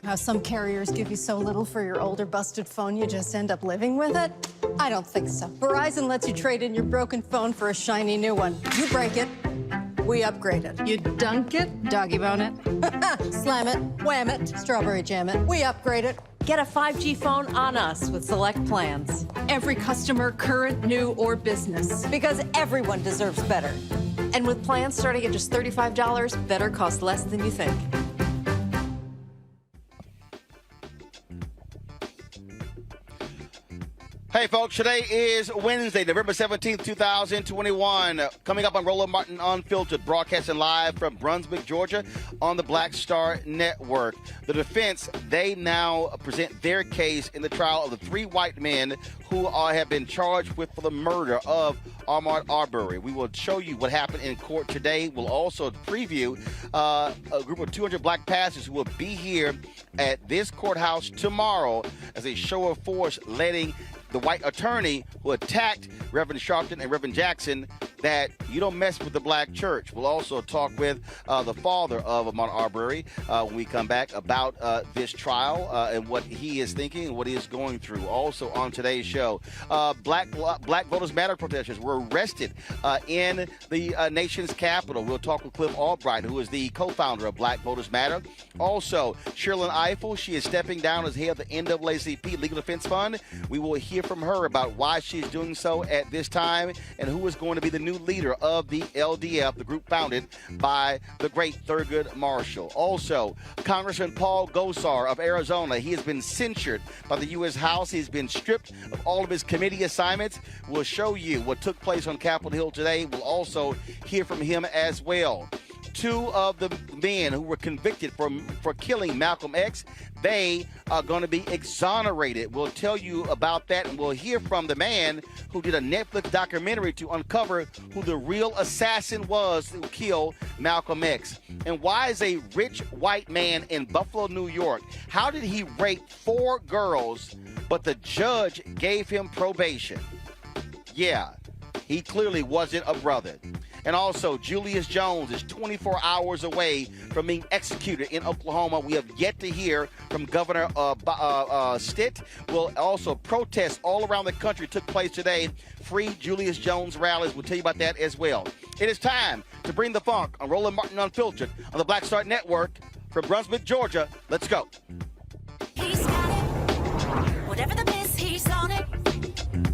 How some carriers give you so little for your older busted phone you just end up living with it? I don't think so. Verizon lets you trade in your broken phone for a shiny new one. You break it, We upgraded. You dunk it, doggy bone it. Slam it, wham it, strawberry jam it. We upgraded. Get a 5G phone on us with select plans. Every customer, current, new, or business. Because everyone deserves better. And with plans starting at just $35, better costs less than you think. Hey, folks, today is Wednesday, November 17th, 2021. Coming up on Roland Martin Unfiltered, broadcasting live from Brunswick, Georgia on the Black Star Network. The defense, they now present their case in the trial of the three white men who have been charged with the murder of Ahmaud Arbery. We will show you what happened in court today. We'll also preview a group of 200 black pastors who will be here at this courthouse tomorrow as a show of force letting the white attorney who attacked Reverend Sharpton and Reverend Jackson that you don't mess with the black church. We'll also talk with the father of Ahmaud Arbery when we come back about this trial and what he is thinking and what he is going through. Also on today's show, Black Voters Matter protesters were arrested in the nation's capital. We'll talk with Cliff Albright, who is the co-founder of Black Voters Matter. Also, Sherrilyn Ifill, she is stepping down as head of the NAACP Legal Defense Fund. We will hear from her about why she's doing so at this time and who is going to be the new leader of the LDF, the group founded by the great Thurgood Marshall. Also, Congressman Paul Gosar of Arizona, he has been censured by the U.S. House. He's been stripped of all of his committee assignments. We'll show you what took place on Capitol Hill today. We'll also hear from him as well. Two of the men who were convicted for killing Malcolm X, they are going to be exonerated. We'll tell you about that, and we'll hear from the man who did a Netflix documentary to uncover who the real assassin was who killed Malcolm X. And why is a rich white man in Buffalo, New York, how did he rape 4 girls, but the judge gave him probation? Yeah, he clearly wasn't a brother. And also, Julius Jones is 24 hours away from being executed in Oklahoma. We have yet to hear from Governor Stitt. Will also protests all around the country took place today. Free Julius Jones rallies. We'll tell you about that as well. It is time to bring the funk on Roland Martin Unfiltered on the Black Star Network from Brunswick, Georgia. Let's go. He's got it. Whatever the miss, he's on it.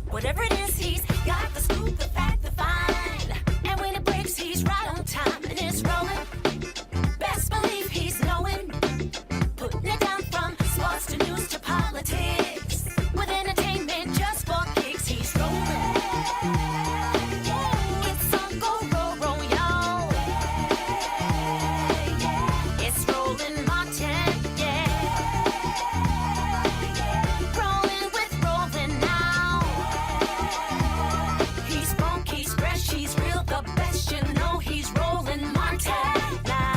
Whatever it is, he's got the scoop, the fact, the find. And when it breaks, he's right on time and it's rolling. Best believe he's knowing. Putting it down from sports to news to politics. With entertainment just for kicks, he's rolling. It's on go, roll, y'all. It's Roland Martin, yeah. Rolling with Roland now. He's funk, he's fresh, he's real, the best, you know he's Roland Martin now.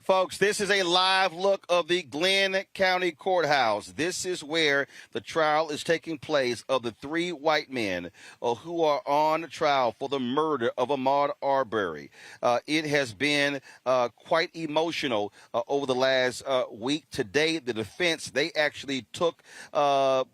Folks, this is a live look of the Glenn County Courthouse. This is where the trial is taking place of the 3 white men who are on trial for the murder of Ahmaud Arbery. It has been quite emotional over the last week. Today, the defense, they actually took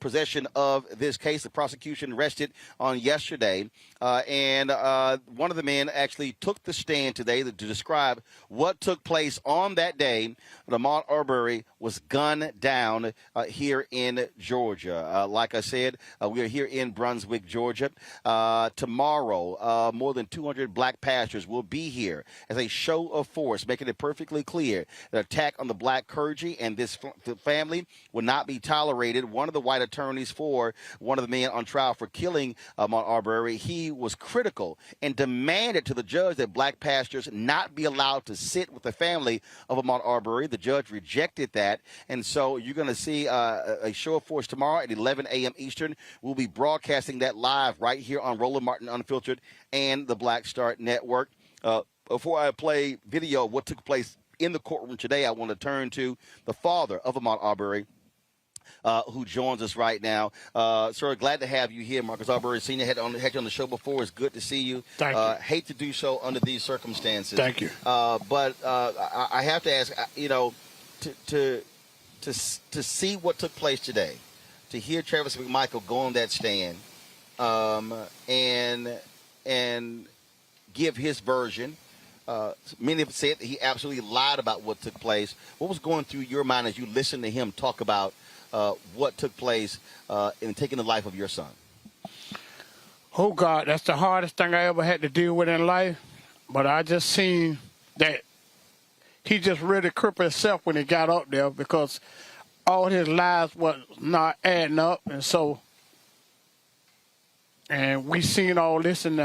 possession of this case. The prosecution rested on yesterday. And one of the men actually took the stand today to describe what took place on that day when Ahmaud Arbery was gunned down here in Georgia. Like I said, we are here in Brunswick, Georgia. Tomorrow, more than 200 black pastors will be here as a show of force, making it perfectly clear that attack on the black clergy and this family will not be tolerated. One of the white attorneys for one of the men on trial for killing Ahmaud Arbery, he was critical and demanded to the judge that black pastors not be allowed to sit with the family of Ahmaud Arbery. The judge rejected that, and so you're going to see a show of force tomorrow at 11 a.m. Eastern. We'll be broadcasting that live right here on Roland Martin Unfiltered and the Black Star Network. Before I play video of what took place in the courtroom today, I want to turn to the father of Ahmaud Arbery. who joins us right now. Sir, glad to have you here. Marcus Arbery Sr. had you on the show before. It's good to see you. Thank you. Hate to do so under these circumstances. Thank you. But I have to ask, to see what took place today, to hear Travis McMichael go on that stand and give his version. Many have said that he absolutely lied about what took place. What was going through your mind as you listened to him talk about what took place in taking the life of your son? Oh, God, that's the hardest thing I ever had to deal with in life. But I just seen that he just really crippled himself when he got up there because all his lies was not adding up. And we seen all this and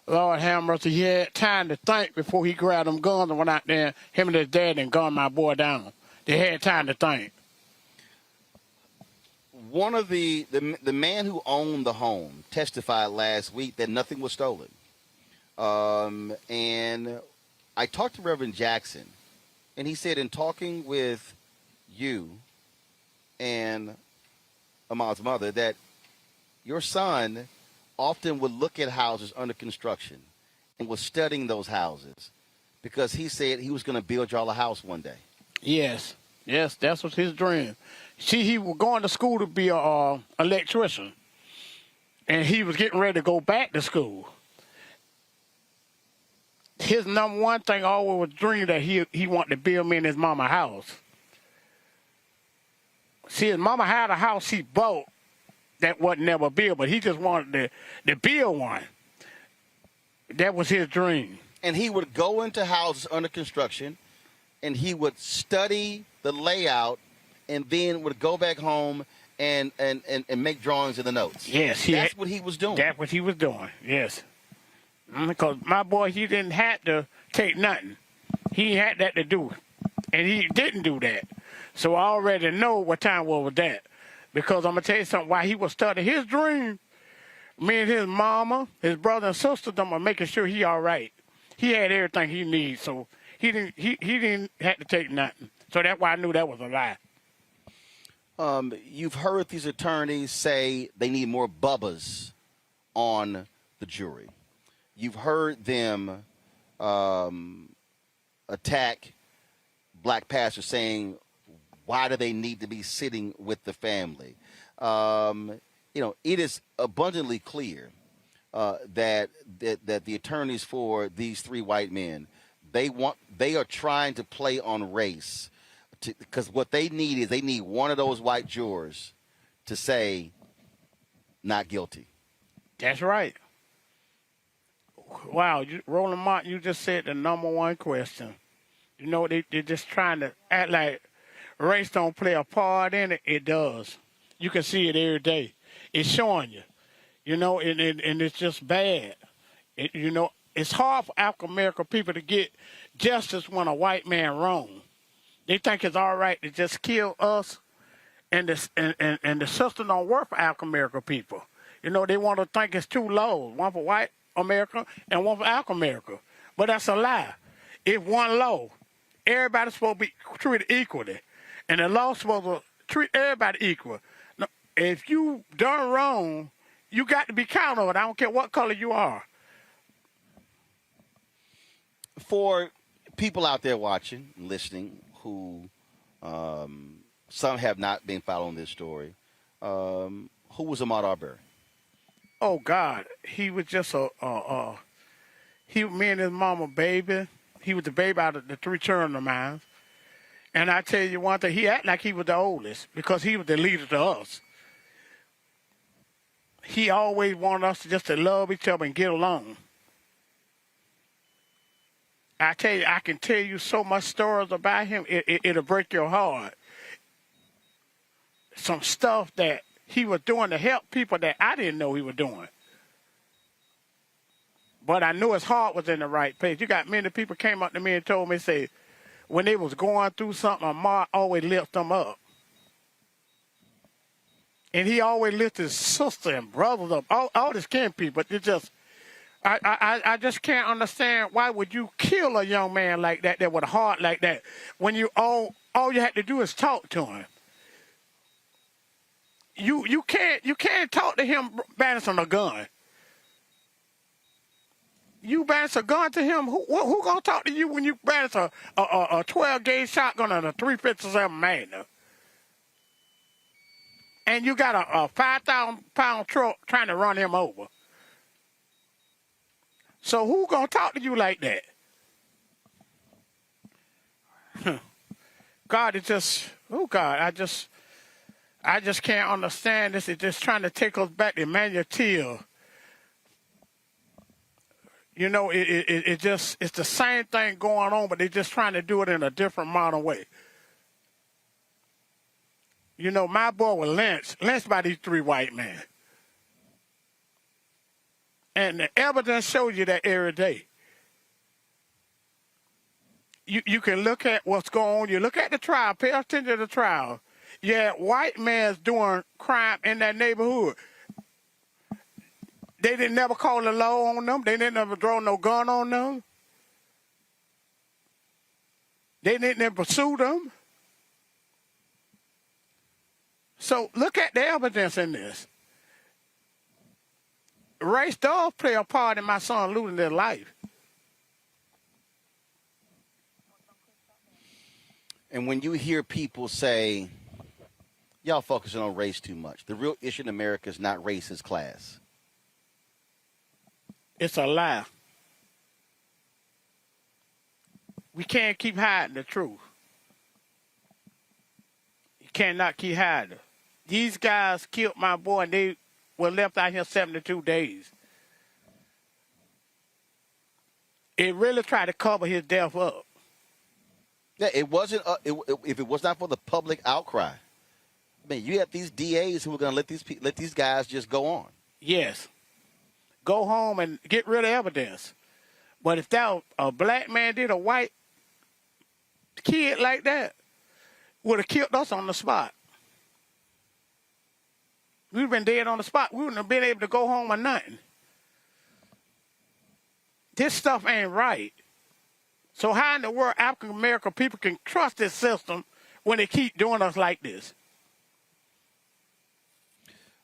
Lord have mercy, he had time to think before he grabbed them guns and went out there, him and his dad, and gunned my boy down. They had time to think. One of the man who owned the home testified last week that nothing was stolen. And I talked to Reverend Jackson, and he said in talking with you and Ahmaud's mother that your son often would look at houses under construction and was studying those houses because he said he was going to build y'all a house one day. Yes, that was his dream. See, he was going to school to be a electrician, and he was getting ready to go back to school. His number one thing always was dream that he wanted to build me and his mama a house. See, his mama had a house he bought that wasn't never built, but he just wanted to build one. That was his dream. And he would go into houses under construction, and he would study the layout, and then would go back home and make drawings in the notes. Yes. That's what he was doing. That's what he was doing, yes. Because my boy, he didn't have to take nothing. He had that to do. And he didn't do that. So I already know what time was that. Because I'm going to tell you something, while he was studying his dream, me and his mama, his brother and sister, them were making sure he all right. He had everything he needs, so he didn't have to take nothing. So that's why I knew that was a lie. You've heard these attorneys say they need more Bubbas on the jury. You've heard them attack black pastors saying, why do they need to be sitting with the family? It is abundantly clear that the attorneys for these three white men, they are trying to play on race, because what they need is they need one of those white jurors to say not guilty. That's right. Wow, Roland Martin, you just said the number one question. You know, they're just trying to act like race don't play a part in it. It does. You can see it every day. It's showing you, and it's just bad. It's hard for African-American people to get justice when a white man wrong. They think it's all right to just kill us, and the system don't work for African-American people. They want to think it's two laws, one for white America and one for African-America. But that's a lie. It's one law. Everybody's supposed to be treated equally. And the law's supposed to treat everybody equal. Now, if you done wrong, you got to be accountable. I don't care what color you are. For people out there watching, listening, who some have not been following this story, who was Ahmaud Arbery? Oh, God. He was just me and his mama baby. He was the baby out of the three children of mine. And I tell you one thing, he acted like he was the oldest because he was the leader to us. He always wanted us just to love each other and get along. I tell you, I can tell you so much stories about him, it'll break your heart. Some stuff that he was doing to help people that I didn't know he was doing. But I knew his heart was in the right place. You got many people came up to me and told me, say, when they was going through something, Ahmaud always lift them up. And he always lifted his sister and brothers up, all his kin people. But I just can't understand why would you kill a young man like that with a heart like that when you all you had to do is talk to him. you can't talk to him balancing a gun. You balance a gun to him. Who gonna talk to you when you balance a 12-gauge shotgun and a 357 Magnum? And you got a 5,000-pound truck trying to run him over. So who gonna talk to you like that? God, it just, oh God, I just can't understand this. It's just trying to take us back to Emmanuel Till. You know, it's the same thing going on, but they're just trying to do it in a different modern way. You know, my boy was lynched by these 3 white men. And the evidence shows you that every day. You can look at what's going on. You look at the trial. Pay attention to the trial. Yeah, white man's doing crime in that neighborhood. They didn't never call the law on them. They didn't ever draw no gun on them. They didn't ever pursue them. So look at the evidence in this. Race does play a part in my son losing his life. And when you hear people say, y'all focusing on race too much, the real issue in America is not race, it's class. It's a lie. We can't keep hiding the truth. You cannot keep hiding. These guys killed my boy and they were left out here 72 days. It really tried to cover his death up. Yeah, it wasn't. If it was not for the public outcry, I mean, you have these DAs who are going to let these guys just go on. Yes. Go home and get rid of evidence. But if that a black man did a white kid like that, would have killed us on the spot. We'd been dead on the spot. We wouldn't have been able to go home or nothing. This stuff ain't right. So how in the world African American people can trust this system when they keep doing us like this?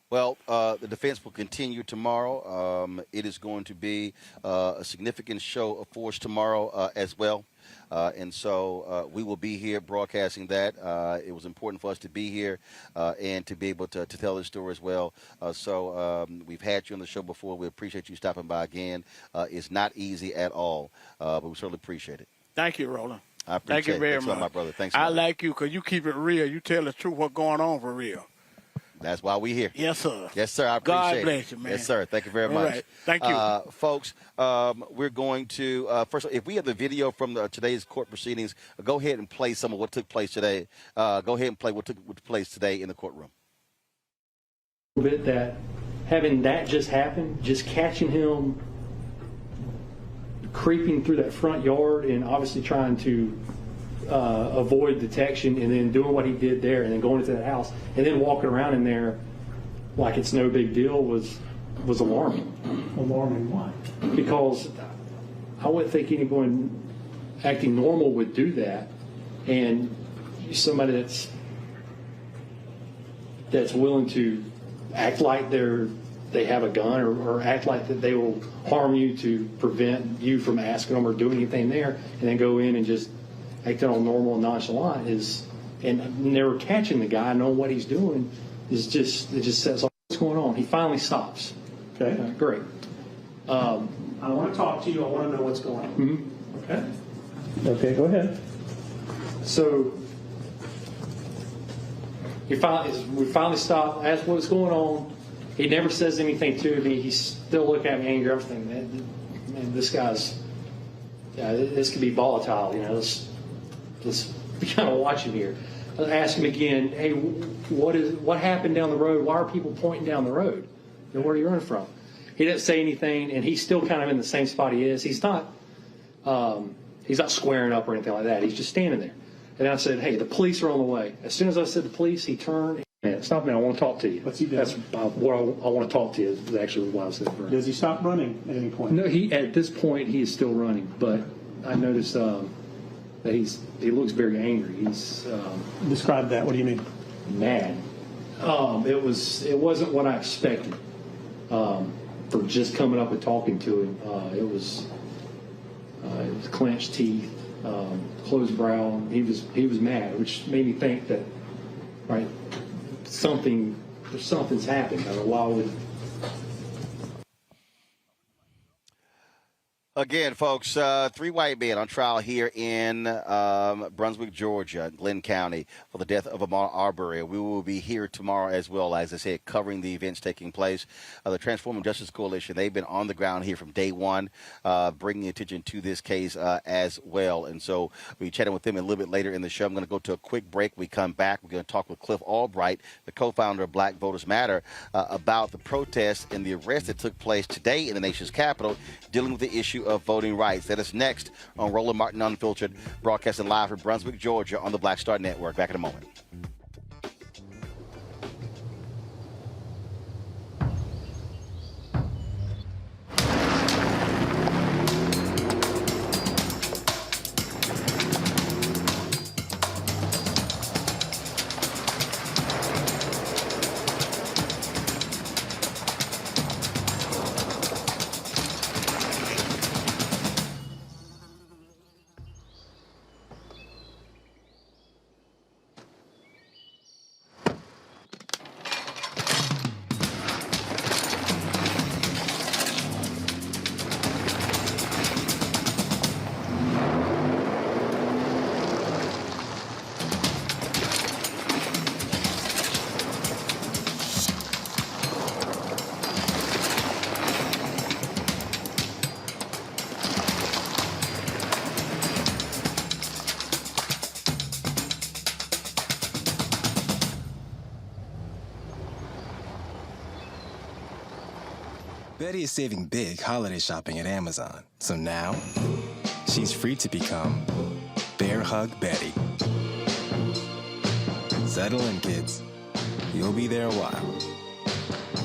Well, the defense will continue tomorrow. It is going to be a significant show of force tomorrow as well. And so we will be here broadcasting that. It was important for us to be here and to be able to tell this story as well. So we've had you on the show before. We appreciate you stopping by again. It's not easy at all, but we certainly appreciate it. Thank you, Roland. I appreciate it. Thank you very Thanks much. a lot, my brother. Thanks. I like you because you keep it real. You tell the truth what's going on for real. That's why we're here. Yes, sir. Yes, sir. I appreciate it. God bless you, man. Yes, sir. Thank you very much. Right. Thank you. Folks, we're going to, first of all, if we have the video from today's court proceedings, go ahead and play some of what took place today. Go ahead and play what took place today in the courtroom. A bit that having that just happen, just catching him creeping through that front yard and obviously trying to avoid detection and then doing what he did there and then going into that house and then walking around in there like it's no big deal was alarming. Alarming why? Because I wouldn't think anyone acting normal would do that, and somebody that's willing to act like they have a gun or act like that they will harm you to prevent you from asking them or doing anything there, and then go in and just acting all normal and nonchalant and never catching the guy, knowing what he's doing it just says, what's going on? He finally stops. Okay. Great. I want to talk to you. I want to know what's going on. Mm-hmm. Okay. Okay, go ahead. So we finally stopped, asked what's going on. He never says anything to me. He's still looking at me angry. I'm thinking, man, this guy's, this could be volatile, you know. Let's be kind of watching here. I ask him again, hey, what happened down the road? Why are people pointing down the road? You know, where are you running from? He doesn't say anything, and he's still kind of in the same spot he is. He's not squaring up or anything like that. He's just standing there. And I said, hey, the police are on the way. As soon as I said the police, he turned. Man, stop me. I want to talk to you. What's he doing? That's what I want to talk to you is actually why I said it. Does he stop running at any point? No, at this point, he is still running. But I noticed that he looks very angry. He's Describe that. What do you mean? mad. It wasn't what I expected for just coming up and talking to him. It was clenched teeth, closed brow. He was mad, which made me think that something's happened. I don't know why would. Again, folks, 3 white men on trial here in Brunswick, Georgia, Glenn County, for the death of Ahmaud Arbery. We will be here tomorrow as well, as I said, covering the events taking place. The Transforming Justice Coalition, they've been on the ground here from day one, bringing attention to this case as well. And so we'll be chatting with them a little bit later in the show. I'm going to go to a quick break. We come back. We're going to talk with Cliff Albright, the co-founder of Black Voters Matter, about the protests and the arrest that took place today in the nation's capital, dealing with the issue of voting rights. That is next on Roland Martin Unfiltered, broadcasting live from Brunswick, Georgia on the Black Star Network. Back in a moment. Betty is saving big holiday shopping at Amazon. So now, she's free to become Bear Hug Betty. Settle in, kids. You'll be there a while.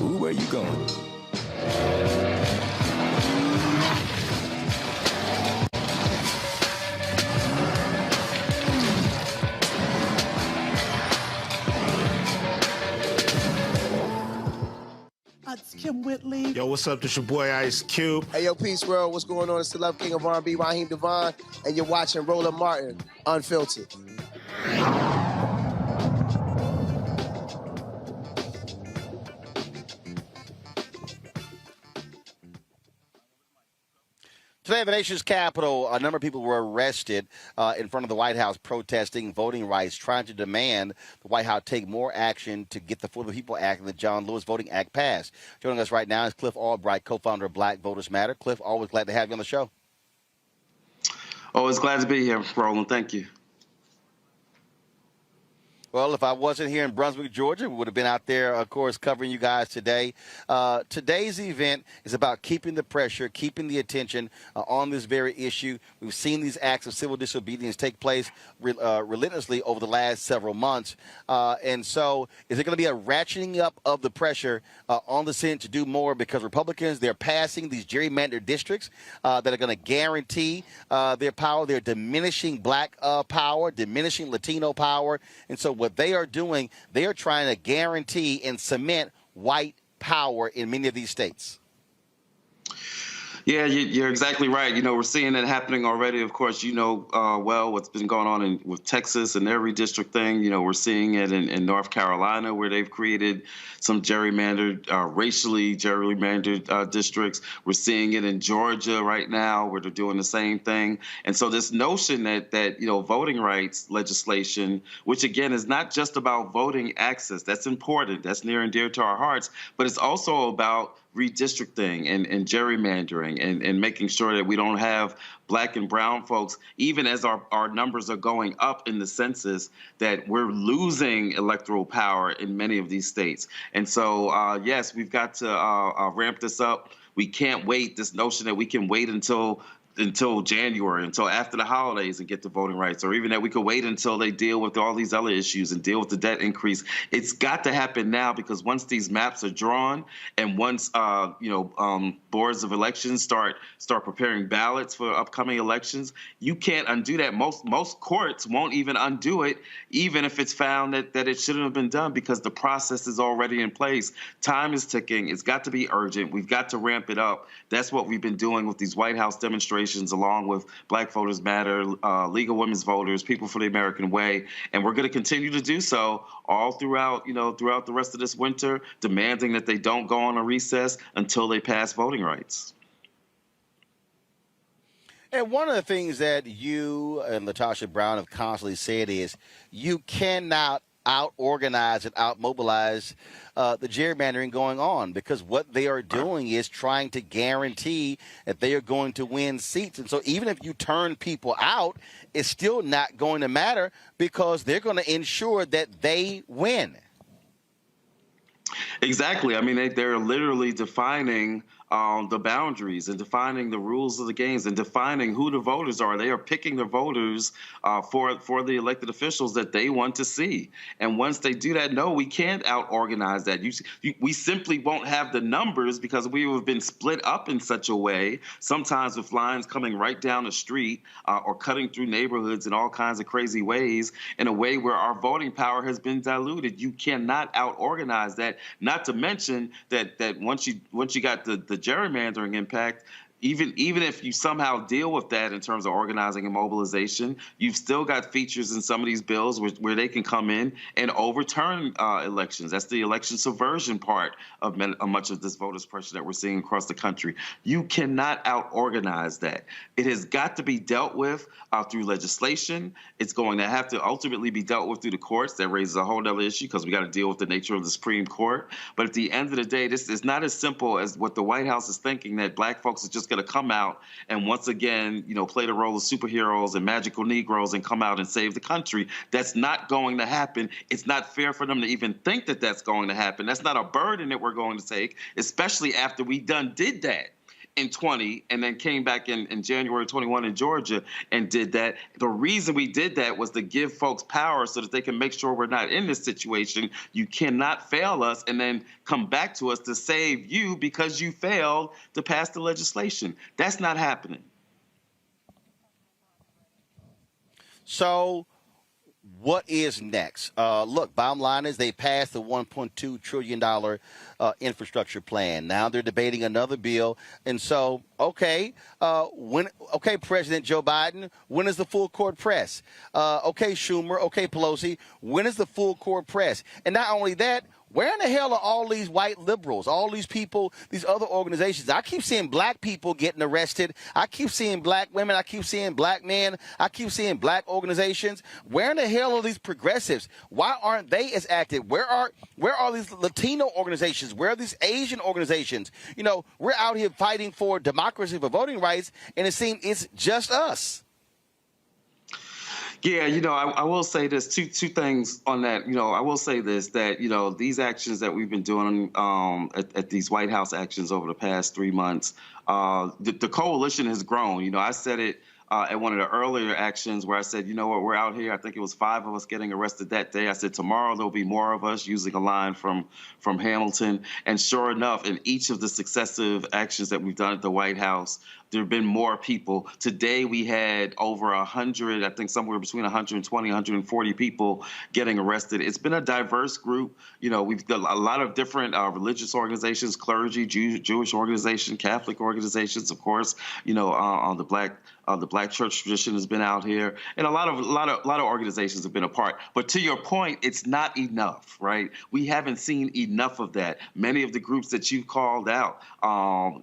Ooh, where you going? Kim Whitley. Yo, what's up? This your boy Ice Cube. Hey, yo, Peace World. What's going on? It's the Love King of R&B, Raheem Devon, and you're watching Roland Martin Unfiltered. Today, in the nation's capital, a number of people were arrested in front of the White House protesting voting rights, trying to demand the White House take more action to get the For the People Act and the John Lewis Voting Act passed. Joining us right now is Cliff Albright, co-founder of Black Voters Matter. Cliff, always glad to have you on the show. Always glad to be here, Roland. Thank you. Well, if I wasn't here in Brunswick, Georgia, we would have been out there, of course, covering you guys today. Today's event is about keeping the pressure, keeping the attention on this very issue. We've seen these acts of civil disobedience take place relentlessly over the last several months. And so is there going to be a ratcheting up of the pressure on the Senate to do more? Because Republicans, they're passing these gerrymandered districts that are going to guarantee their power. They're diminishing black power, diminishing Latino power. And so what they are doing, they are trying to guarantee and cement white power in many of these states. Yeah, you're exactly right. You know, we're seeing it happening already. Of course, you know well what's been going on with Texas and their redistricting. You know, we're seeing it in North Carolina, where they've created some gerrymandered, racially gerrymandered districts. We're seeing it in Georgia right now, where they're doing the same thing. And so this notion that you know, voting rights legislation, which again is not just about voting access, that's important, that's near and dear to our hearts, but it's also about redistricting and gerrymandering and making sure that we don't have black and brown folks, even as our numbers are going up in the census, that we're losing electoral power in many of these states. And so, yes, we've got to ramp this up. We can't wait. This notion that we can wait until January, until after the holidays and get the voting rights, or even that we could wait until they deal with all these other issues and deal with the debt increase. It's got to happen now, because once these maps are drawn and once boards of elections start preparing ballots for upcoming elections, you can't undo that. Most courts won't even undo it, even if it's found that it shouldn't have been done, because the process is already in place. Time is ticking. It's got to be urgent. We've got to ramp it up. That's what we've been doing with these White House demonstrations, along with Black Voters Matter, League of Women's Voters, People for the American Way, and we're going to continue to do so all throughout the rest of this winter, demanding that they don't go on a recess until they pass voting rights. And one of the things that you and Latasha Brown have constantly said is you cannot out-organize and out-mobilize the gerrymandering going on, because what they are doing is trying to guarantee that they are going to win seats. And so even if you turn people out, it's still not going to matter, because they're going to ensure that they win. Exactly. I mean, they're literally defining the boundaries and defining the rules of the games and defining who the voters are. They are picking the voters for the elected officials that they want to see. And once they do that, no, we can't out-organize that. We simply won't have the numbers, because we have been split up in such a way, sometimes with lines coming right down the street or cutting through neighborhoods in all kinds of crazy ways, in a way where our voting power has been diluted. You cannot out-organize that, not to mention that once you got the gerrymandering impact, even if you somehow deal with that in terms of organizing and mobilization, you've still got features in some of these bills where they can come in and overturn elections. That's the election subversion part of much of this voters' pressure that we're seeing across the country. You cannot out-organize that. It has got to be dealt with through legislation. It's going to have to ultimately be dealt with through the courts. That raises a whole other issue, because we got to deal with the nature of the Supreme Court. But at the end of the day, this is not as simple as what the White House is thinking, that Black folks are just going to come out and once again, play the role of superheroes and magical Negroes and come out and save the country. That's not going to happen. It's not fair for them to even think that that's going to happen. That's not a burden that we're going to take, especially after we did that in 20 and then came back in January 21 in Georgia and did that. The reason we did that was to give folks power so that they can make sure we're not in this situation. You cannot fail us and then come back to us to save you because you failed to pass the legislation. That's not happening. So what is next? Look, bottom line is they passed the $1.2 trillion infrastructure plan. Now they're debating another bill. And so, okay, President Joe Biden, when is the full court press? Okay, Schumer, okay, Pelosi, when is the full court press? And not only that, where in the hell are all these white liberals, all these people, these other organizations? I keep seeing black people getting arrested. I keep seeing black women. I keep seeing black men. I keep seeing black organizations. Where in the hell are these progressives? Why aren't they as active? Where are these Latino organizations? Where are these Asian organizations? We're out here fighting for democracy, for voting rights, and it seems it's just us. Yeah, I will say this, two things on that. I will say this, that, these actions that we've been doing at these White House actions over the past 3 months, the coalition has grown. I said it at one of the earlier actions where I said, we're out here. I think it was 5 of us getting arrested that day. I said, tomorrow there'll be more of us, using a line from Hamilton. And sure enough, in each of the successive actions that we've done at the White House, there have been more people. Today we had over 100, I think somewhere between 120, 140 people getting arrested. It's been a diverse group. We've got a lot of different religious organizations, clergy, Jewish organizations, Catholic organizations, of course. On the Black church tradition has been out here, and a lot of organizations have been a part. But to your point, it's not enough, right? We haven't seen enough of that. Many of the groups that you called out,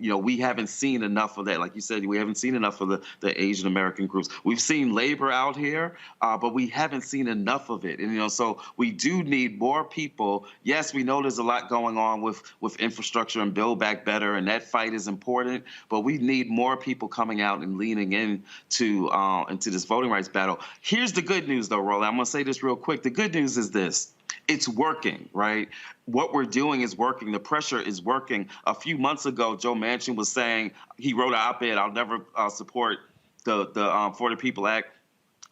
we haven't seen enough of that. Like you said, we haven't seen enough of the Asian American groups. We've seen labor out here, but we haven't seen enough of it. And so we do need more people. Yes, we know there's a lot going on with infrastructure and Build Back Better, and that fight is important. But we need more people coming out and leaning into this voting rights battle. Here's the good news, though, Roland. I'm going to say this real quick. The good news is this. it's working, right? What we're doing is working. The pressure is working. A few months ago, Joe Manchin was saying, he wrote an op-ed, I'll never support the For the People Act.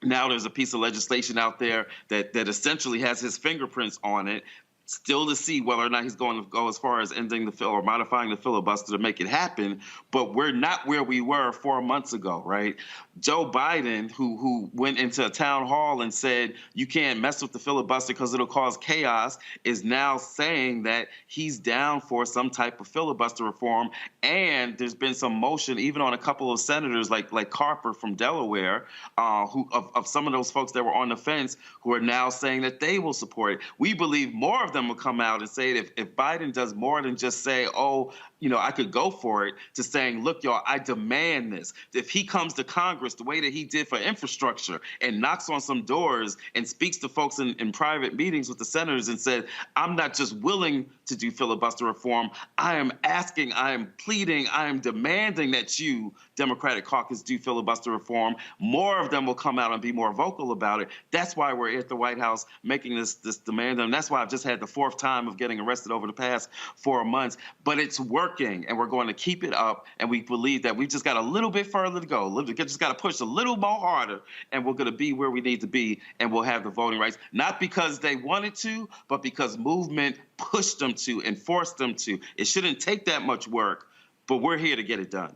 Now there's a piece of legislation out there that essentially has his fingerprints on it. Still to see whether or not he's going to go as far as ending the or modifying the filibuster to make it happen. But we're not where we were 4 months ago, right? Joe Biden, who went into a town hall and said you can't mess with the filibuster because it'll cause chaos, is now saying that he's down for some type of filibuster reform. And there's been some motion, even on a couple of senators like Carper from Delaware, who of some of those folks that were on the fence, who are now saying that they will support it. We believe more of them will come out and say if Biden does more than just say, oh, I could go for it, to saying, look, y'all, I demand this. If he comes to Congress the way that he did for infrastructure and knocks on some doors and speaks to folks in private meetings with the senators and said, I'm not just willing to do filibuster reform, I am asking, I am pleading, I am demanding that you, Democratic caucus, do filibuster reform, more of them will come out and be more vocal about it. That's why we're at the White House making this demand. And that's why I've just had the fourth time of getting arrested over the past 4 months. But it's working, and we're going to keep it up. And we believe that we've just got a little bit further to go. Just got to push a little more harder, and we're going to be where we need to be, and we'll have the voting rights. Not because they wanted to, but because movement pushed them to and forced them to. It shouldn't take that much work, but we're here to get it done.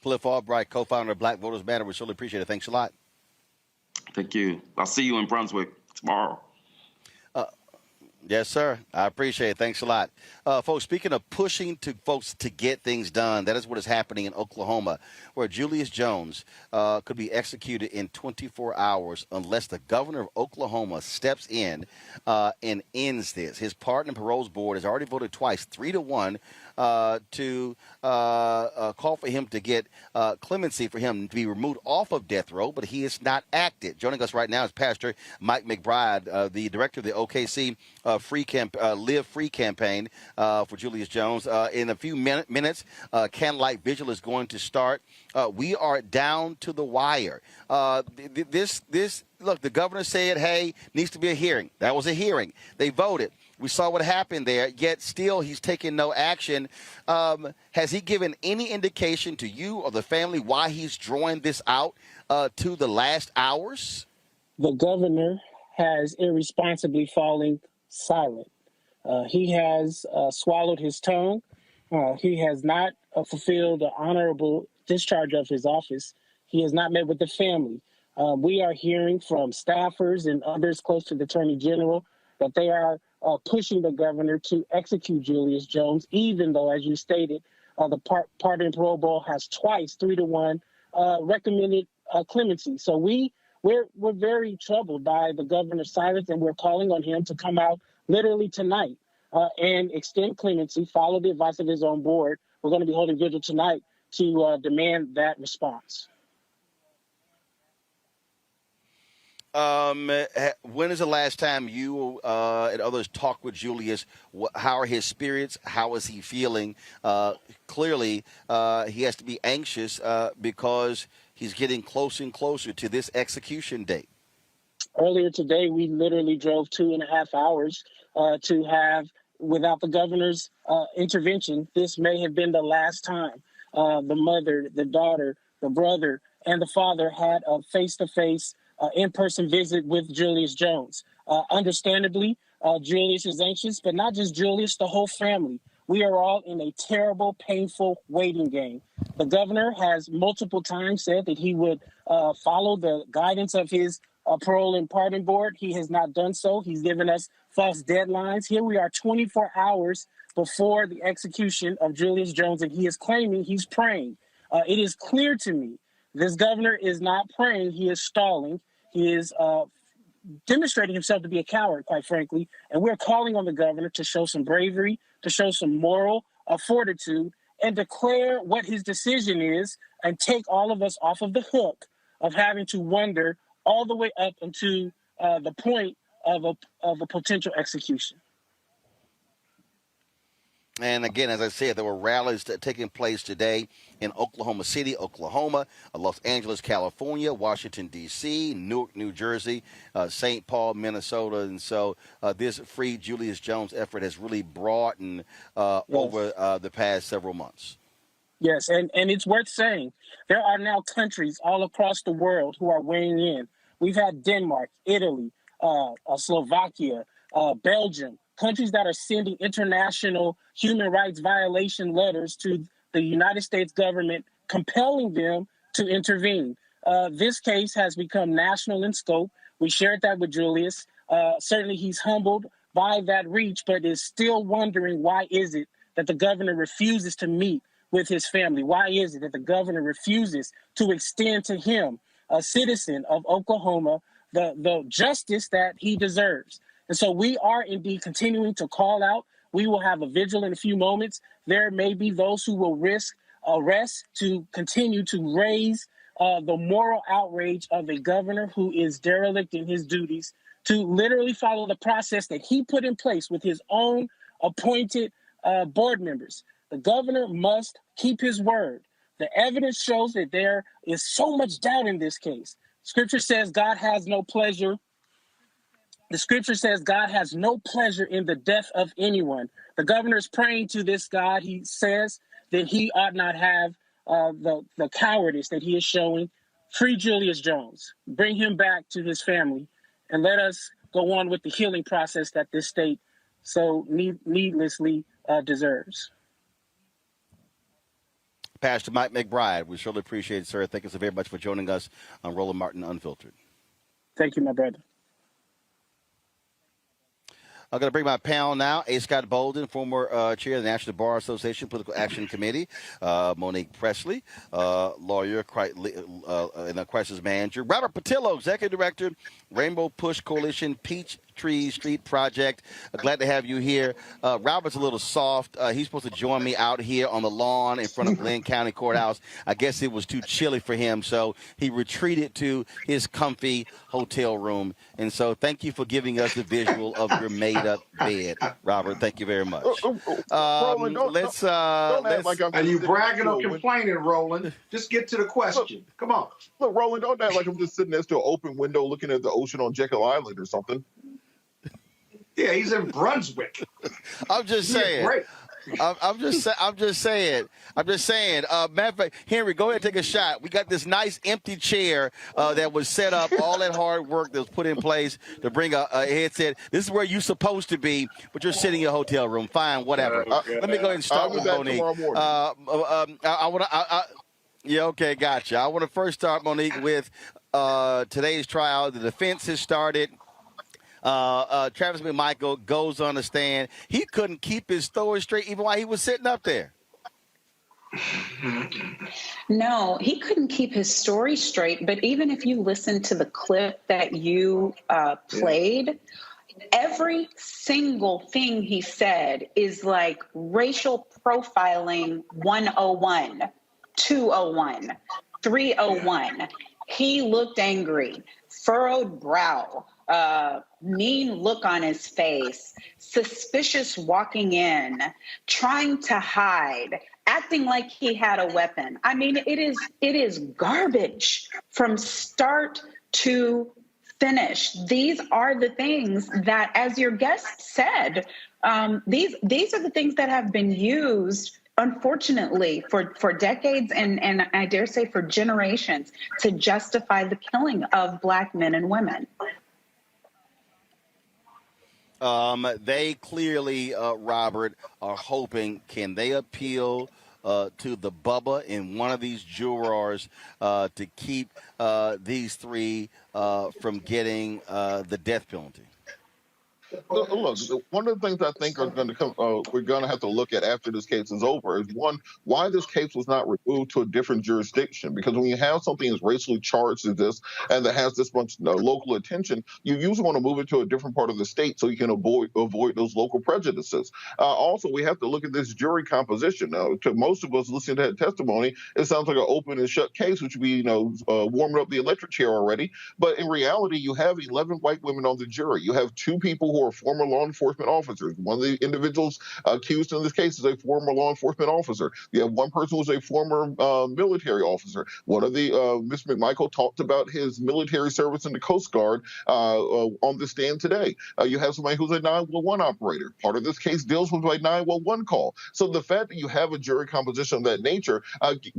Cliff Albright, co-founder of Black Voters Matter. We surely appreciate it. Thanks a lot. Thank you. I'll see you in Brunswick tomorrow. Yes, sir. I appreciate it. Thanks a lot. Folks, speaking of pushing folks to get things done, that is what is happening in Oklahoma, where Julius Jones could be executed in 24 hours unless the governor of Oklahoma steps in and ends this. His pardon and paroles board has already voted twice, 3-1, to call for him to get clemency for him to be removed off of death row, but he is not acted. Joining us right now is Pastor Mike McBride, the director of the OKC Live Free campaign for Julius Jones. In a few minutes, candlelight vigil is going to start. We are down to the wire. Look, the governor said, hey, needs to be a hearing. That was a hearing. They voted. We saw what happened there, yet still he's taking no action. Has he given any indication to you or the family why he's drawing this out to the last hours? The governor has irresponsibly fallen silent. He has swallowed his tongue. He has not fulfilled the honorable discharge of his office. He has not met with the family. We are hearing from staffers and others close to the Attorney General that they are pushing the governor to execute Julius Jones, even though, as you stated, the pardon and parole board has twice, 3-1, recommended clemency. So we're very troubled by the governor's silence, and we're calling on him to come out literally tonight and extend clemency, follow the advice of his own board. We're going to be holding vigil tonight to demand that response. When is the last time you and others talked with Julius? How are his spirits? How is he feeling? Clearly, he has to be anxious because he's getting closer and closer to this execution date. Earlier today, we literally drove 2.5 hours to have, without the governor's intervention, this may have been the last time the mother, the daughter, the brother, and the father had a face-to-face in-person visit with Julius Jones. Understandably, Julius is anxious, but not just Julius, the whole family. We are all in a terrible, painful waiting game. The governor has multiple times said that he would follow the guidance of his parole and pardon board. He has not done so. He's given us false deadlines. Here we are 24 hours before the execution of Julius Jones, and he is claiming he's praying. It is clear to me this governor is not praying. He is stalling. He is demonstrating himself to be a coward, quite frankly. And we're calling on the governor to show some bravery, to show some moral fortitude, and declare what his decision is and take all of us off of the hook of having to wonder all the way up into the point of a potential execution. And again, as I said, there were rallies taking place today in Oklahoma City, Oklahoma, Los Angeles, California, Washington, D.C., Newark, New Jersey, St. Paul, Minnesota. And so this Free Julius Jones effort has really broadened over the past several months. Yes, and it's worth saying there are now countries all across the world who are weighing in. We've had Denmark, Italy, Slovakia, Belgium, countries that are sending international human rights violation letters to the United States government, compelling them to intervene. This case has become national in scope. We shared that with Julius. Certainly he's humbled by that reach, but is still wondering why is it that the governor refuses to meet with his family? Why is it that the governor refuses to extend to him, a citizen of Oklahoma, the justice that he deserves? And so we are indeed continuing to call out. We will have a vigil in a few moments. There may be those who will risk arrest to continue to raise the moral outrage of a governor who is derelict in his duties, to literally follow the process that he put in place with his own appointed board members. The governor must keep his word. The evidence shows that there is so much doubt in this case. Scripture says God has no pleasure. The scripture says God has no pleasure in the death of anyone. The governor is praying to this God. He says that he ought not have the cowardice that he is showing. Free Julius Jones. Bring him back to his family, and let us go on with the healing process that this state so needlessly deserves. Pastor Mike McBride, we surely appreciate it, sir. Thank you so very much for joining us on Roland Martin Unfiltered. Thank you, my brother. I'm going to bring my panel now. A. Scott Bolden, former chair of the National Bar Association Political Action Committee. Monique Presley, lawyer and a crisis manager. Robert Patillo, executive director, Rainbow Push Coalition, Peachtree Street Project. Glad to have you here. Robert's a little soft. He's supposed to join me out here on the lawn in front of Glenn County Courthouse. I guess it was too chilly for him, so he retreated to his comfy hotel room. And so thank you for giving us the visual of your made-up bed, Robert. Thank you very much. Roland, don't act like I'm. Are you bragging or complaining, Roland? Just get to the question. Come on. Look, Roland, don't act like I'm just sitting next to an open window looking at the ocean on Jekyll Island or something. Yeah, he's in Brunswick. I'm just saying. Great. I'm just saying. Matter of fact, Henry, go ahead and take a shot. We got this nice empty chair that was set up, all that hard work that was put in place to bring a headset. This is where you're supposed to be, but you're sitting in your hotel room. Fine, whatever. Let me go ahead and start with Monique. Yeah, okay, gotcha. I want to first start, Monique, with today's trial. The defense has started. Travis McMichael goes on the stand. He couldn't keep his story straight even while he was sitting up there. No, he couldn't keep his story straight. But even if you listen to the clip that you played, every single thing he said is like racial profiling 101, 201, 301. He looked angry, furrowed brow, mean look on his face, suspicious walking in, trying to hide, acting like he had a weapon. I mean, it is garbage from start to finish. These are the things that, as your guest said, these are the things that have been used, unfortunately, for decades and I dare say for generations to justify the killing of Black men and women. They clearly, Robert, are hoping, can they appeal to the Bubba in one of these jurors to keep these three from getting the death penalty? Look, one of the things I think are going to come, we're going to have to look at after this case is over is, one, why this case was not removed to a different jurisdiction. Because when you have something as racially charged as this and that has this much local attention, you usually want to move it to a different part of the state so you can avoid those local prejudices. Also, we have to look at this jury composition. To most of us listening to that testimony, it sounds like an open and shut case, which would be, warming up the electric chair already. But in reality, you have 11 white women on the jury. You have 2 people who who are former law enforcement officers. One of the individuals accused in this case is a former law enforcement officer. You have one person who's a former military officer. One of the Mr. McMichael talked about his military service in the Coast Guard on the stand today. You have somebody who's a 911 operator. Part of this case deals with a 911 call. So the fact that you have a jury composition of that nature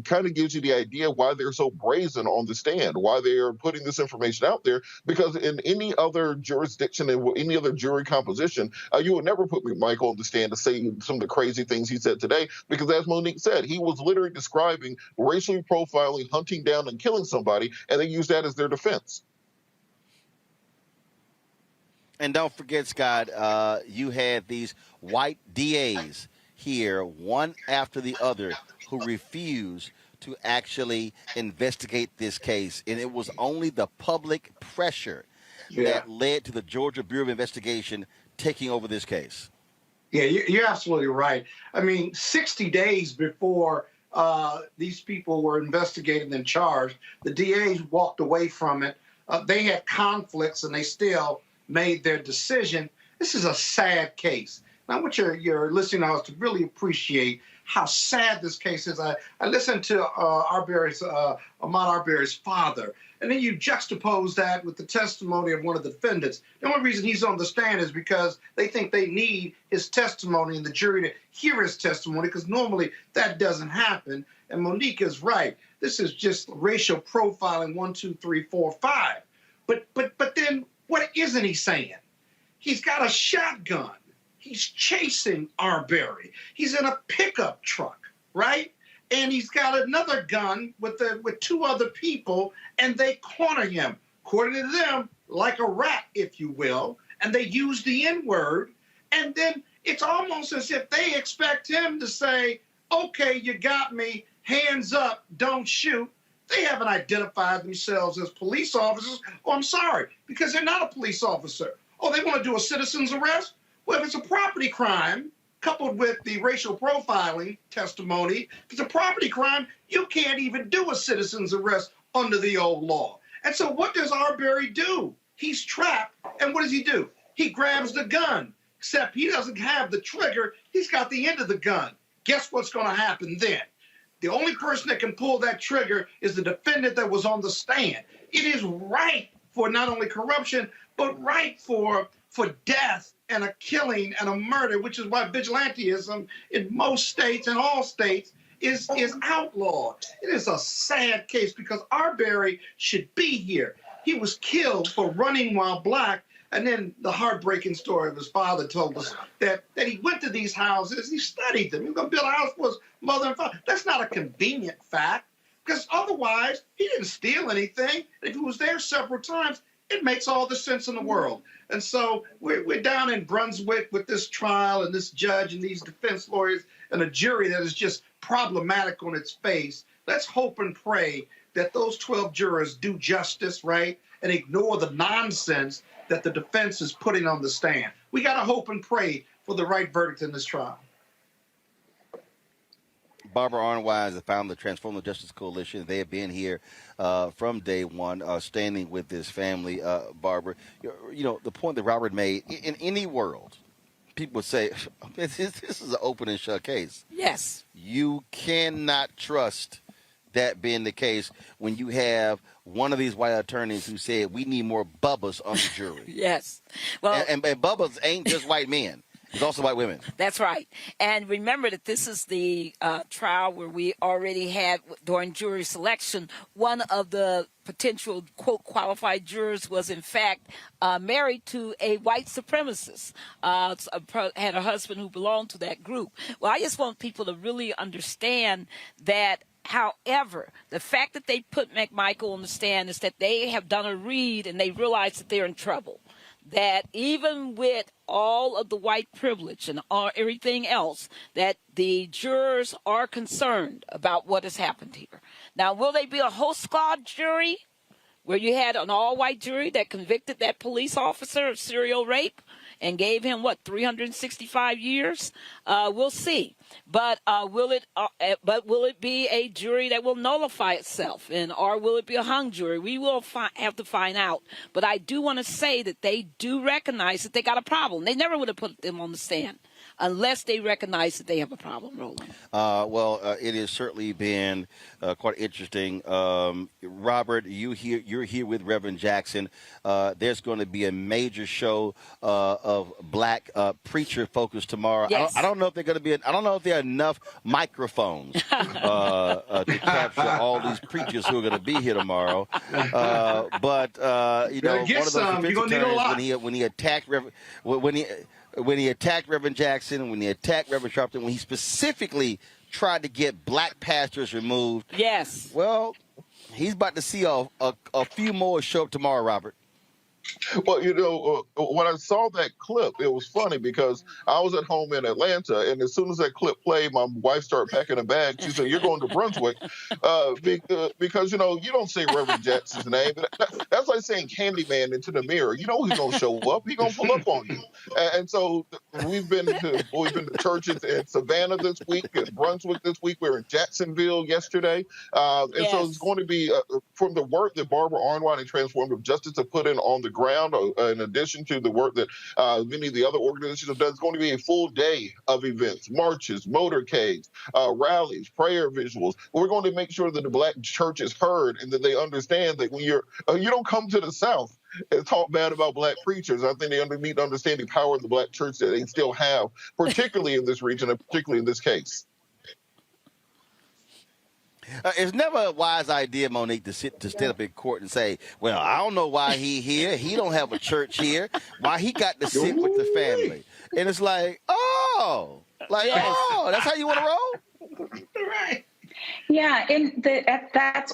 kind of gives you the idea why they're so brazen on the stand, why they are putting this information out there, because in any other jurisdiction and any other jury composition, you would never put McMichael on the stand to say some of the crazy things he said today, because as Monique said, he was literally describing racially profiling, hunting down and killing somebody, and they use that as their defense. And don't forget, Scott, you had these white DAs here, one after the other, who refused to actually investigate this case. And it was only the public pressure that led to the Georgia Bureau of Investigation taking over this case. Yeah, you're absolutely right. I mean, 60 days before these people were investigated and charged, the DAs walked away from it. They had conflicts, and they still made their decision. This is a sad case. Now, I want your listening audience to really appreciate how sad this case is. I listened to Ahmaud Arbery's father, and then you juxtapose that with the testimony of one of the defendants. The only reason he's on the stand is because they think they need his testimony and the jury to hear his testimony, because normally that doesn't happen. And Monique is right. This is just racial profiling 1, 2, 3, 4, 5. But then what isn't he saying? He's got a shotgun. He's chasing Arbery. He's in a pickup truck, right? And he's got another gun with 2 other people, and they corner him, according to them, like a rat, if you will. And they use the N-word. And then it's almost as if they expect him to say, okay, you got me, hands up, don't shoot. They haven't identified themselves as police officers. Oh, I'm sorry, because they're not a police officer. Oh, they want to do a citizen's arrest? Well, if it's a property crime, coupled with the racial profiling testimony, if it's a property crime, you can't even do a citizen's arrest under the old law. And so what does Arbery do? He's trapped, and what does he do? He grabs the gun, except he doesn't have the trigger. He's got the end of the gun. Guess what's going to happen then? The only person that can pull that trigger is the defendant that was on the stand. It is right for not only corruption, but right for death and a killing and a murder, which is why vigilantism in most states and all states is outlawed. It is a sad case because Arbery should be here. He was killed for running while black. And then the heartbreaking story of his father told us that he went to these houses, he studied them. He was going to build a house for his mother and father. That's not a convenient fact, because otherwise he didn't steal anything. If he was there several times, it makes all the sense in the world. And so we're down in Brunswick with this trial and this judge and these defense lawyers and a jury that is just problematic on its face. Let's hope and pray that those 12 jurors do justice, right, and ignore the nonsense that the defense is putting on the stand. We got to hope and pray for the right verdict in this trial. Barbara Arnwise, the founder of the Transformative Justice Coalition. They have been here from day one, standing with this family. Barbara, you know, the point that Robert made, in any world, people would say, this is an open and shut case. Yes. You cannot trust that being the case when you have one of these white attorneys who said, we need more Bubbas on the jury. Yes. Well, and Bubbas ain't just white men. It's also white women. That's right. And remember that this is the trial where we already had, during jury selection, one of the potential, quote, qualified jurors was, in fact, married to a white supremacist, had a husband who belonged to that group. Well, I just want people to really understand that. However, the fact that they put McMichael on the stand is that they have done a read and they realize that they're in trouble. That even with all of the white privilege and everything else, that the jurors are concerned about what has happened here. Now, will they be a whole squad jury where you had an all-white jury that convicted that police officer of serial rape and gave him, 365 years? We'll see. But will it be a jury that will nullify itself, or will it be a hung jury? We will have to find out. But I do want to say that they do recognize that they got a problem. They never would have put them on the stand unless they recognize that they have a problem, Roland. It has certainly been quite interesting. Robert, you're here with Reverend Jackson. There's going to be a major show of black preacher focus tomorrow. Yes. I don't know if they're going to be. I don't know if there are enough microphones to capture all these preachers who are going to be here tomorrow. But one of those defense attorneys when he attacked Reverend Jackson, when he attacked Reverend Sharpton, when he specifically tried to get black pastors removed. Yes. Well, he's about to see a few more show up tomorrow, Robert. Well, when I saw that clip, it was funny because I was at home in Atlanta, and as soon as that clip played, my wife started packing a bag. She said, "You're going to Brunswick," because you don't say Reverend Jackson's name. That's like saying Candyman into the mirror. You know he's going to show up. He's going to pull up on you. And so we've been to churches in Savannah this week, in Brunswick this week. We were in Jacksonville yesterday, and so it's going to be from the work that Barbara Arnwine and Transformative Justice have put in on the ground, in addition to the work that many of the other organizations have done. It's going to be a full day of events, marches, motorcades, rallies, prayer visuals. We're going to make sure that the black church is heard and that they understand that when you don't come to the South and talk bad about black preachers. I think they need to understand the power of the black church that they still have, particularly in this region and particularly in this case. It's never a wise idea, Monique, to stand up in court and say, "Well, I don't know why he here. He don't have a church here. Why he got to sit with the family?" And it's like, that's how you want to roll? Right. Yeah, and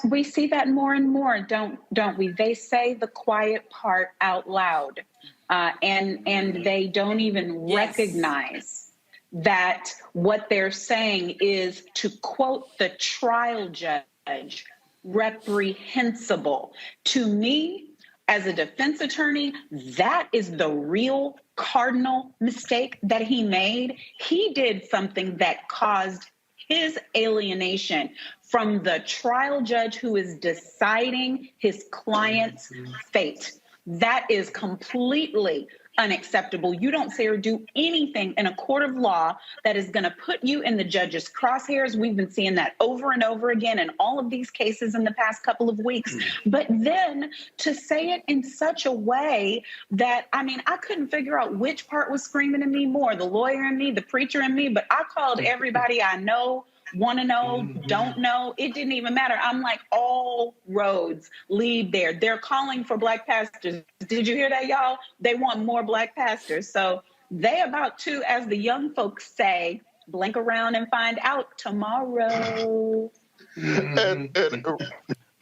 we see that more and more, don't we? They say the quiet part out loud, and they don't even recognize that what they're saying is, to quote the trial judge, reprehensible. To me, as a defense attorney, that is the real cardinal mistake that he made. He did something that caused his alienation from the trial judge who is deciding his client's fate. That is completely unacceptable. You don't say or do anything in a court of law that is going to put you in the judge's crosshairs. We've been seeing that over and over again in all of these cases in the past couple of weeks. But then to say it in such a way that, I couldn't figure out which part was screaming at me more, the lawyer in me, the preacher in me, but I called everybody I know, want to know, don't know. It didn't even matter. I'm like, all roads lead there. They're calling for black pastors. Did you hear that, y'all? They want more black pastors. So they about to, as the young folks say, blink around and find out tomorrow.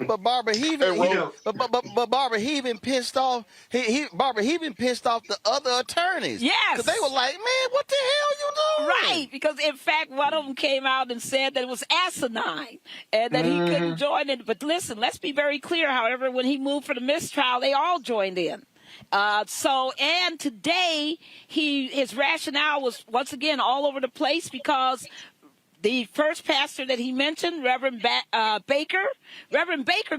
But Barbara, he even pissed off. He even pissed off the other attorneys. Yes, because they were like, "Man, what the hell you doing?" Right, because in fact, one of them came out and said that it was asinine and that he couldn't join it. But listen, let's be very clear. However, when he moved for the mistrial, they all joined in. And today his rationale was once again all over the place because the first pastor that he mentioned, Reverend Baker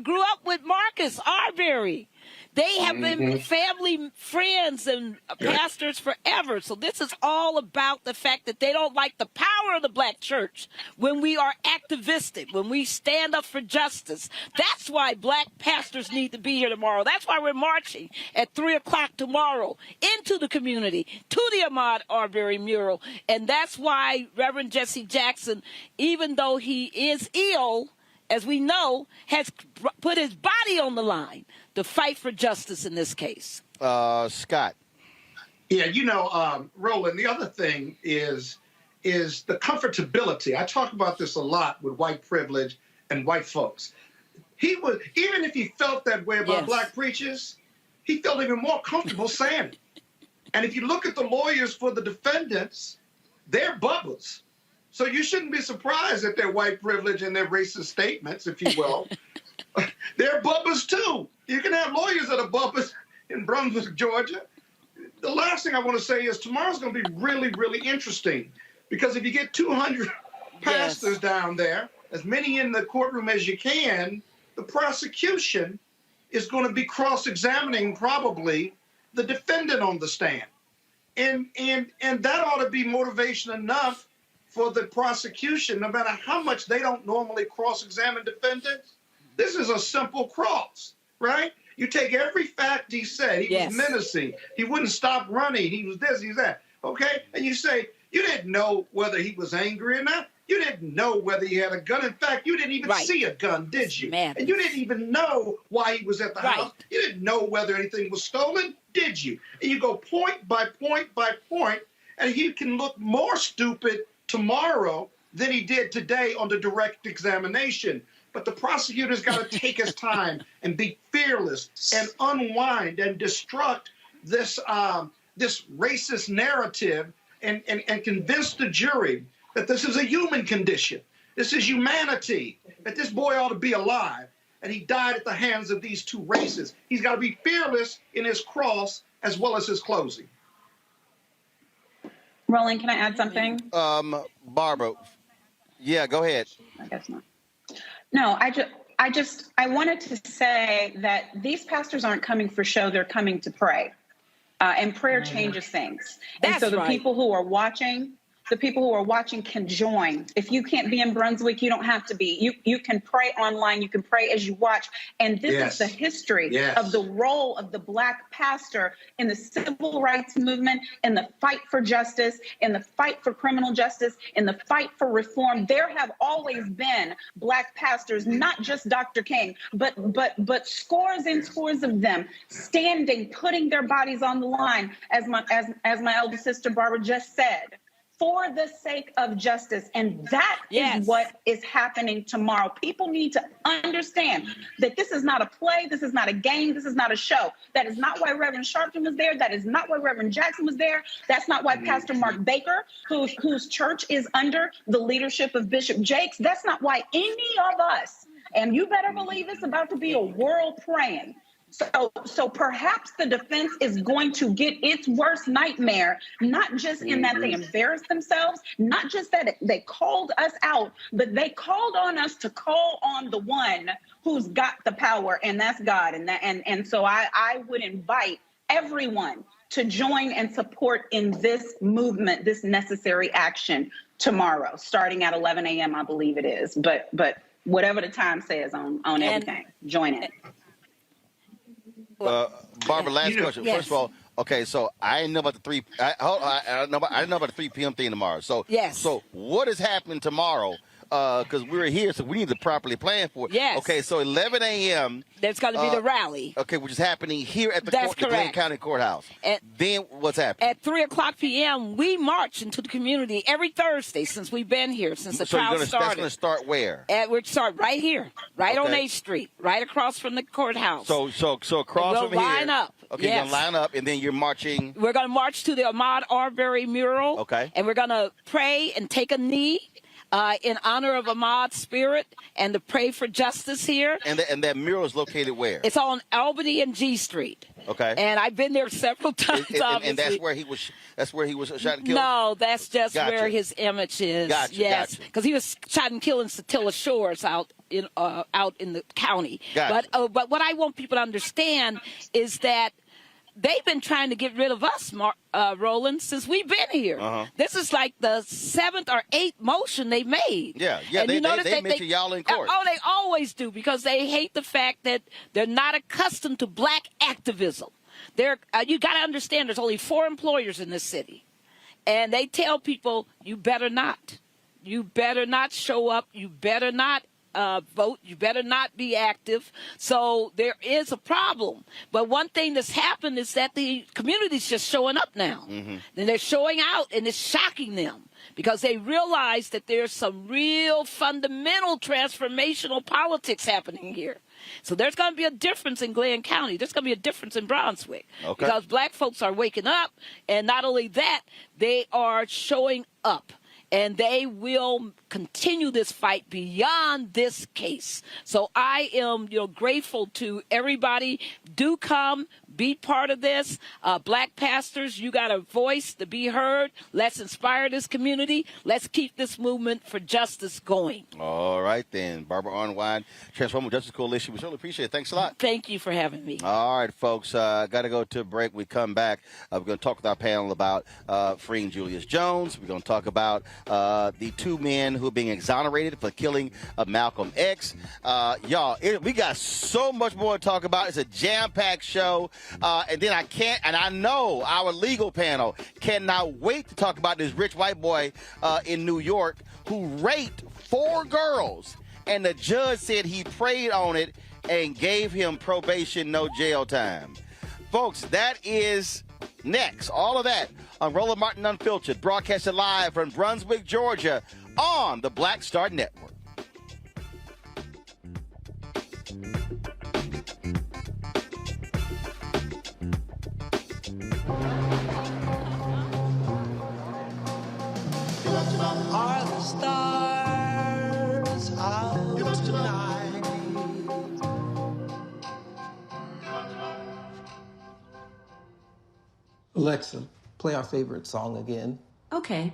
grew up with Marcus Arbery. They have been family friends and pastors forever. So this is all about the fact that they don't like the power of the black church when we are activistic, when we stand up for justice. That's why black pastors need to be here tomorrow. That's why we're marching at 3:00 tomorrow into the community to the Ahmaud Arbery mural. And that's why Reverend Jesse Jackson, even though he is ill, as we know, has put his body on the line to fight for justice in this case. Scott. Yeah, Roland, the other thing is the comfortability. I talk about this a lot with white privilege and white folks. He was, even if he felt that way about black preachers, he felt even more comfortable saying it. And if you look at the lawyers for the defendants, they're bubbas. So you shouldn't be surprised at their white privilege and their racist statements, if you will. They're bubbas too. You can have lawyers that are bubbas in Brunswick, Georgia. the last thing I want to say is tomorrow's going to be really, really interesting, because if you get 200 pastors down there, as many in the courtroom as you can, the prosecution is going to be cross-examining probably the defendant on the stand. And that ought to be motivation enough for the prosecution, no matter how much they don't normally cross-examine defendants. This is a simple cross, right? You take every fact he said. He was menacing. He wouldn't stop running. He was this, he was that. Okay? And you say, you didn't know whether he was angry or not. You didn't know whether he had a gun. In fact, you didn't even see a gun, did you? And you didn't even know why he was at the house. You didn't know whether anything was stolen, did you? And you go point by point by point, and he can look more stupid tomorrow than he did today on the direct examination. But the prosecutor's got to take his time and be fearless and unwind and destruct this this racist narrative and convince the jury that this is a human condition. This is humanity, that this boy ought to be alive, and he died at the hands of these two races. He's got to be fearless in his cross as well as his closing. Roland, can I add something? Barbara, yeah, go ahead. I guess not. No, I wanted to say that these pastors aren't coming for show, they're coming to pray. And prayer changes things. And so the people who are watching, can join. If you can't be in Brunswick, you don't have to be. You can pray online. You can pray as you watch. And this is the history of the role of the Black pastor in the civil rights movement, in the fight for justice, in the fight for criminal justice, in the fight for reform. There have always been Black pastors, not just Dr. King, but scores and scores of them standing, putting their bodies on the line, as my elder sister Barbara just said, for the sake of justice. And that is what is happening tomorrow. People need to understand that this is not a play. This is not a game. This is not a show. That is not why Reverend Sharpton was there. That is not why Reverend Jackson was there. That's not why Pastor Mark Baker, whose church is under the leadership of Bishop Jakes, that's not why any of us, and you better believe it's about to be a world praying. So perhaps the defense is going to get its worst nightmare, not just in that they embarrassed themselves, not just that they called us out, but they called on us to call on the one who's got the power, and that's God. And so I would invite everyone to join and support in this movement, this necessary action tomorrow, starting at 11 a.m., I believe it is. But whatever the time says on everything, join it. Barbara, last question. First of all, okay, so I didn't know about the 3. I didn't know about the 3 p.m. thing tomorrow. So So what is happening tomorrow? Because we're here, so we need to properly plan for it. Yes. Okay, so 11 a.m. There's going to be the rally. Okay, which is happening here at the Glenn County Courthouse. Then what's happening? At 3 o'clock p.m., we march into the community every Thursday since we've been here, since the trial started. That's going to start where? We're start right here, right on 8th Street, right across from the courthouse. So across from here. We'll line up. Okay, you're going to line up, and then you're marching. We're going to march to the Ahmaud Arbery mural. Okay. And we're going to pray and take a knee in honor of Ahmaud's spirit and to pray for justice here. And that mural is located where? It's on Albany and G Street. Okay. And I've been there several times. And that's where he was. That's where he was shot and killed. No, that's just where his image is. Gotcha. Because he was shot and killed in Satilla Shores out in the county. Gotcha. But what I want people to understand is that they've been trying to get rid of us, Roland, since we've been here. This is like the 7th or 8th motion they made. Yeah. And they mention y'all in court. Oh, they always do, because they hate the fact that they're not accustomed to Black activism. You got to understand, there's only 4 employers in this city, and they tell people, you better not. You better not show up. You better not vote. You better not be active. So there is a problem. But one thing that's happened is that the community's just showing up now. And they're showing out, and it's shocking them, because they realize that there's some real fundamental transformational politics happening here. So there's going to be a difference in Glenn County. There's going to be a difference in Brunswick. Okay. Because Black folks are waking up, and not only that, they are showing up. and they will continue this fight beyond this case. So I am, grateful to everybody. Do come, be part of this. Black pastors, you got a voice to be heard. Let's inspire this community. Let's keep this movement for justice going. All right, then. Barbara Arnwine, Transformative Justice Coalition. We certainly appreciate it. Thanks a lot. Thank you for having me. All right, folks. Got to go to a break. We come back. We're going to talk with our panel about freeing Julius Jones. We're going to talk about the two men who are being exonerated for killing Malcolm X. Y'all, we got so much more to talk about. It's a jam-packed show. And then I know our legal panel cannot wait to talk about this rich white boy in New York who raped 4 girls. And the judge said he prayed on it and gave him probation, no jail time. Folks, that is next. All of that on Roland Martin Unfiltered, broadcasted live from Brunswick, Georgia on the Black Star Network. Are the stars out tonight? Alexa, play our favorite song again. Okay.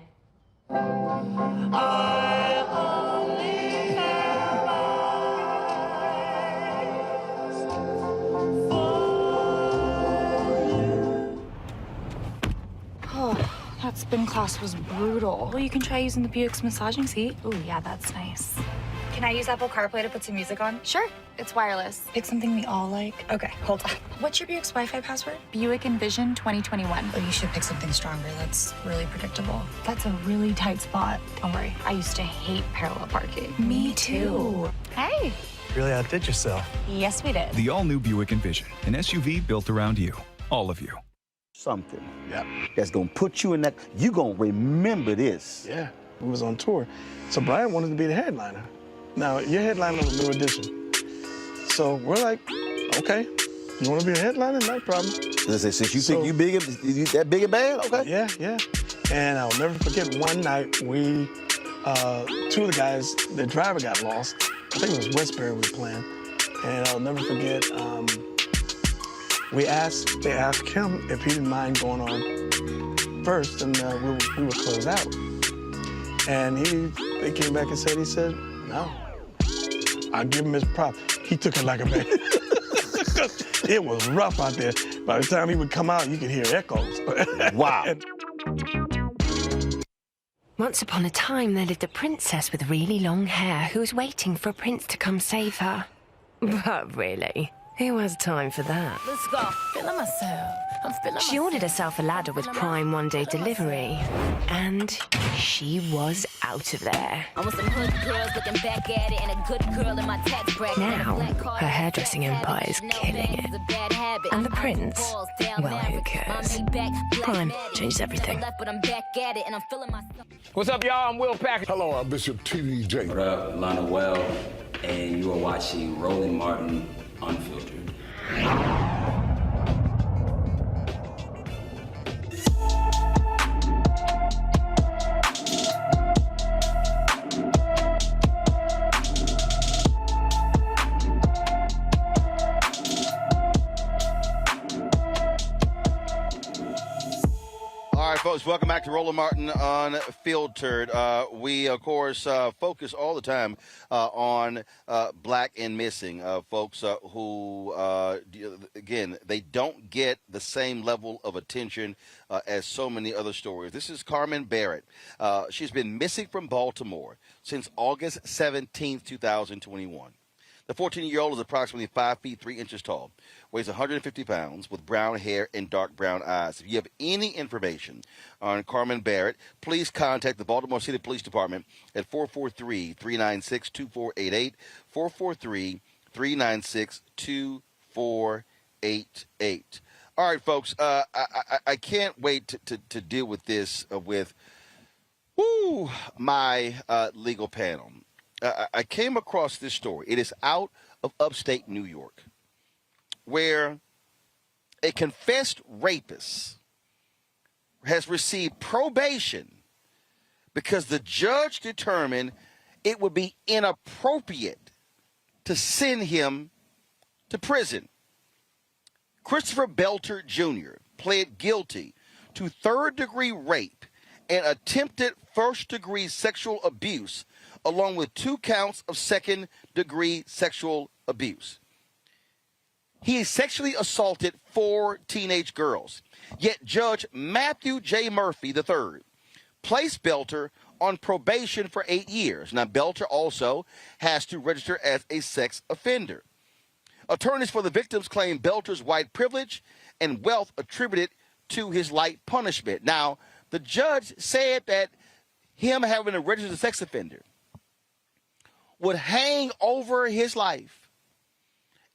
Oh, that spin class was brutal. Well, you can try using the Buick's massaging seat. Oh, yeah, that's nice. Can I use Apple CarPlay to put some music on? Sure. It's wireless. Pick something we all like. Okay, hold on. What's your Buick's Wi-Fi password? Buick Envision 2021. Oh, you should pick something stronger. That's really predictable. That's a really tight spot. Don't worry. I used to hate parallel parking. Me too. Hey. Really outdid yourself. Yes, we did. The all-new Buick Envision, an SUV built around you, all of you. Something that's gonna put you in that. You gonna remember this. Yeah, we was on tour, so Brian wanted to be the headliner. Now your headliner was New Edition, so we're like, okay, you want to be the headliner? No problem. Since you think you that big and bad, okay? Yeah. And I'll never forget one night we, 2 of the guys, the driver got lost. I think it was Westbury we were playing, and I'll never forget. They asked him if he didn't mind going on first, and we would close out. And they came back and he said, no. I'll give him his prop. He took it like a man. It was rough out there. By the time he would come out, you could hear echoes. Wow. Once upon a time, there lived a princess with really long hair who was waiting for a prince to come save her. But really, who has time for that? Let's go. Feeling myself. I'm feeling She ordered herself a ladder with Prime one-day delivery, and she was out of there. I want some hood girls looking back at it and a good girl in my tax bracket. Now, her hairdressing empire is killing it. And the prince, well, who cares? Prime changes everything. What's up, y'all? I'm Will Packer. Hello, I'm Bishop TDJ. What up, Lana Well, and you are watching Roland Martin Unfiltered. All right, folks, welcome back to Roland Martin Unfiltered. We, of course, focus all the time on black and missing folks who, again, they don't get the same level of attention as so many other stories. This is Carmen Barrett. She's been missing from Baltimore since August 17th, 2021. The 14-year-old is approximately 5 feet 3 inches tall, weighs 150 pounds, with brown hair and dark brown eyes. If you have any information on Carmen Barrett, please contact the Baltimore City Police Department at 443-396-2488, 443-396-2488. All right, folks, I can't wait to deal with this with my legal panel. I came across this story. It is out of upstate New York, where a confessed rapist has received probation because the judge determined it would be inappropriate to send him to prison. Christopher Belter Jr. pled guilty to third-degree rape and attempted first-degree sexual abuse, along with 2 counts of second-degree sexual abuse. He sexually assaulted 4 teenage girls, yet Judge Matthew J. Murphy III placed Belter on probation for 8 years. Now, Belter also has to register as a sex offender. Attorneys for the victims claim Belter's white privilege and wealth attributed to his light punishment. Now, the judge said that him having a registered sex offender would hang over his life,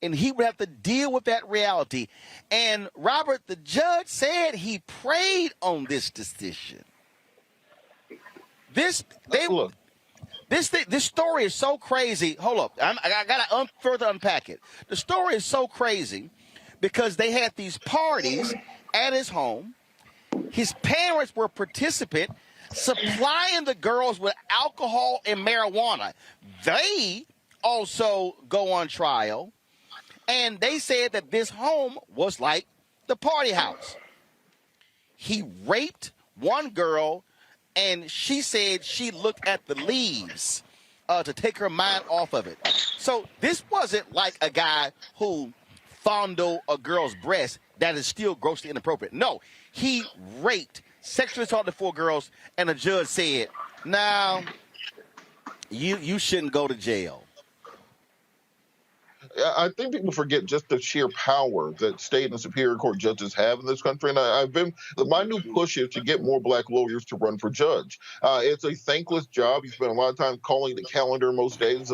and he would have to deal with that reality. And Robert, the judge said he prayed on this decision. This story is so crazy. Hold up, I gotta further unpack it. The story is so crazy because they had these parties at his home. His parents were participant, supplying the girls with alcohol and marijuana. They also go on trial, and they said that this home was like the party house. He raped one girl, and she said she looked at the leaves to take her mind off of it. So this wasn't like a guy who fondled a girl's breast. That is still grossly inappropriate. No, he raped, sexually assaulted 4 girls, and the judge said, "Now, you shouldn't go to jail." I think people forget just the sheer power that state and superior court judges have in this country. And my new push is to get more black lawyers to run for judge. It's a thankless job. You spend a lot of time calling the calendar most days,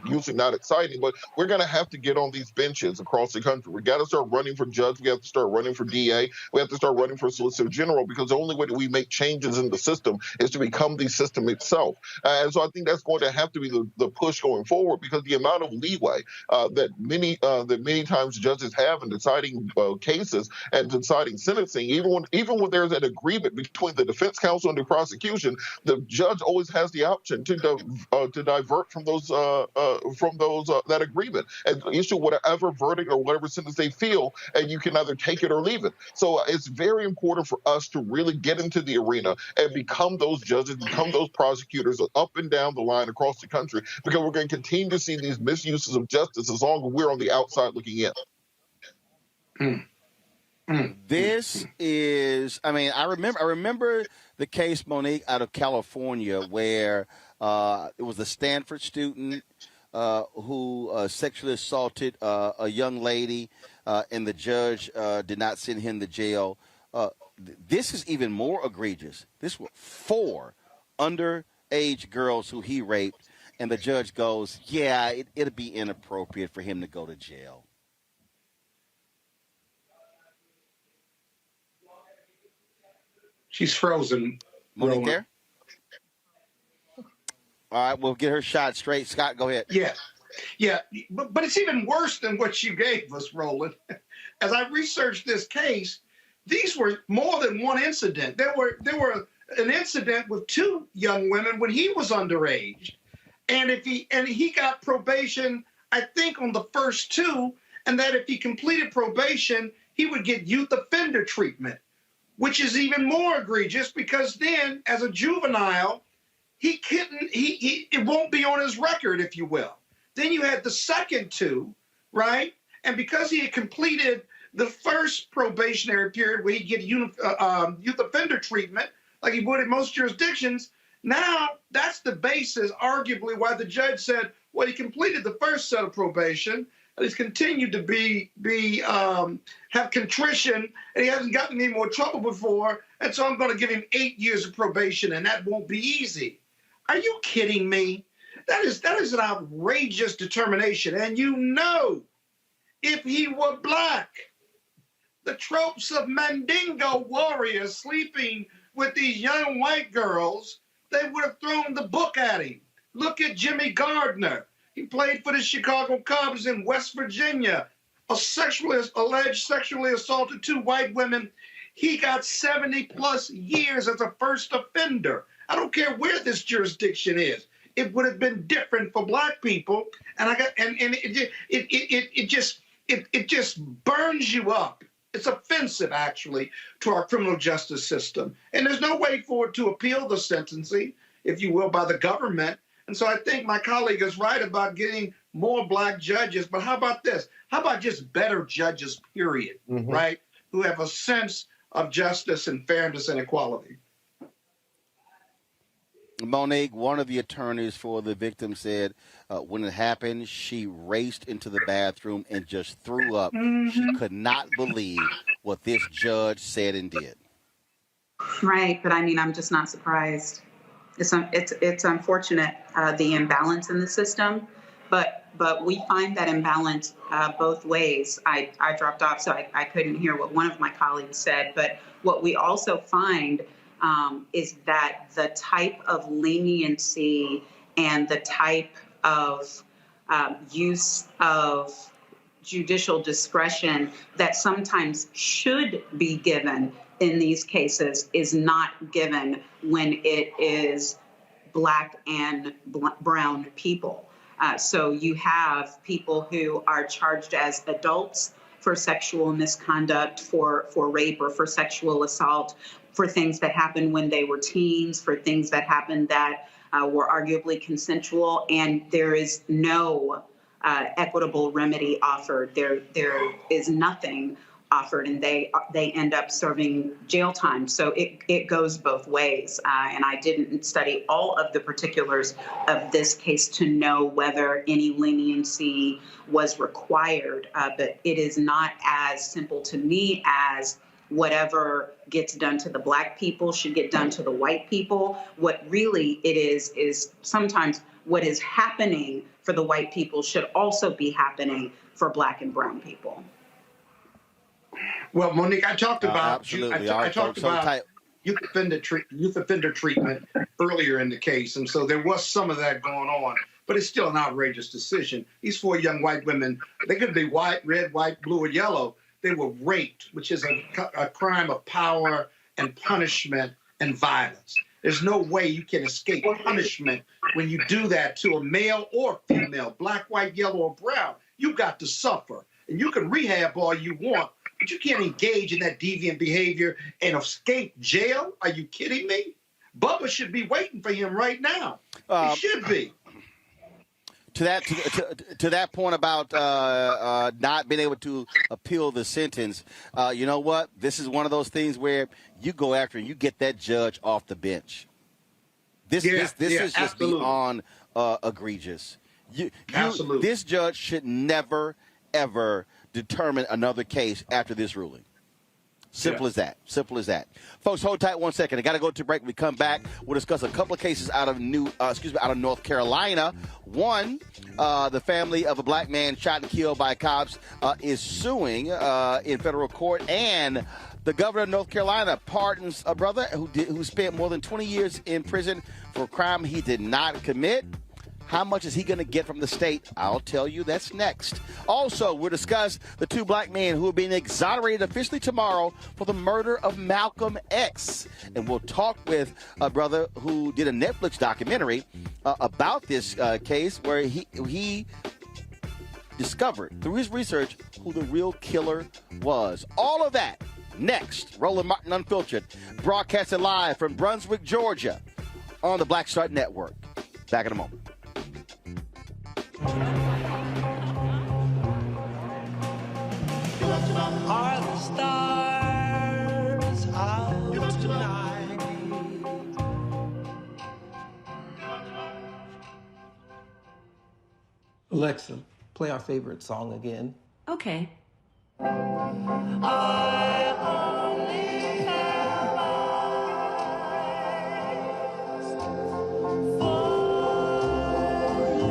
usually not exciting, but we're going to have to get on these benches across the country. We got to start running for judge. We have to start running for DA. We have to start running for Solicitor General, because the only way that we make changes in the system is to become the system itself. And so I think that's going to have to be the push going forward, because the amount of leeway that many times judges have in deciding cases and deciding sentencing, even when there's an agreement between the defense counsel and the prosecution, the judge always has the option to divert from that agreement and issue whatever verdict or whatever sentence they feel, and you can either take it or leave it. So it's very important for us to really get into the arena and become those judges, become those prosecutors up and down the line across the country, because we're going to continue to see these misuses of justice as long as we're on the outside looking in. This is, I remember the case, Monique, out of California, where it was a Stanford student who sexually assaulted a young lady, and the judge did not send him to jail. This is even more egregious. This were 4 underage girls who he raped, and the judge goes, yeah, it'd be inappropriate for him to go to jail. She's frozen. Monique there? All right, we'll get her shot straight. Scott, go ahead. Yeah, but it's even worse than what you gave us, Roland. As I researched this case, these were more than one incident. There were an incident with 2 young women when he was underage. And he got probation, I think, on the first 2, and that if he completed probation, he would get youth offender treatment, which is even more egregious, because then, as a juvenile, it won't be on his record, if you will. Then you had the second 2, right? And because he had completed the first probationary period where he'd get youth offender treatment, like he would in most jurisdictions, now that's the basis, arguably, why the judge said, well, he completed the first set of probation, and he's continued to have contrition, and he hasn't gotten any more trouble before, and so I'm going to give him 8 years of probation, and that won't be easy. Are you kidding me? That is an outrageous determination. And if he were black, the tropes of Mandingo warriors sleeping with these young white girls, they would have thrown the book at him. Look at Jimmy Gardner. He played for the Chicago Cubs in West Virginia. Alleged sexually assaulted 2 white women. He got 70+ years as a first offender. I don't care where this jurisdiction is. It would have been different for black people, and it just burns you up. It's offensive, actually, to our criminal justice system. And there's no way for it to appeal the sentencing, if you will, by the government. And so I think my colleague is right about getting more black judges. But how about this? How about just better judges, period, right? Who have a sense of justice and fairness and equality. Monique, one of the attorneys for the victim, said when it happened, she raced into the bathroom and just threw up. She could not believe what this judge said and did. Right, but I mean, I'm just not surprised. It's unfortunate, the imbalance in the system, but we find that imbalance both ways. I dropped off, so I couldn't hear what one of my colleagues said, but what we also find is that the type of leniency and the type of use of judicial discretion that sometimes should be given in these cases is not given when it is black and brown people. So you have people who are charged as adults for sexual misconduct, for rape or for sexual assault, for things that happened when they were teens, for things that happened that were arguably consensual, and there is no equitable remedy offered. There is nothing offered, and they end up serving jail time. So it goes both ways. And I didn't study all of the particulars of this case to know whether any leniency was required, but it is not as simple to me as whatever gets done to the black people should get done to the white people. What really it is sometimes what is happening for the white people should also be happening for black and brown people. Well, Monique, I talked about I talked about youth offender treatment earlier in the case, and so there was some of that going on. But it's still an outrageous decision. These 4 young white women, they could be white, red, white, blue, or yellow. They were raped, which is a crime of power and punishment and violence. There's no way you can escape punishment when you do that to a male or female, black, white, yellow, or brown. You got to suffer. And you can rehab all you want, but you can't engage in that deviant behavior and escape jail. Are you kidding me? Bubba should be waiting for him right now. He should be. To that point about not being able to appeal the sentence, you know what? This is one of those things where you go after and you get that judge off the bench. This is just absolutely beyond egregious. Absolutely. This judge should never, ever determine another case after this ruling. Simple as that. Simple as that. Folks, hold tight 1 second. I got to go to break. When we come back, we'll discuss a couple of cases out of North Carolina. One, the family of a black man shot and killed by cops is suing in federal court, and the governor of North Carolina pardons a brother who spent more than 20 years in prison for a crime he did not commit. How much is he going to get from the state? I'll tell you. That's next. Also, we'll discuss the 2 black men who are being exonerated officially tomorrow for the murder of Malcolm X. And we'll talk with a brother who did a Netflix documentary about this case where he discovered through his research who the real killer was. All of that next. Roland Martin Unfiltered, broadcasted live from Brunswick, Georgia on the Black Star Network. Back in a moment. Are the stars out tonight? Alexa, play our favorite song again. Okay. I only have eyes for you.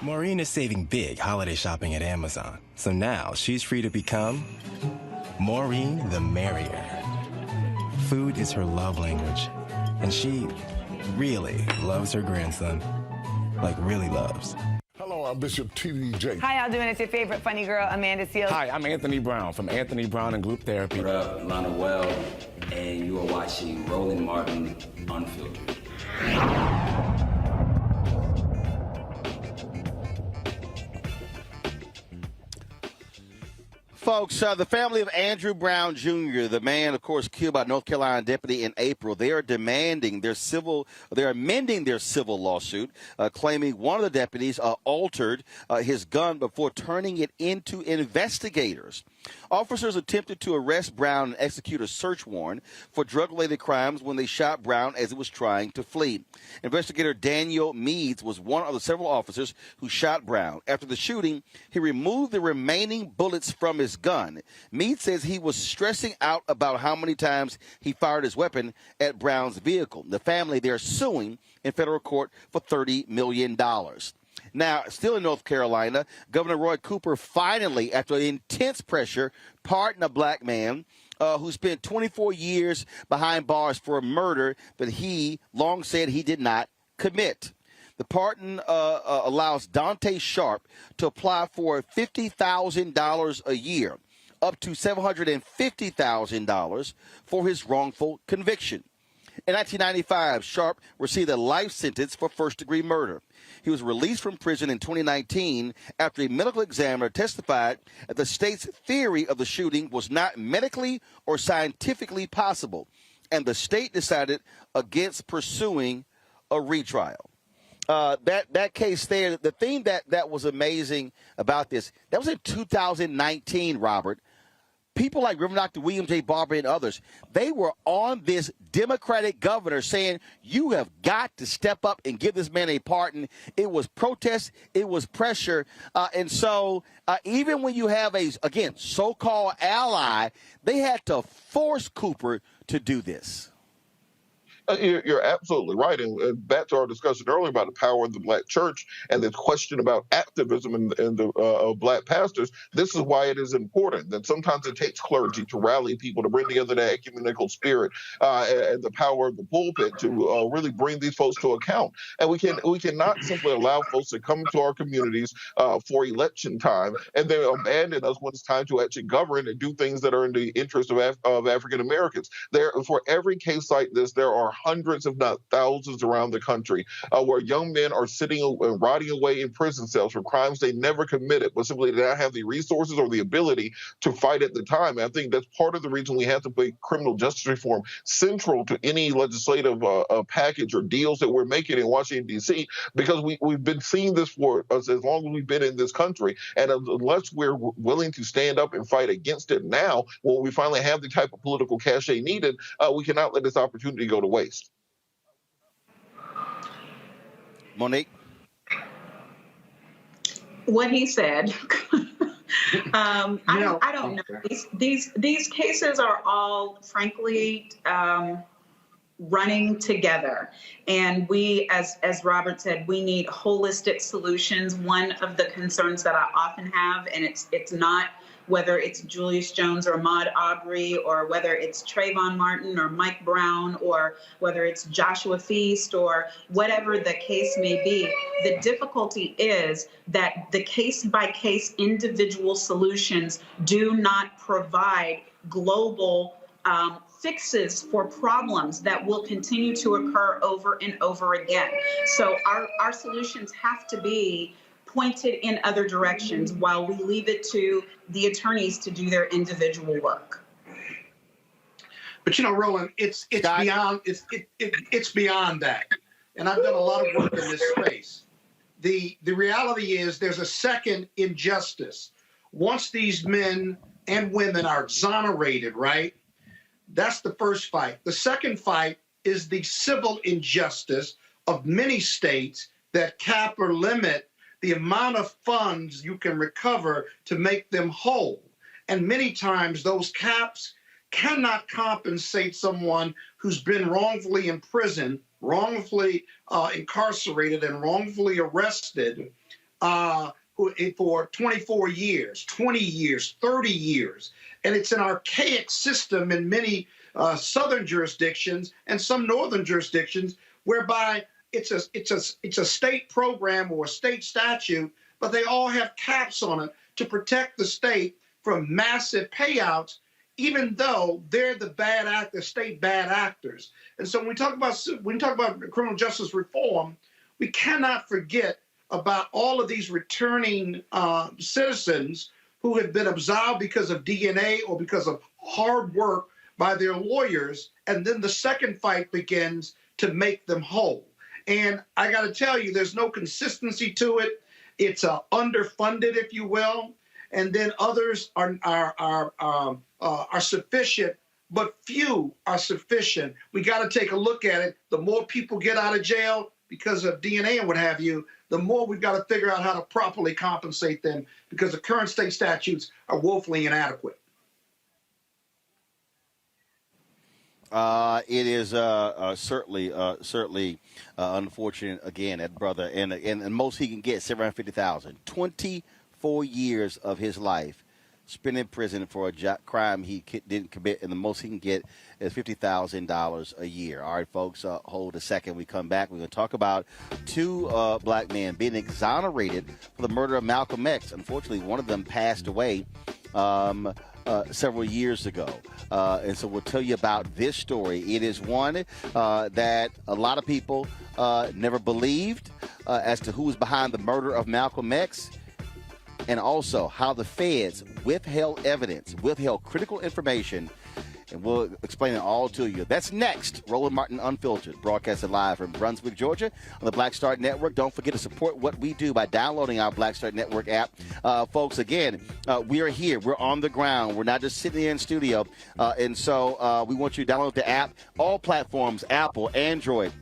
Maureen is saving big holiday shopping at Amazon, so now she's free to become Maureen the Merrier. Food is her love language, and she really loves her grandson. Like, really loves. Hello, I'm Bishop T.D. Jakes. How y'all doing? It's your favorite funny girl, Amanda Seals. Hi, I'm Anthony Brown from Anthony Brown and Group Therapy. What up, Lana Well, and you are watching Roland Martin Unfiltered. Folks, the family of Andrew Brown Jr., the man, of course, killed by North Carolina deputy in April, they are amending their civil lawsuit, claiming one of the deputies altered his gun before turning it into investigators. Officers attempted to arrest Brown and execute a search warrant for drug-related crimes when they shot Brown as he was trying to flee. Investigator Daniel Meads was one of the several officers who shot Brown. After the shooting, he removed the remaining bullets from his gun. Meads says he was stressing out about how many times he fired his weapon at Brown's vehicle. The family, they're suing in federal court for $30 million. Now, still in North Carolina, Governor Roy Cooper finally, after intense pressure, pardoned a black man who spent 24 years behind bars for a murder that he long said he did not commit. The pardon allows Dante Sharp to apply for $50,000 a year, up to $750,000 for his wrongful conviction. In 1995, Sharp received a life sentence for first-degree murder. He was released from prison in 2019 after a medical examiner testified that the state's theory of the shooting was not medically or scientifically possible, and the state decided against pursuing a retrial. That case there, the thing that was amazing about this, that was in 2019, Robert. People like Reverend Dr. William J. Barber and others, they were on this Democratic governor saying, you have got to step up and give this man a pardon. It was protest. It was pressure. And so even when you have a, again, so-called ally, they had to force Cooper to do this. You're absolutely right. And back to our discussion earlier about the power of the black church and this question about activism and the black pastors, this is why it is important that sometimes it takes clergy to rally people, to bring together that ecumenical spirit and the power of the pulpit to really bring these folks to account. And we cannot simply allow folks to come to our communities for election time and then abandon us when it's time to actually govern and do things that are in the interest of African Americans. For every case like this, there are hundreds, if not thousands, around the country where young men are sitting and rotting away in prison cells for crimes they never committed, but simply did not have the resources or the ability to fight at the time. And I think that's part of the reason we have to make criminal justice reform central to any legislative package or deals that we're making in Washington, D.C., because we've been seeing this for as long as we've been in this country. And unless we're willing to stand up and fight against it now, when we finally have the type of political cachet needed, we cannot let this opportunity go to waste. Monique? What he said. I don't know. These cases are all, frankly, running together. And we, as Robert said, we need holistic solutions. One of the concerns that I often have, and it's not whether it's Julius Jones or Ahmaud Arbery, or whether it's Trayvon Martin or Mike Brown, or whether it's Joshua Feast, or whatever the case may be. The difficulty is that the case-by-case individual solutions do not provide global fixes for problems that will continue to occur over and over again. So our solutions have to be pointed in other directions while we leave it to the attorneys to do their individual work. But Roland, it's beyond that. And I've done a lot of work in this space. The reality is there's a second injustice. Once these men and women are exonerated, right? That's the first fight. The second fight is the civil injustice of many states that cap or limit the amount of funds you can recover to make them whole. And many times those caps cannot compensate someone who's been wrongfully imprisoned, wrongfully incarcerated, and wrongfully arrested for 24 years, 20 years, 30 years. And it's an archaic system in many southern jurisdictions and some northern jurisdictions, whereby it's a state program or a state statute, but they all have caps on it to protect the state from massive payouts, even though they're the state bad actors. And so when we talk about criminal justice reform, we cannot forget about all of these returning citizens who have been absolved because of DNA or because of hard work by their lawyers, and then the second fight begins to make them whole. And I got to tell you, there's no consistency to it. It's underfunded, if you will, and then others are sufficient, but few are sufficient. We got to take a look at it. The more people get out of jail because of DNA and what have you, the more we've got to figure out how to properly compensate them, because the current state statutes are woefully inadequate. It is certainly unfortunate. Again, that brother, and most he can get $750,000. 24 years of his life spent in prison for a crime he didn't commit, and the most he can get is $50,000 a year. All right, folks, hold a second. We come back. We're going to talk about two black men being exonerated for the murder of Malcolm X. Unfortunately, one of them passed away several years ago. And so we'll tell you about this story. It is one that a lot of people never believed as to who was behind the murder of Malcolm X, and also how the feds withheld evidence, withheld critical information, and we'll explain it all to you. That's next. Roland Martin Unfiltered, broadcasted live from Brunswick, Georgia on the Black Star Network. Don't forget to support what we do by downloading our Black Star Network app. Folks, again, we are here. We're on the ground. We're not just sitting in studio. And so we want you to download the app. All platforms, Apple, Android,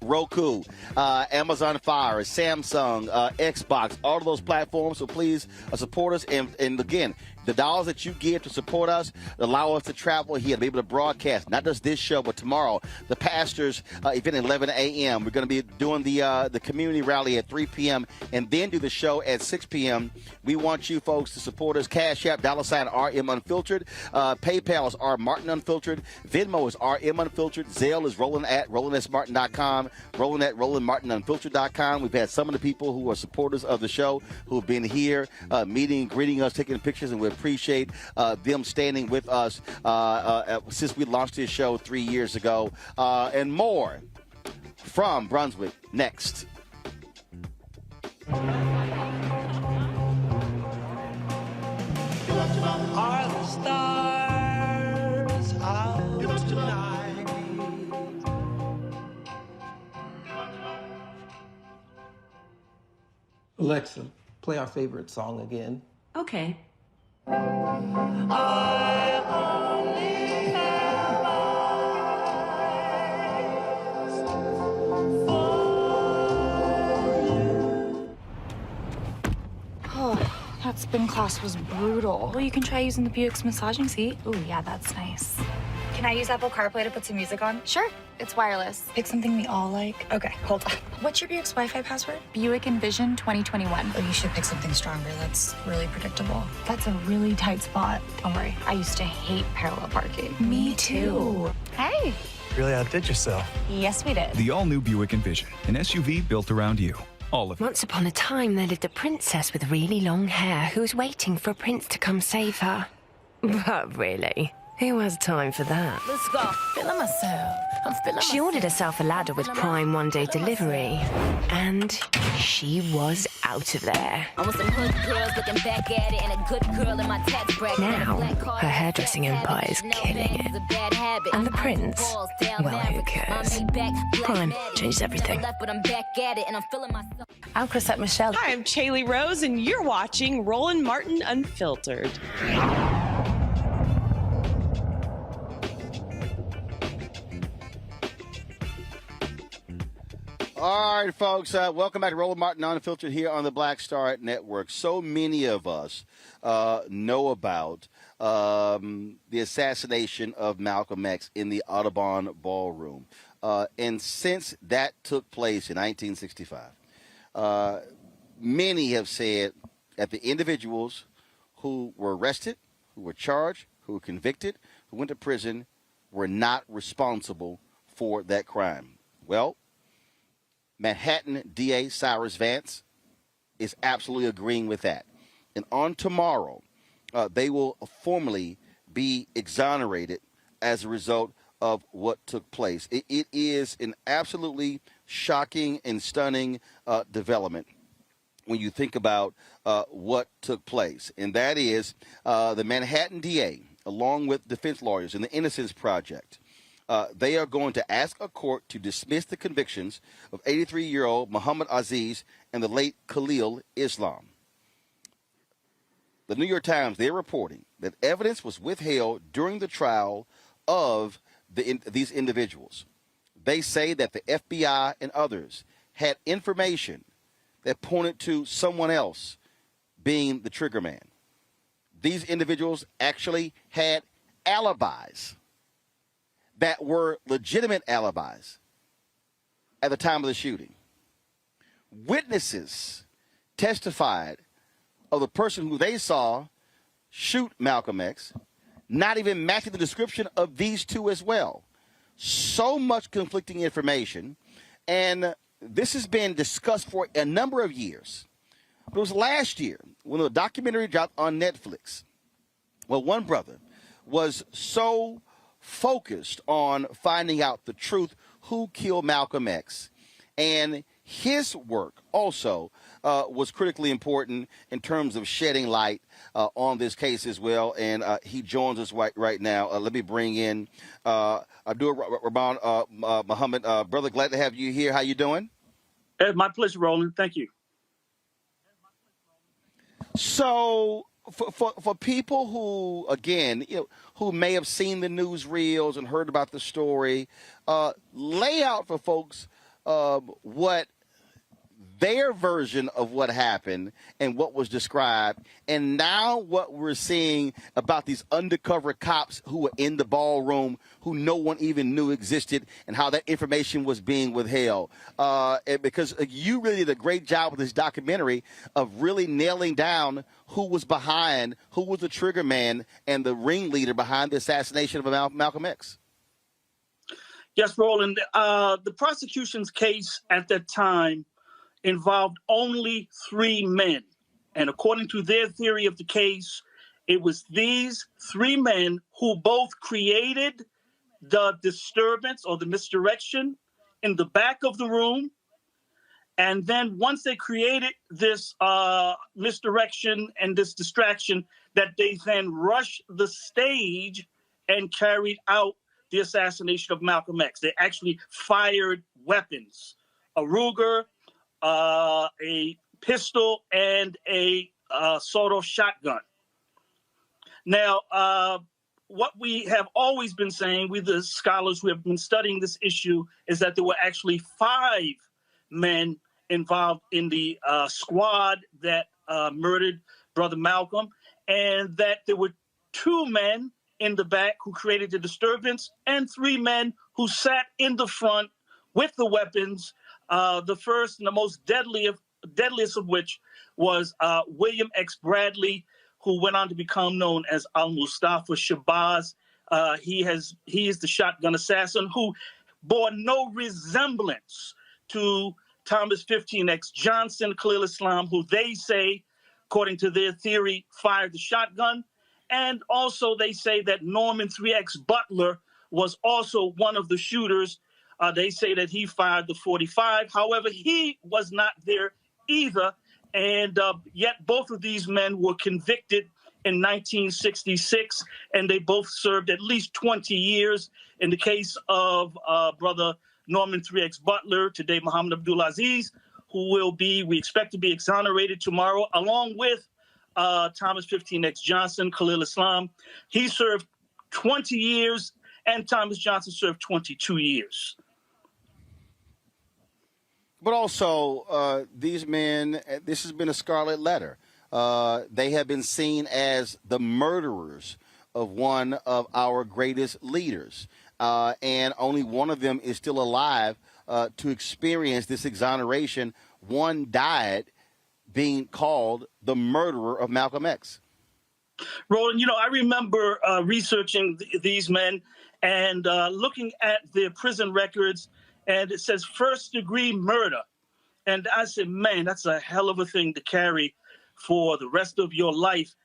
Roku, Amazon Fire, Samsung, Xbox, all of those platforms. So please support us. And again, the dollars that you give to support us allow us to travel here, to be able to broadcast not just this show, but tomorrow, the pastors' event at 11 a.m. We're going to be doing the community rally at 3 p.m. and then do the show at 6 p.m. We want you folks to support us. Cash App, $RM Unfiltered. PayPal is R Martin Unfiltered. Venmo is RM Unfiltered. Zelle is Roland@RolandSMartin.com. Roland@RolandMartinUnfiltered.com. We've had some of the people who are supporters of the show who have been here meeting, greeting us, taking pictures, and we appreciate them standing with us since we launched this show 3 years ago. And more from Brunswick next. Are the stars out tonight? Alexa, play our favorite song again. Okay. I only have eyes Oh, that spin class was brutal. Well, you can try using the Buick's massaging seat. Ooh, yeah, that's nice. Can I use Apple CarPlay to put some music on? Sure. It's wireless. Pick something we all like. Okay, hold on. What's your Buick's Wi-Fi password? Buick Envision 2021. Oh, you should pick something stronger. That's really predictable. That's a really tight spot. Don't worry. I used to hate parallel parking. Me too. Hey. Really outdid yourself. Yes, we did. The all-new Buick Envision, an SUV built around you. All of it. Once upon a time, there lived a princess with really long hair who was waiting for a prince to come save her. But really, who has time for that? Let's go. Feeling myself. I'm feeling She ordered herself a ladder with Prime one-day delivery, and she was out of there. I want some hood girls looking back at it, and a good girl in my tax bracket. Now, her hairdressing empire is killing it. And the prince, well, who cares? Prime changed everything. I'm Chrisette Michelle. Hi, I'm Chaley Rose, and you're watching Roland Martin Unfiltered. All right, folks, welcome back to Roland Martin Unfiltered here on the Black Star Network. So many of us know about the assassination of Malcolm X in the Audubon Ballroom. And since that took place in 1965, many have said that the individuals who were arrested, who were charged, who were convicted, who went to prison, were not responsible for that crime. Well, Manhattan DA Cyrus Vance is absolutely agreeing with that. And on tomorrow, they will formally be exonerated as a result of what took place. It is an absolutely shocking and stunning development when you think about what took place. And that is the Manhattan DA, along with defense lawyers and the Innocence Project, they are going to ask a court to dismiss the convictions of 83-year-old Muhammad Aziz and the late Khalil Islam. The New York Times, they're reporting that evidence was withheld during the trial of these individuals. They say that the FBI and others had information that pointed to someone else being the trigger man. These individuals actually had alibis that were legitimate alibis at the time of the shooting. Witnesses testified of the person who they saw shoot Malcolm X, not even matching the description of these two as well. So much conflicting information, and this has been discussed for a number of years. But it was last year when the documentary dropped on Netflix. Well, one brother was so focused on finding out the truth, who killed Malcolm X, and his work also was critically important in terms of shedding light on this case as well. And he joins us right now. Let me bring in Abdul Rahman Muhammad. Brother, glad to have you here. How you doing? It's my pleasure, Roland. Thank you. So for people who, again, who may have seen the newsreels and heard about the story, lay out for folks what their version of what happened and what was described, and now what we're seeing about these undercover cops who were in the ballroom who no one even knew existed, and how that information was being withheld. Because you really did a great job with this documentary of really nailing down who was behind, who was the trigger man and the ringleader behind the assassination of Malcolm X. Yes, Roland. The prosecution's case at that time involved only 3 men. And according to their theory of the case, it was these 3 men who both created the disturbance or the misdirection in the back of the room. And then once they created this misdirection and this distraction, that they then rushed the stage and carried out the assassination of Malcolm X. They actually fired weapons, a Ruger, a pistol, and a sawed-off shotgun. Now, what we have always been saying, we the scholars who have been studying this issue, is that there were actually 5 men involved in the squad that murdered Brother Malcolm, and that there were 2 men in the back who created the disturbance, and 3 men who sat in the front with the weapons. The first and the most deadliest of which was William X. Bradley, who went on to become known as Al-Mustafa Shabazz. He is the shotgun assassin who bore no resemblance to Thomas 15X Johnson, Khalil Islam, who they say, according to their theory, fired the shotgun. And also they say that Norman 3X Butler was also one of the shooters. They say that he fired the .45. However, he was not there either. And yet both of these men were convicted in 1966, and they both served at least 20 years. In the case of Brother Norman 3X Butler, today Muhammad Abdulaziz, who will be, we expect to be exonerated tomorrow, along with Thomas 15X Johnson, Khalil Islam. He served 20 years, and Thomas Johnson served 22 years. But also, these men, this has been a scarlet letter. They have been seen as the murderers of one of our greatest leaders. And only one of them is still alive to experience this exoneration. One died being called the murderer of Malcolm X? Roland, I remember researching these men and looking at their prison records, and it says first-degree murder. And I said, man, that's a hell of a thing to carry for the rest of your life,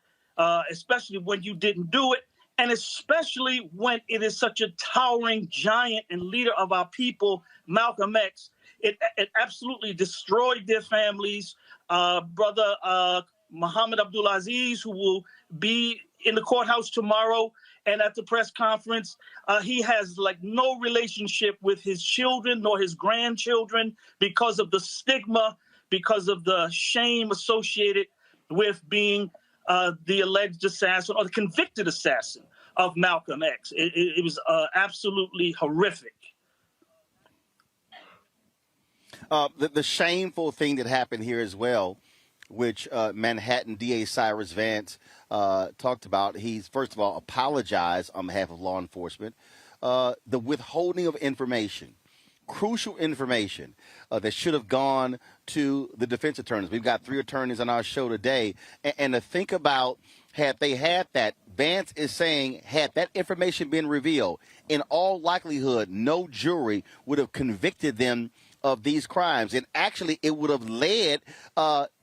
especially when you didn't do it, and especially when it is such a towering giant and leader of our people, Malcolm X. It absolutely destroyed their families. Brother Muhammad Abdulaziz, who will be in the courthouse tomorrow and at the press conference, he has no relationship with his children nor his grandchildren because of the stigma, because of the shame associated with being the alleged assassin or the convicted assassin of Malcolm X. It was absolutely horrific. The shameful thing that happened here as well, which Manhattan DA Cyrus Vance talked about. He's, first of all, apologized on behalf of law enforcement. The withholding of information, crucial information that should have gone to the defense attorneys. We've got 3 attorneys on our show today. And to think about, had they had that, Vance is saying, had that information been revealed, in all likelihood, no jury would have convicted them of these crimes. And actually, it would have led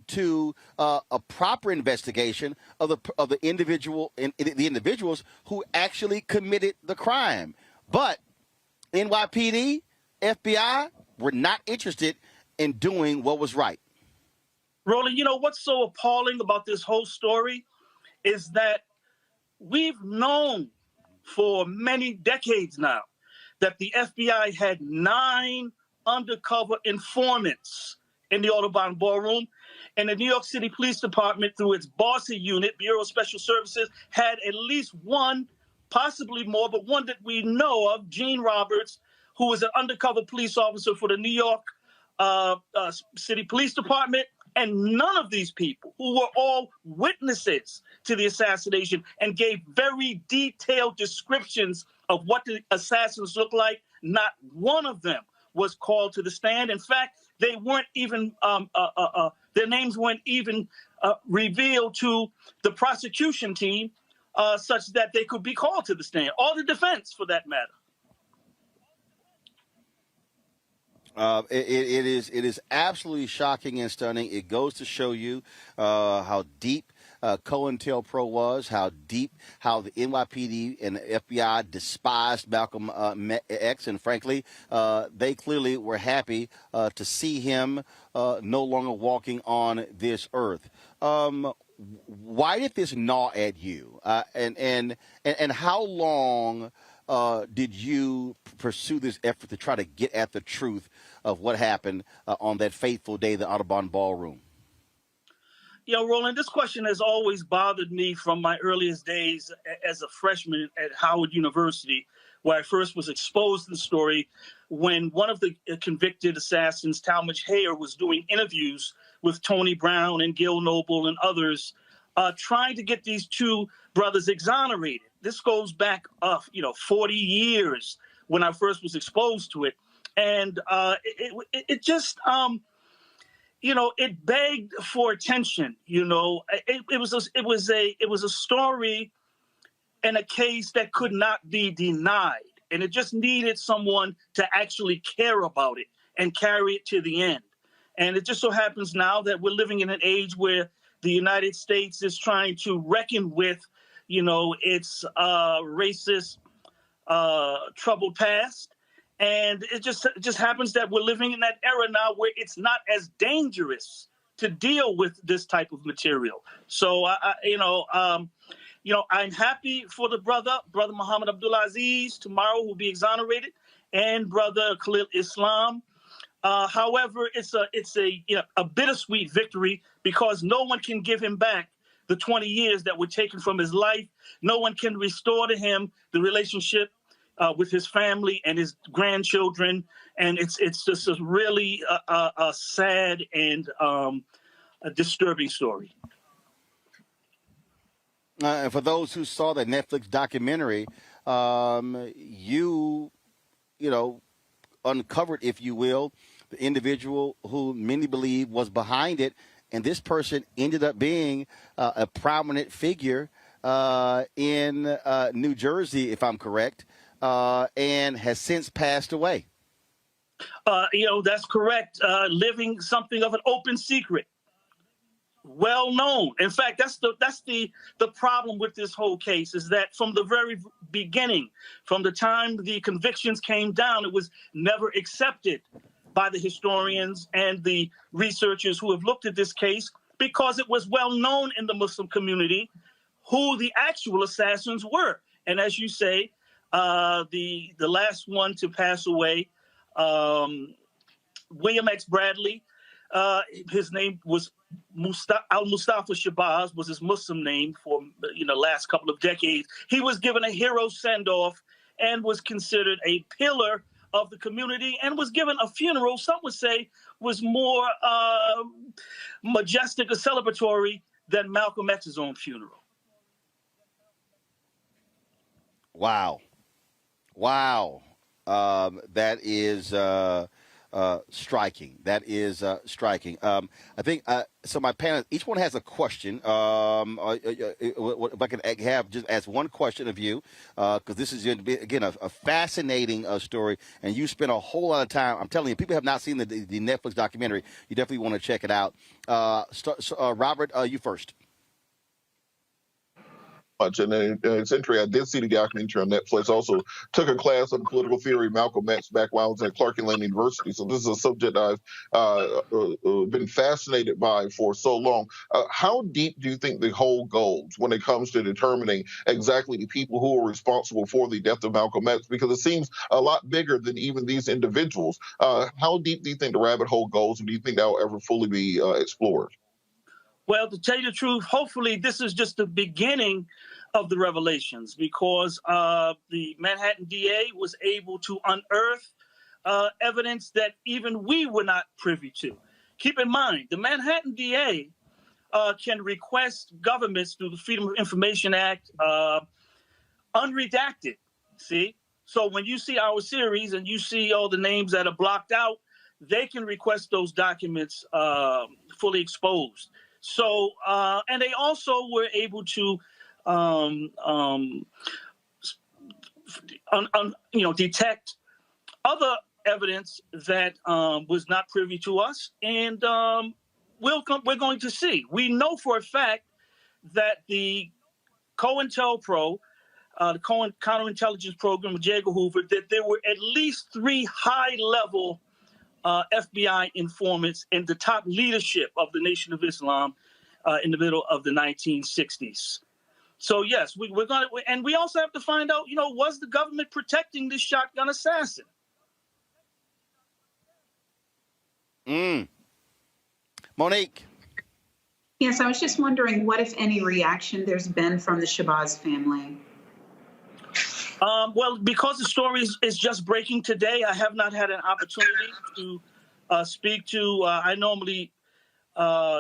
to a proper investigation of the individuals who actually committed the crime. But NYPD, FBI were not interested in doing what was right. Roland, what's so appalling about this whole story is that we've known for many decades now that the FBI had 9 undercover informants in the Audubon Ballroom. And the New York City Police Department, through its Bossy unit, Bureau of Special Services, had at least one, possibly more, but one that we know of, Gene Roberts, who was an undercover police officer for the New York City Police Department. And none of these people, who were all witnesses to the assassination and gave very detailed descriptions of what the assassins looked like, not one of them was called to the stand. In fact, they weren't even their names weren't even revealed to the prosecution team such that they could be called to the stand, or the defense for that matter. It is absolutely shocking and stunning. It goes to show you how deep COINTELPRO was, how the NYPD and the FBI despised Malcolm X, and frankly, they clearly were happy to see him no longer walking on this earth. Why did this gnaw at you? And how long did you pursue this effort to try to get at the truth of what happened on that fateful day, the Audubon Ballroom? Roland, this question has always bothered me from my earliest days as a freshman at Howard University, where I first was exposed to the story when one of the convicted assassins, Talmadge Hayer, was doing interviews with Tony Brown and Gil Noble and others, trying to get these 2 brothers exonerated. This goes back, 40 years when I first was exposed to it. And it just, it begged for attention. It was a story and a case that could not be denied. And it just needed someone to actually care about it and carry it to the end. And it just so happens now that we're living in an age where the United States is trying to reckon with, its racist, troubled past. And it just happens that we're living in that era now where it's not as dangerous to deal with this type of material. So, I'm happy for the brother Muhammad Abdulaziz tomorrow, who will be exonerated, and brother Khalil Islam. However, it's a bittersweet victory because no one can give him back the 20 years that were taken from his life. No one can restore to him the relationship with his family and his grandchildren. And it's just a really a sad and a disturbing story. And for those who saw the Netflix documentary, you uncovered, if you will, the individual who many believe was behind it. and this person ended up being a prominent figure in New Jersey, if I'm correct, and has since passed away. That's correct. Living something of an open secret. Well known. In fact, that's the problem with this whole case, is that from the very beginning, from the time the convictions came down, it was never accepted by the historians and the researchers who have looked at this case, because it was well known in the Muslim community who the actual assassins were. And as you say, the last one to pass away, William X. Bradley, his name was Al-Mustafa Shabazz, was his Muslim name for last couple of decades. He was given a hero send-off and was considered a pillar of the community, and was given a funeral some would say was more majestic or celebratory than Malcolm X's own funeral. Wow. That is striking. That is striking. I think so. My panel, each one has a question. If I could just ask one question of you, because this is going to be, again, a fascinating story, and you spent a whole lot of time. I'm telling you, people have not seen the Netflix documentary. You definitely want to check it out. Robert, you first. And it's interesting. I did see the documentary on Netflix. Also took a class on political theory, Malcolm X, back when I was at Clark and Lane University. So this is a subject I've been fascinated by for so long. How deep do you think the hole goes when it comes to determining exactly the people who are responsible for the death of Malcolm X? Because it seems a lot bigger than even these individuals. How deep do you think the rabbit hole goes, and do you think that will ever fully be explored? Well, to tell you the truth, hopefully this is just the beginning of the revelations, because the Manhattan DA was able to unearth evidence that even we were not privy to. Keep in mind, the Manhattan DA can request governments through the Freedom of Information Act unredacted, see? So when you see our series and you see all the names that are blocked out, they can request those documents fully exposed. So, and they also were able to, detect other evidence that was not privy to us, and we're going to see. We know for a fact that the COINTELPRO, the counterintelligence program of J. Edgar Hoover, that there were at least 3 high-level FBI informants in the top leadership of the Nation of Islam in the middle of the 1960s. So yes, we're going to, and we also have to find out, was the government protecting this shotgun assassin? Monique. Yes, I was just wondering what, if any, reaction there's been from the Shabazz family. Well, because the story is just breaking today, I have not had an opportunity to speak to. I normally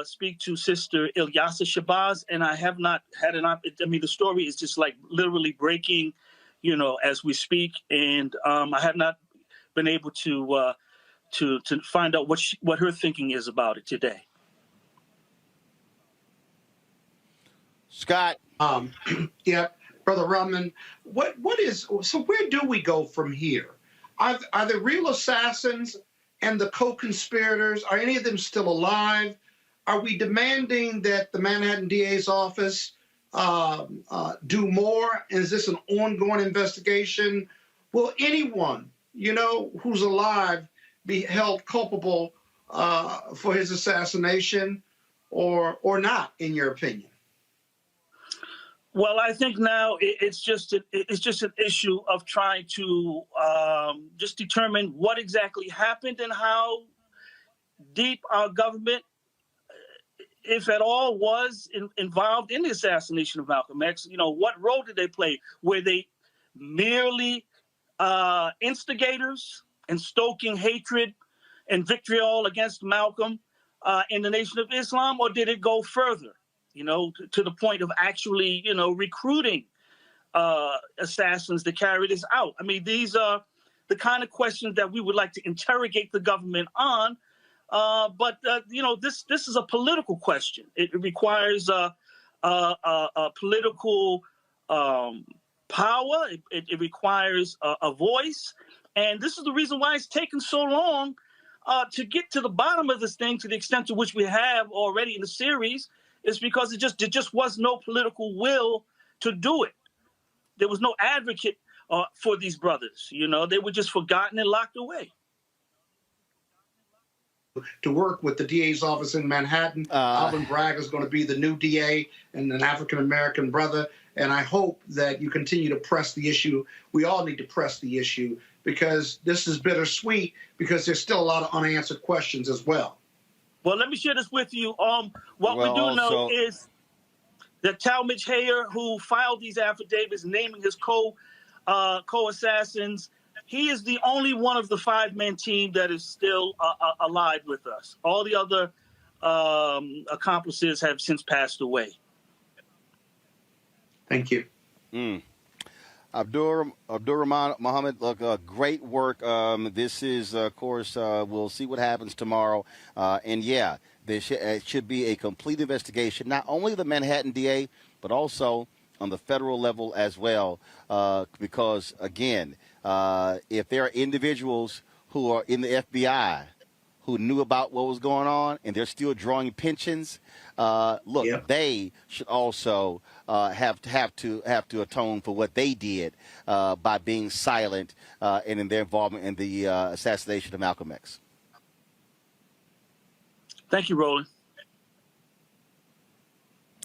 speak to Sister Ilyasa Shabazz, and I have not had an opportunity. I mean, the story is just like literally breaking, as we speak, and I have not been able to find out what her thinking is about it today. Scott. Yeah. Brother Rahman, where do we go from here? Are the real assassins and the co-conspirators, are any of them still alive? Are we demanding that the Manhattan DA's office do more? Is this an ongoing investigation? Will anyone, who's alive be held culpable for his assassination or not, in your opinion? Well, I think now it's just an issue of trying to just determine what exactly happened and how deep our government, if at all, was involved in the assassination of Malcolm X. What role did they play? Were they merely instigators and stoking hatred and vitriol against Malcolm in the Nation of Islam, or did it go further? To the point of actually, recruiting assassins to carry this out. I mean, these are the kind of questions that we would like to interrogate the government on, But this is a political question. It requires a political power. It requires a voice, and this is the reason why it's taken so long to get to the bottom of this thing. To the extent to which we have already in the series, is because there just was no political will to do it. There was no advocate for these brothers. They were just forgotten and locked away. To work with the DA's office in Manhattan. Alvin Bragg is going to be the new DA and an African-American brother. And I hope that you continue to press the issue. We all need to press the issue because this is bittersweet because there's still a lot of unanswered questions as well. Well, let me share this with you. What we do know is that Talmadge Hayer, who filed these affidavits naming his co-assassins, he is the only one of the 5-man team that is still alive with us. All the other accomplices have since passed away. Thank you. Abdur Rahman Muhammad, look, great work. This is, of course, we'll see what happens tomorrow. And yeah, there should be a complete investigation, not only the Manhattan DA, but also on the federal level as well. Because, again, if there are individuals who are in the FBI who knew about what was going on and they're still drawing pensions, they should also have to atone for what they did by being silent and in their involvement in the assassination of Malcolm X. Thank you, Roland.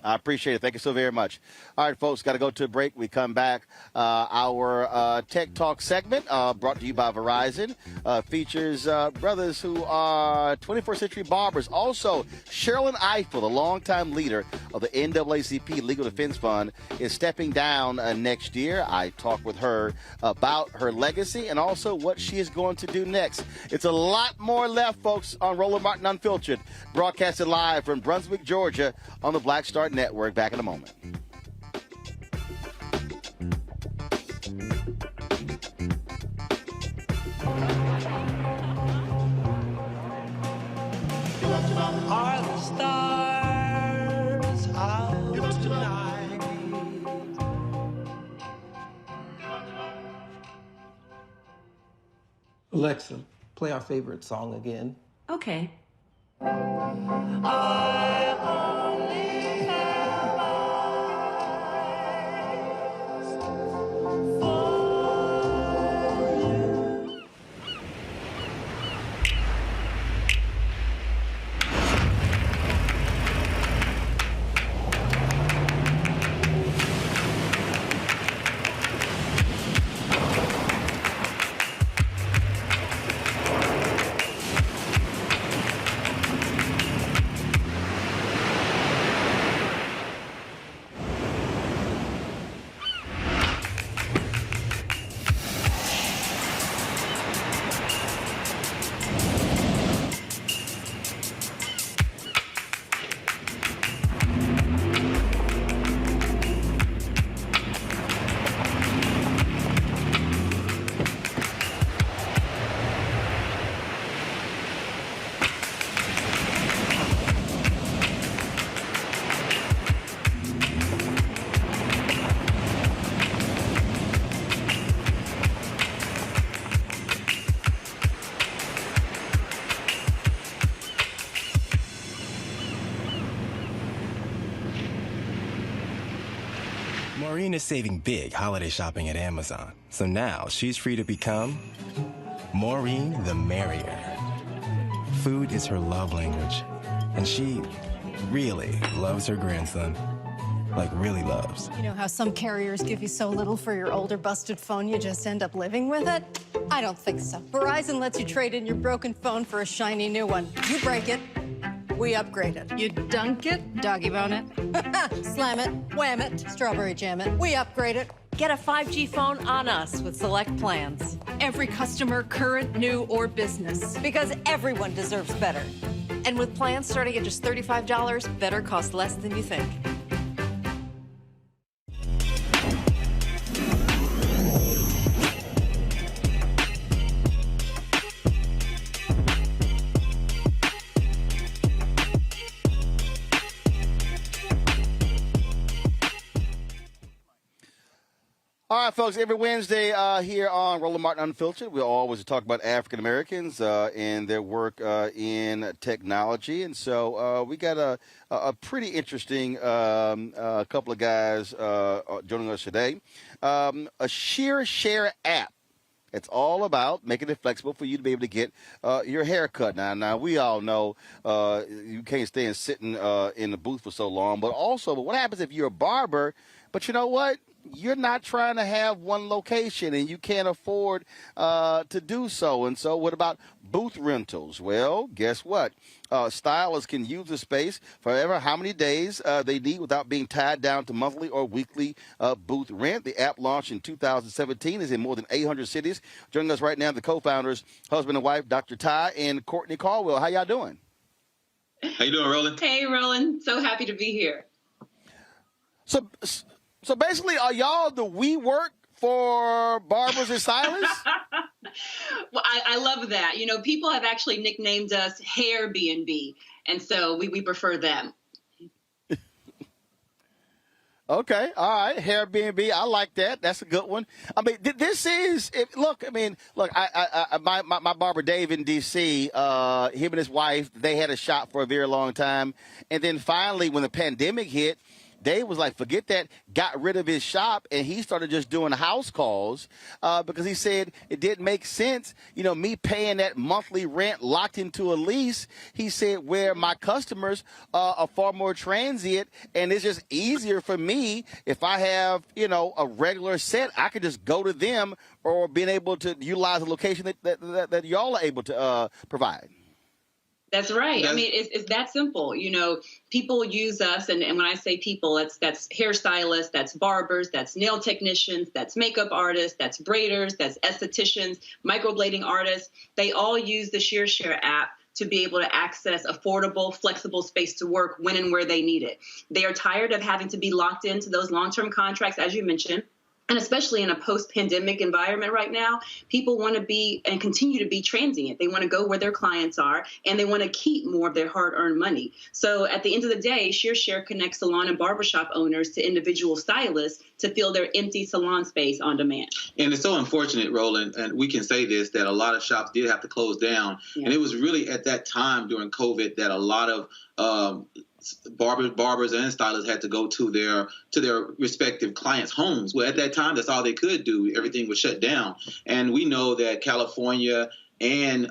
I appreciate it. Thank you so very much. All right, folks, got to go to a break. We come back. Our Tech Talk segment, brought to you by Verizon, features brothers who are 21st century barbers. Also, Sherrilyn Ifill, the longtime leader of the NAACP Legal Defense Fund, is stepping down next year. I talked with her about her legacy and also what she is going to do next. It's a lot more left, folks, on Roland Martin Unfiltered, broadcasted live from Brunswick, Georgia, on the Black Star Network. Back in a moment. Are the stars out tonight? Alexa, play our favorite song again. Okay. Maureen is saving big holiday shopping at Amazon. So now she's free to become Maureen the Merrier. Food is her love language, and she really loves her grandson. Like, really loves. You know how some carriers give you so little for your older busted phone you just end up living with it? I don't think so. Verizon lets you trade in your broken phone for a shiny new one. You break it, we upgrade it. You dunk it, doggy bone it, slam it, wham it, strawberry jam it, we upgrade it. Get a 5G phone on us with select plans. Every customer, current, new, or business. Because everyone deserves better. And with plans starting at just $35, better costs less than you think. All right, folks, every Wednesday here on Roland Martin Unfiltered, we always talk about African Americans and their work in technology. And so we got a pretty interesting couple of guys joining us today. A Share app. It's all about making it flexible for you to be able to get your hair cut. Now we all know you can't stay sitting in the booth for so long. But what happens if you're a barber, but you know what? You're not trying to have one location and you can't afford to do so. And so what about booth rentals? Well, guess what? Stylists can use the space for how many days they need without being tied down to monthly or weekly booth rent. The app launched in 2017 is in more than 800 cities. Joining us right now, the co-founders, husband and wife, Dr. Ty and Courtney Caldwell. How y'all doing? How you doing, Roland? Hey, Roland. So happy to be here. So basically, are y'all the WeWork for barbers and stylists? Well, I love that. You know, people have actually nicknamed us Hair B&B, and so we prefer them. Okay, all right, Hair B&B. I like that. That's a good one. I mean, this is look. My barber Dave in D.C. Him and his wife, they had a shop for a very long time, and then finally, when the pandemic hit, Dave was like, forget that, got rid of his shop, and he started just doing house calls because he said it didn't make sense, me paying that monthly rent locked into a lease. He said where my customers are far more transient, and it's just easier for me if I have, a regular set. I could just go to them or being able to utilize a location that y'all are able to provide. That's right. I mean, it's that simple. People use us, and when I say people, that's hairstylists, that's barbers, that's nail technicians, that's makeup artists, that's braiders, that's estheticians, microblading artists. They all use the Share app to be able to access affordable, flexible space to work when and where they need it. They are tired of having to be locked into those long-term contracts, as you mentioned. And especially in a post-pandemic environment right now, people want to be and continue to be transient. They want to go where their clients are, and they want to keep more of their hard-earned money. So at the end of the day, Share connects salon and barbershop owners to individual stylists to fill their empty salon space on demand. And it's so unfortunate, Roland, and we can say this, that a lot of shops did have to close down. Yeah. And it was really at that time during COVID that a lot of barbers and stylists had to go to their respective clients' homes. Well, at that time, that's all they could do. Everything was shut down. And we know that California and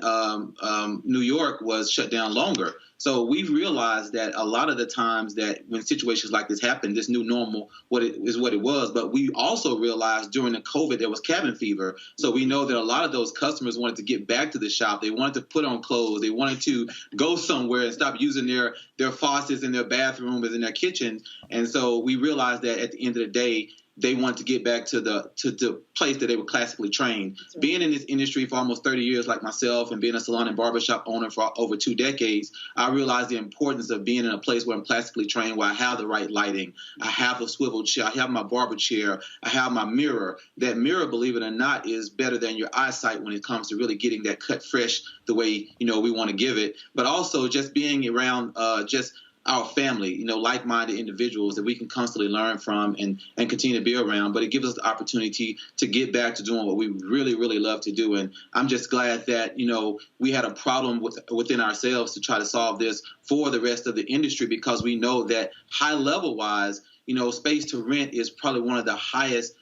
New York was shut down longer. So we've realized that a lot of the times that when situations like this happen, this new normal is what it was. But we also realized during the COVID, there was cabin fever. So we know that a lot of those customers wanted to get back to the shop. They wanted to put on clothes. They wanted to go somewhere and stop using their faucets in their bathroom as in their kitchen. And so we realized that at the end of the day, they want to get back to the place that they were classically trained. Right. Being in this industry for almost 30 years like myself and being a salon and barbershop owner for over 2 decades, I realized the importance of being in a place where I'm classically trained, where I have the right lighting, I have a swivel chair, I have my barber chair, I have my mirror. That mirror, believe it or not, is better than your eyesight when it comes to really getting that cut fresh the way we want to give it. But also just being around just our family, like-minded individuals that we can constantly learn from and continue to be around. But it gives us the opportunity to get back to doing what we really, really love to do. And I'm just glad that, we had a problem within ourselves to try to solve this for the rest of the industry, because we know that high level wise, space to rent is probably one of the highest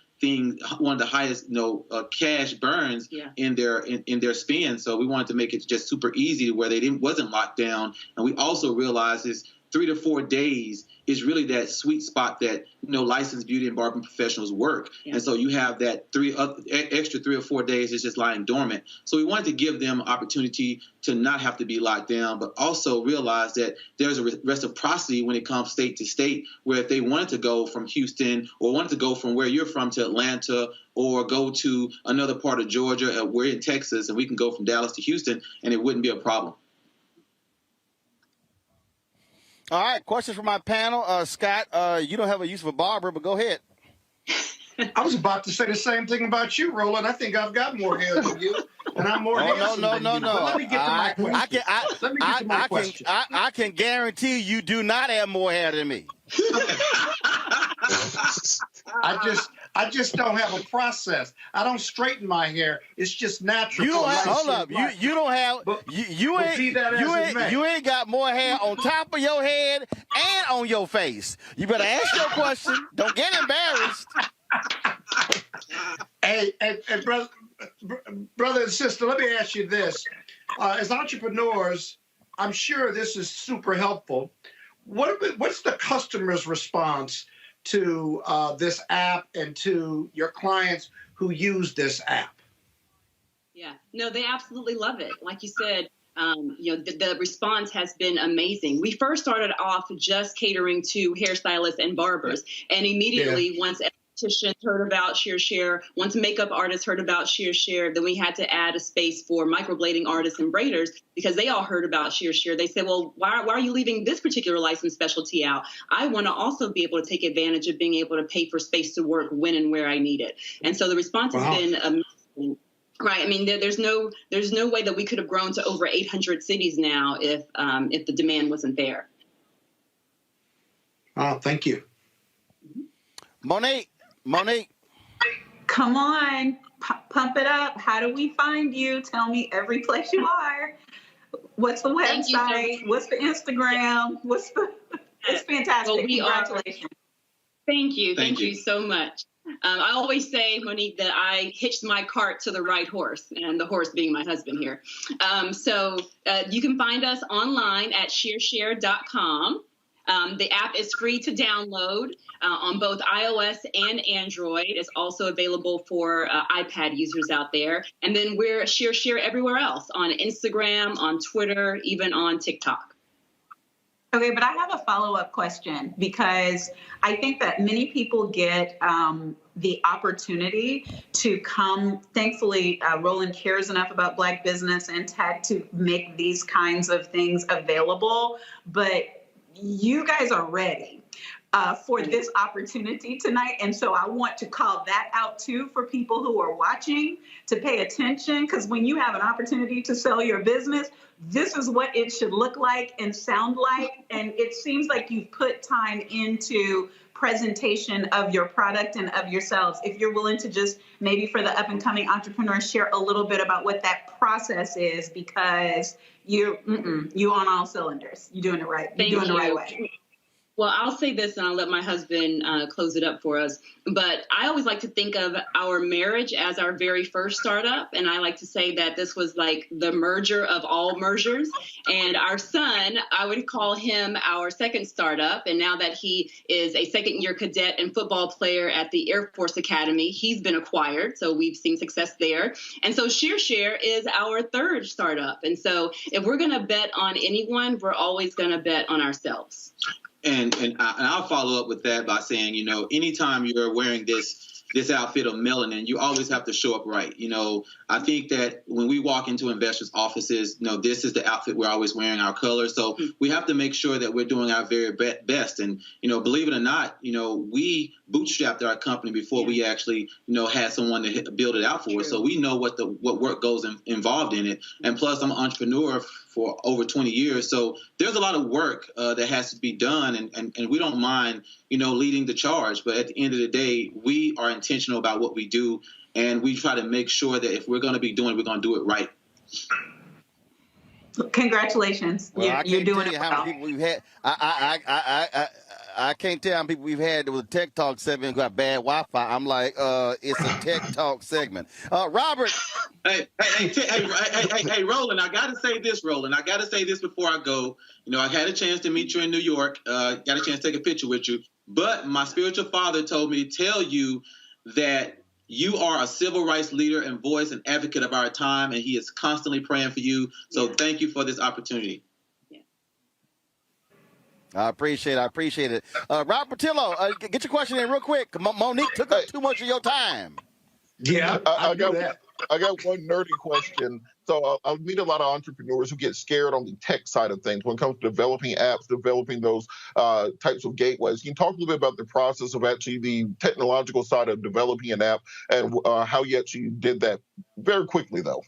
cash burns in their spend. So we wanted to make it just super easy where wasn't locked down. And we also realized is 3 to 4 days is really that sweet spot that licensed beauty and barbering professionals work. Yeah. And so you have that extra 3 or 4 days is just lying dormant. So we wanted to give them opportunity to not have to be locked down, but also realize that there's a reciprocity when it comes state to state, where if they wanted to go from Houston or wanted to go from where you're from to Atlanta or go to another part of Georgia, we're in Texas and we can go from Dallas to Houston and it wouldn't be a problem. All right, questions from my panel. Scott, you don't have a use of a barber, but go ahead. I was about to say the same thing about you, Roland. I think I've got more hair than you, and I'm more handsome than you. But let me get to my question. I can guarantee you do not have more hair than me. I just don't have a process. I don't straighten my hair. It's just natural. You don't have, hold up. Black. You don't have. But, you ain't got more hair on top of your head and on your face. You better ask your question. Don't get embarrassed. Hey, brother and sister, let me ask you this. As entrepreneurs, I'm sure this is super helpful. What's the customer's response to this app and to your clients who use this app? Yeah, no, they absolutely love it. Like you said, the response has been amazing. We first started off just catering to hairstylists and barbers, and immediately once estheticians heard about ShearShare, once makeup artists heard about ShearShare, then we had to add a space for microblading artists and braiders because they all heard about ShearShare. They said, well, why are you leaving this particular licensed specialty out? I want to also be able to take advantage of being able to pay for space to work when and where I need it. And so the response has been amazing. Right. I mean, there's no way that we could have grown to over 800 cities now if the demand wasn't there. Oh, thank you. Monique. Come on, pump it up. How do we find you? Tell me every place you are. What's the website? What's the Instagram? It's fantastic. Well, Congratulations. Thank you so much. I always say, Monique, that I hitched my cart to the right horse, and the horse being my husband here. So you can find us online at ShearShare.com. The app is free to download on both iOS and Android. It's also available for iPad users out there. And then we're ShearShare everywhere else, on Instagram, on Twitter, even on TikTok. Okay, but I have a follow-up question because I think that many people get the opportunity to come. Thankfully, Roland cares enough about Black business and tech to make these kinds of things available. But you guys are ready for this opportunity tonight. And so I want to call that out too for people who are watching to pay attention, because when you have an opportunity to sell your business, this is what it should look like and sound like. And it seems like you've put time into presentation of your product and of yourselves. If you're willing to just maybe for the up and coming entrepreneurs, share a little bit about what that process is, because you on all cylinders. You're doing it right. You're doing it the right way. Well, I'll say this and I'll let my husband close it up for us. But I always like to think of our marriage as our very first startup. And I like to say that this was like the merger of all mergers. And our son, I would call him our second startup. And now that he is a second-year cadet and football player at the Air Force Academy, he's been acquired. So we've seen success there. And so ShearShare is our third startup. And so if we're going to bet on anyone, we're always going to bet on ourselves. And I'll follow up with that by saying, anytime you're wearing this outfit of melanin, you always have to show up right. I think that when we walk into investors' offices, this is the outfit we're always wearing, our color. So we have to make sure that we're doing our very best. And, believe it or not, we bootstrapped our company before we actually, had someone to build it out for us. So we know what work goes involved in it. And plus, I'm an entrepreneur for over 20 years. So there's a lot of work that has to be done. And we don't mind, leading the charge. But at the end of the day, we are intentional about what we do. And we try to make sure that if we're going to be doing it, we're going to do it right. Congratulations. Well, you're doing it how well. many people we've had. I can't tell how many people we've had with a Tech Talk segment who got bad Wi-Fi. I'm like, it's a Tech Talk segment. Robert. Hey, Roland, I got to say this, Roland. I got to say this before I go. I had a chance to meet you in New York, got a chance to take a picture with you. But my spiritual father told me to tell you that you are a civil rights leader and voice and advocate of our time, and he is constantly praying for you. So thank you for this opportunity. I appreciate it. Rob Patillo, get your question in real quick. Monique took up too much of your time. Yeah, I got one nerdy question. So I meet a lot of entrepreneurs who get scared on the tech side of things when it comes to developing apps, developing those types of gateways. Can you talk a little bit about the process of actually the technological side of developing an app and how you actually did that very quickly, though?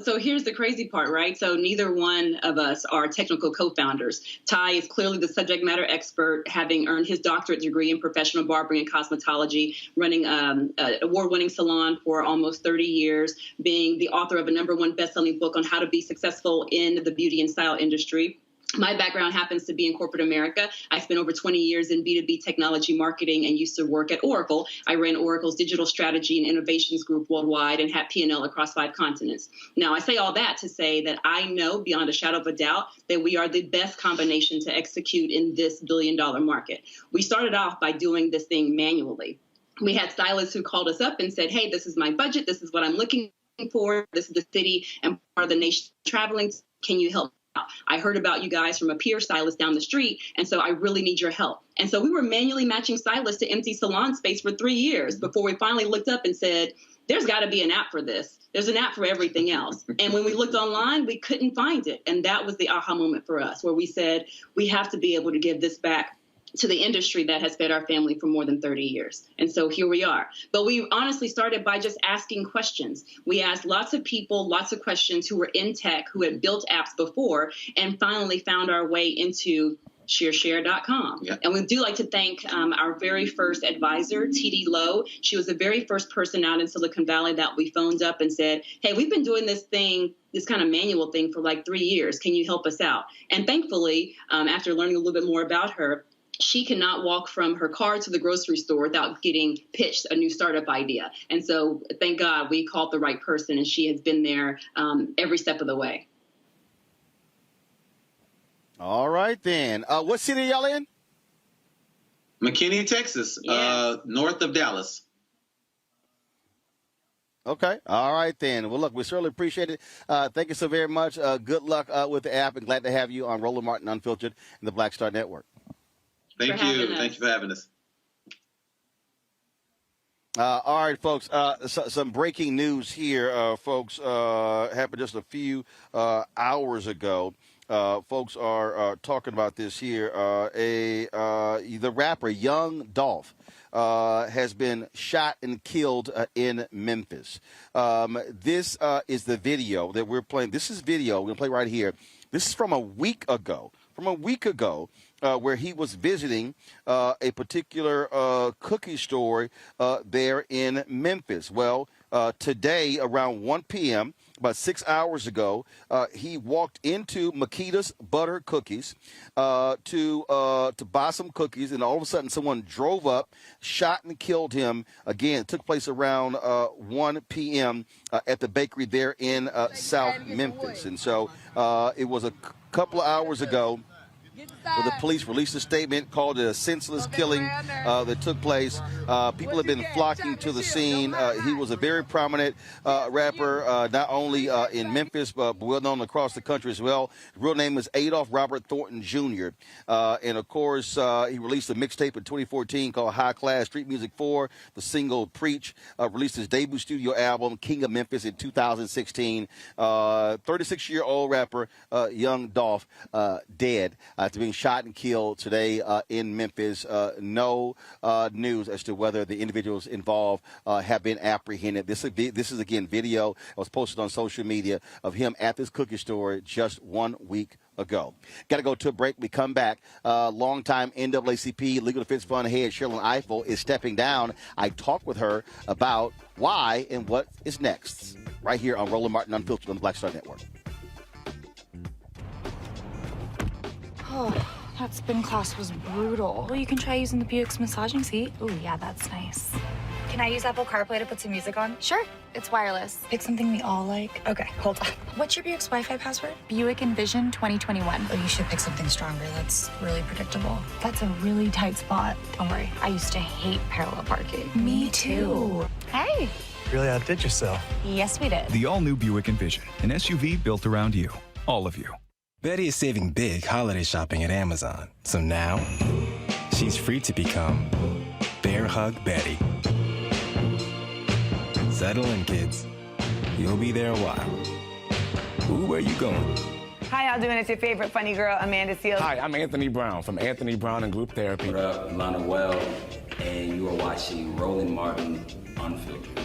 So here's the crazy part, right? So neither one of us are technical co-founders. Ty is clearly the subject matter expert, having earned his doctorate degree in professional barbering and cosmetology, running an award-winning salon for almost 30 years, being the author of a #1 best-selling book on how to be successful in the beauty and style industry. My background happens to be in corporate America. I spent over 20 years in B2B technology marketing and used to work at Oracle. I ran Oracle's digital strategy and innovations group worldwide and had P&L across 5 continents. Now, I say all that to say that I know beyond a shadow of a doubt that we are the best combination to execute in this billion-dollar market. We started off by doing this thing manually. We had stylists who called us up and said, hey, this is my budget. This is what I'm looking for. This is the city and part of the nation traveling. Can you help? I heard about you guys from a peer stylist down the street, and so I really need your help. And so we were manually matching stylists to empty salon space for 3 years before we finally looked up and said, there's got to be an app for this. There's an app for everything else. And when we looked online, we couldn't find it. And that was the aha moment for us, where we said, we have to be able to give this back to the industry that has fed our family for more than 30 years. And so here we are. But we honestly started by just asking questions. We asked lots of people, lots of questions who were in tech, who had built apps before, and finally found our way into ShareShare.com. Yep. And we do like to thank our very first advisor, TD Lowe. She was the very first person out in Silicon Valley that we phoned up and said, hey, we've been doing this thing, this kind of manual thing for like 3 years. Can you help us out? And thankfully, after learning a little bit more about her, she cannot walk from her car to the grocery store without getting pitched a new startup idea. And so thank God we called the right person, and she has been there every step of the way. All right, then. What city are y'all in? McKinney, Texas, north of Dallas. Okay. All right, then. Well, look, we certainly appreciate it. Thank you so very much. Good luck with the app, and glad to have you on Roland Martin Unfiltered and the Black Star Network. Thank you. Thank you for having us. All right, folks. Some breaking news here, folks. Happened just a few hours ago. Folks are talking about this here. The rapper Young Dolph has been shot and killed in Memphis. This is the video that we're playing. This is video we're going to play right here. This is from a week ago. Where he was visiting a particular cookie store there in Memphis. Well, today around 1 p.m., about 6 hours ago, he walked into Makita's Butter Cookies to buy some cookies, and all of a sudden someone drove up, shot and killed him. Again, it took place around 1 p.m. At the bakery there in South Memphis. And so it was a couple of hours ago. Well, the police released a statement, called it a senseless killing that took place. People have been flocking to the scene. He was a very prominent rapper, not only in Memphis, but well known across the country as well. His real name is Adolph Robert Thornton Jr. And, of course, he released a mixtape in 2014 called High Class Street Music 4. The single Preach released his debut studio album, King of Memphis, in 2016. 36-year-old rapper Young Dolph dead after being shot and killed today in Memphis. No news as to whether the individuals involved have been apprehended. This is, again, video that was posted on social media of him at this cookie store just 1 week ago. Got to go to a break. We come back. Longtime NAACP Legal Defense Fund head Sherrilyn Ifill is stepping down. I talked with her about why and what is next right here on Roland Martin Unfiltered on the Black Star Network. Oh, that spin class was brutal. Well, you can try using the Buick's massaging seat. Ooh, yeah, that's nice. Can I use Apple CarPlay to put some music on? Sure, it's wireless. Pick something we all like. Okay, hold on. What's your Buick's Wi-Fi password? Buick Envision 2021. Oh, you should pick something stronger. That's really predictable. That's a really tight spot. Don't worry, I used to hate parallel parking. Me too. Hey. Really outdid yourself. Yes, we did. The all-new Buick Envision, an SUV built around you, all of you. Betty is saving big holiday shopping at Amazon. So now, she's free to become Bear Hug Betty. Settle in, kids. You'll be there a while. Ooh, where you going? Hi, y'all doing? It's your favorite funny girl, Amanda Seals. Hi, I'm Anthony Brown from Anthony Brown and Group Therapy. What up, Lana Well, and you are watching Roland Martin Unfiltered.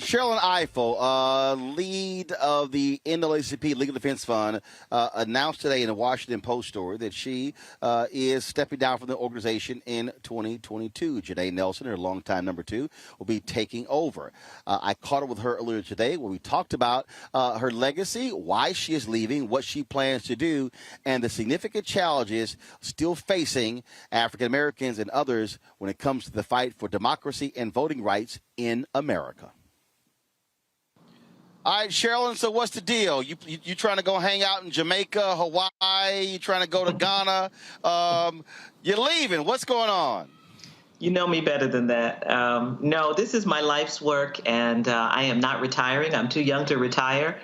Sherrilyn Ifill, lead of the NAACP Legal Defense Fund, announced today in the Washington Post story that she is stepping down from the organization in 2022. Janae Nelson, her longtime number 2, will be taking over. I caught up with her earlier today where we talked about her legacy, why she is leaving, what she plans to do, and the significant challenges still facing African Americans and others when it comes to the fight for democracy and voting rights in America. All right, Sherrilyn, so what's the deal? You trying to go hang out in Jamaica, Hawaii? You trying to go to Ghana? You're leaving. What's going on? You know me better than that. No, this is my life's work, and I am not retiring. I'm too young to retire.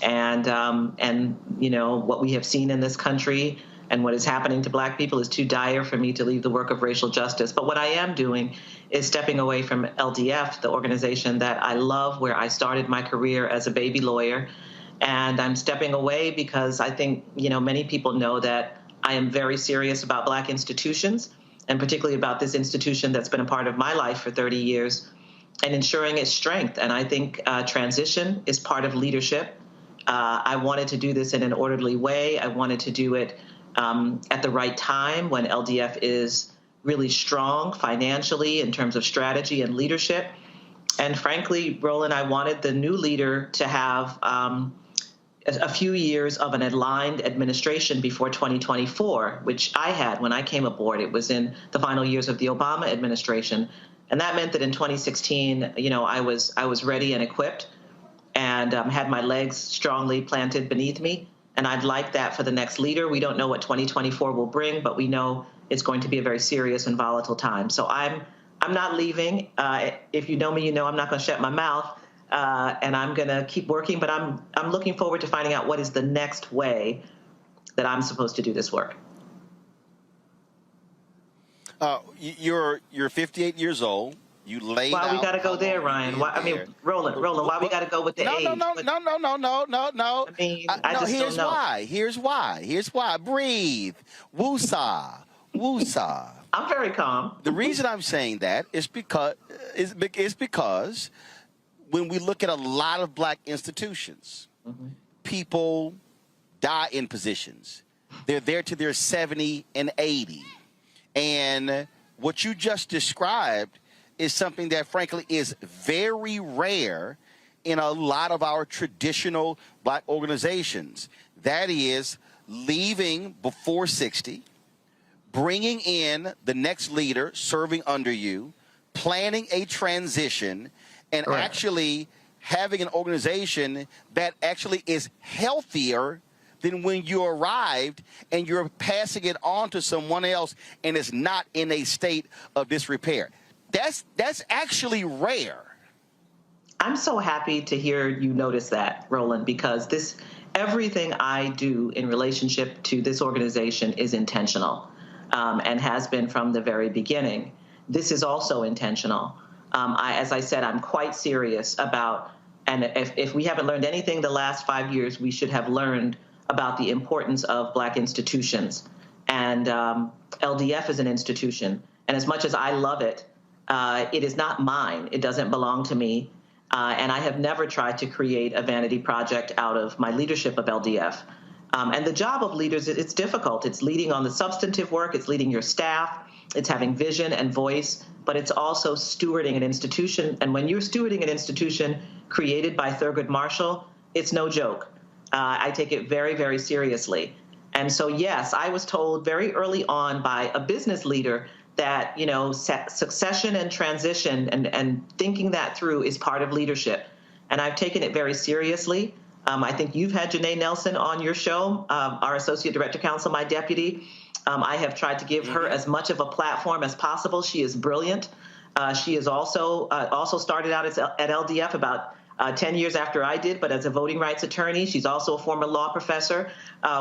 And you know, what we have seen in this country and what is happening to Black people is too dire for me to leave the work of racial justice. But what I am doing is stepping away from LDF, the organization that I love, where I started my career as a baby lawyer. And I'm stepping away because I think, you know, many people know that I am very serious about Black institutions, and particularly about this institution that's been a part of my life for 30 years, and ensuring its strength. And I think transition is part of leadership. I wanted to do this in an orderly way. I wanted to do it at the right time when LDF is really strong financially in terms of strategy and leadership. And frankly, Roland, I wanted the new leader to have a few years of an aligned administration before 2024, which I had when I came aboard. It was in the final years of the Obama administration. And that meant that in 2016, you know, I was ready and equipped and had my legs strongly planted beneath me. And I'd like that for the next leader. We don't know what 2024 will bring, but we know it's going to be a very serious and volatile time. So I'm not leaving. If you know me, you know I'm not going to shut my mouth, and I'm going to keep working. But I'm looking forward to finding out what is the next way that I'm supposed to do this work. You're 58 years old. You laid out. Why we got to go there, Ryan? Why, I mean, Roland, why we got to go with the age? No. I mean, I just here's don't know. why. Here's why. Breathe. Woosah. I'm very calm. The reason I'm saying that is because when we look at a lot of Black institutions, people die in positions. They're there till they're 70 and 80. And what you just described is something that, frankly, is very rare in a lot of our traditional Black organizations. That is leaving before 60, bringing in the next leader serving under you, planning a transition, and actually having an organization that actually is healthier than when you arrived, and you're passing it on to someone else and it's not in a state of disrepair. That's actually rare. I'm so happy to hear you notice that, Roland, because everything I do in relationship to this organization is intentional, and has been from the very beginning. This is also intentional. As I said, I'm quite serious about, and if we haven't learned anything the last 5 years, we should have learned about the importance of Black institutions. And LDF is an institution. And as much as I love it, it is not mine. It doesn't belong to me. And I have never tried to create a vanity project out of my leadership of LDF. And the job of leaders, it's difficult. It's leading on the substantive work. It's leading your staff. It's having vision and voice. But it's also stewarding an institution. And when you're stewarding an institution created by Thurgood Marshall, it's no joke. I take it very, very seriously. And so, yes, I was told very early on by a business leader that, you know, succession and transition and thinking that through is part of leadership. And I've taken it very seriously. I think you've had Janae Nelson on your show, our Associate Director Counsel, my deputy. I have tried to give her as much of a platform as possible. She is brilliant. She is also started out at LDF about 10 years after I did, but as a voting rights attorney. She's also a former law professor.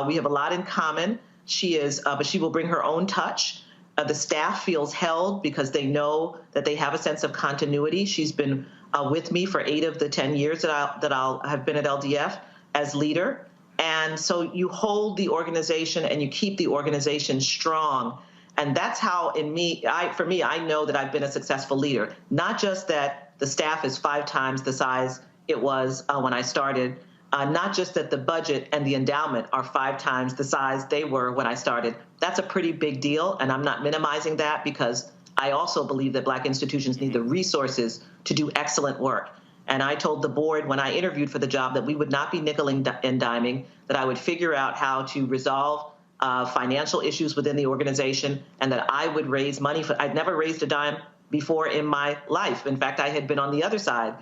We have a lot in common. She is, but she will bring her own touch. The staff feels held because they know that they have a sense of continuity. She's been with me for 8 of the 10 years that I'll have been at LDF as leader. And so you hold the organization and you keep the organization strong. And that's how, for me, I know that I've been a successful leader. Not just that the staff is 5 times the size it was when I started. Not just that the budget and the endowment are 5 times the size they were when I started. That's a pretty big deal, and I'm not minimizing that because I also believe that Black institutions need the resources to do excellent work. And I told the board when I interviewed for the job that we would not be nickeling and diming, that I would figure out how to resolve financial issues within the organization, and that I would raise money for. I'd never raised a dime before in my life. In fact, I had been on the other side,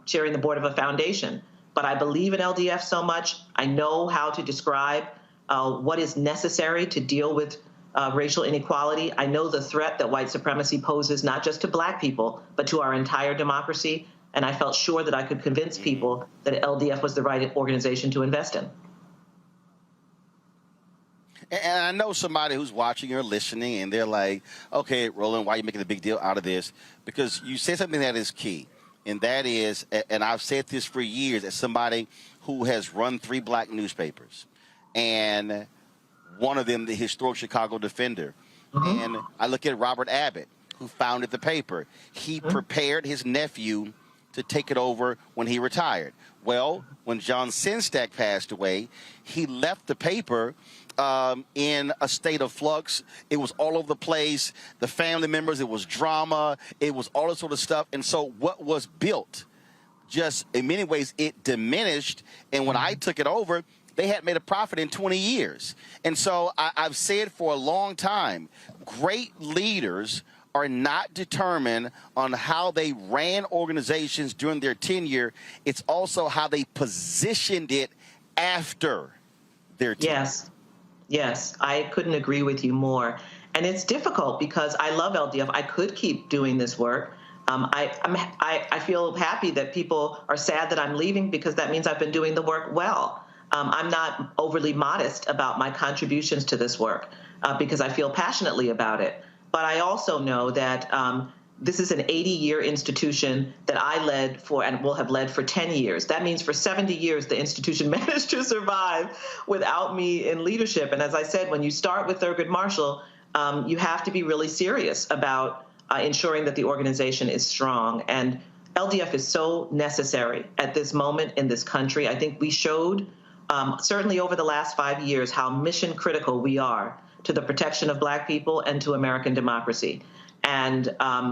chairing the board of a foundation. But I believe in LDF so much. I know how to describe what is necessary to deal with racial inequality. I know the threat that white supremacy poses, not just to Black people, but to our entire democracy. And I felt sure that I could convince people that LDF was the right organization to invest in. And I know somebody who's watching or listening, and they're like, okay, Roland, why are you making a big deal out of this? Because you said something that is key, and that is, and I've said this for years as somebody who has run 3 Black newspapers, and one of them, the historic Chicago Defender. And I look at Robert Abbott, who founded the paper. He prepared his nephew to take it over when he retired. Well, when John Sinstack passed away, he left the paper in a state of flux. It was all over the place. The family members, it was drama. It was all this sort of stuff. And so what was built, just in many ways, it diminished. And when I took it over, they had made a profit in 20 years. And so I've said for a long time, great leaders are not determined on how they ran organizations during their tenure. It's also how they positioned it after their tenure. Yes, I couldn't agree with you more. And it's difficult because I love LDF. I could keep doing this work. I feel happy that people are sad that I'm leaving because that means I've been doing the work well. I'm not overly modest about my contributions to this work because I feel passionately about it. But I also know that this is an 80-year institution that I led for and will have led for 10 years. That means for 70 years, the institution managed to survive without me in leadership. And as I said, when you start with Thurgood Marshall, you have to be really serious about ensuring that the organization is strong. And LDF is so necessary at this moment in this country. I think we showed, certainly over the last 5 years, how mission critical we are to the protection of Black people and to American democracy. And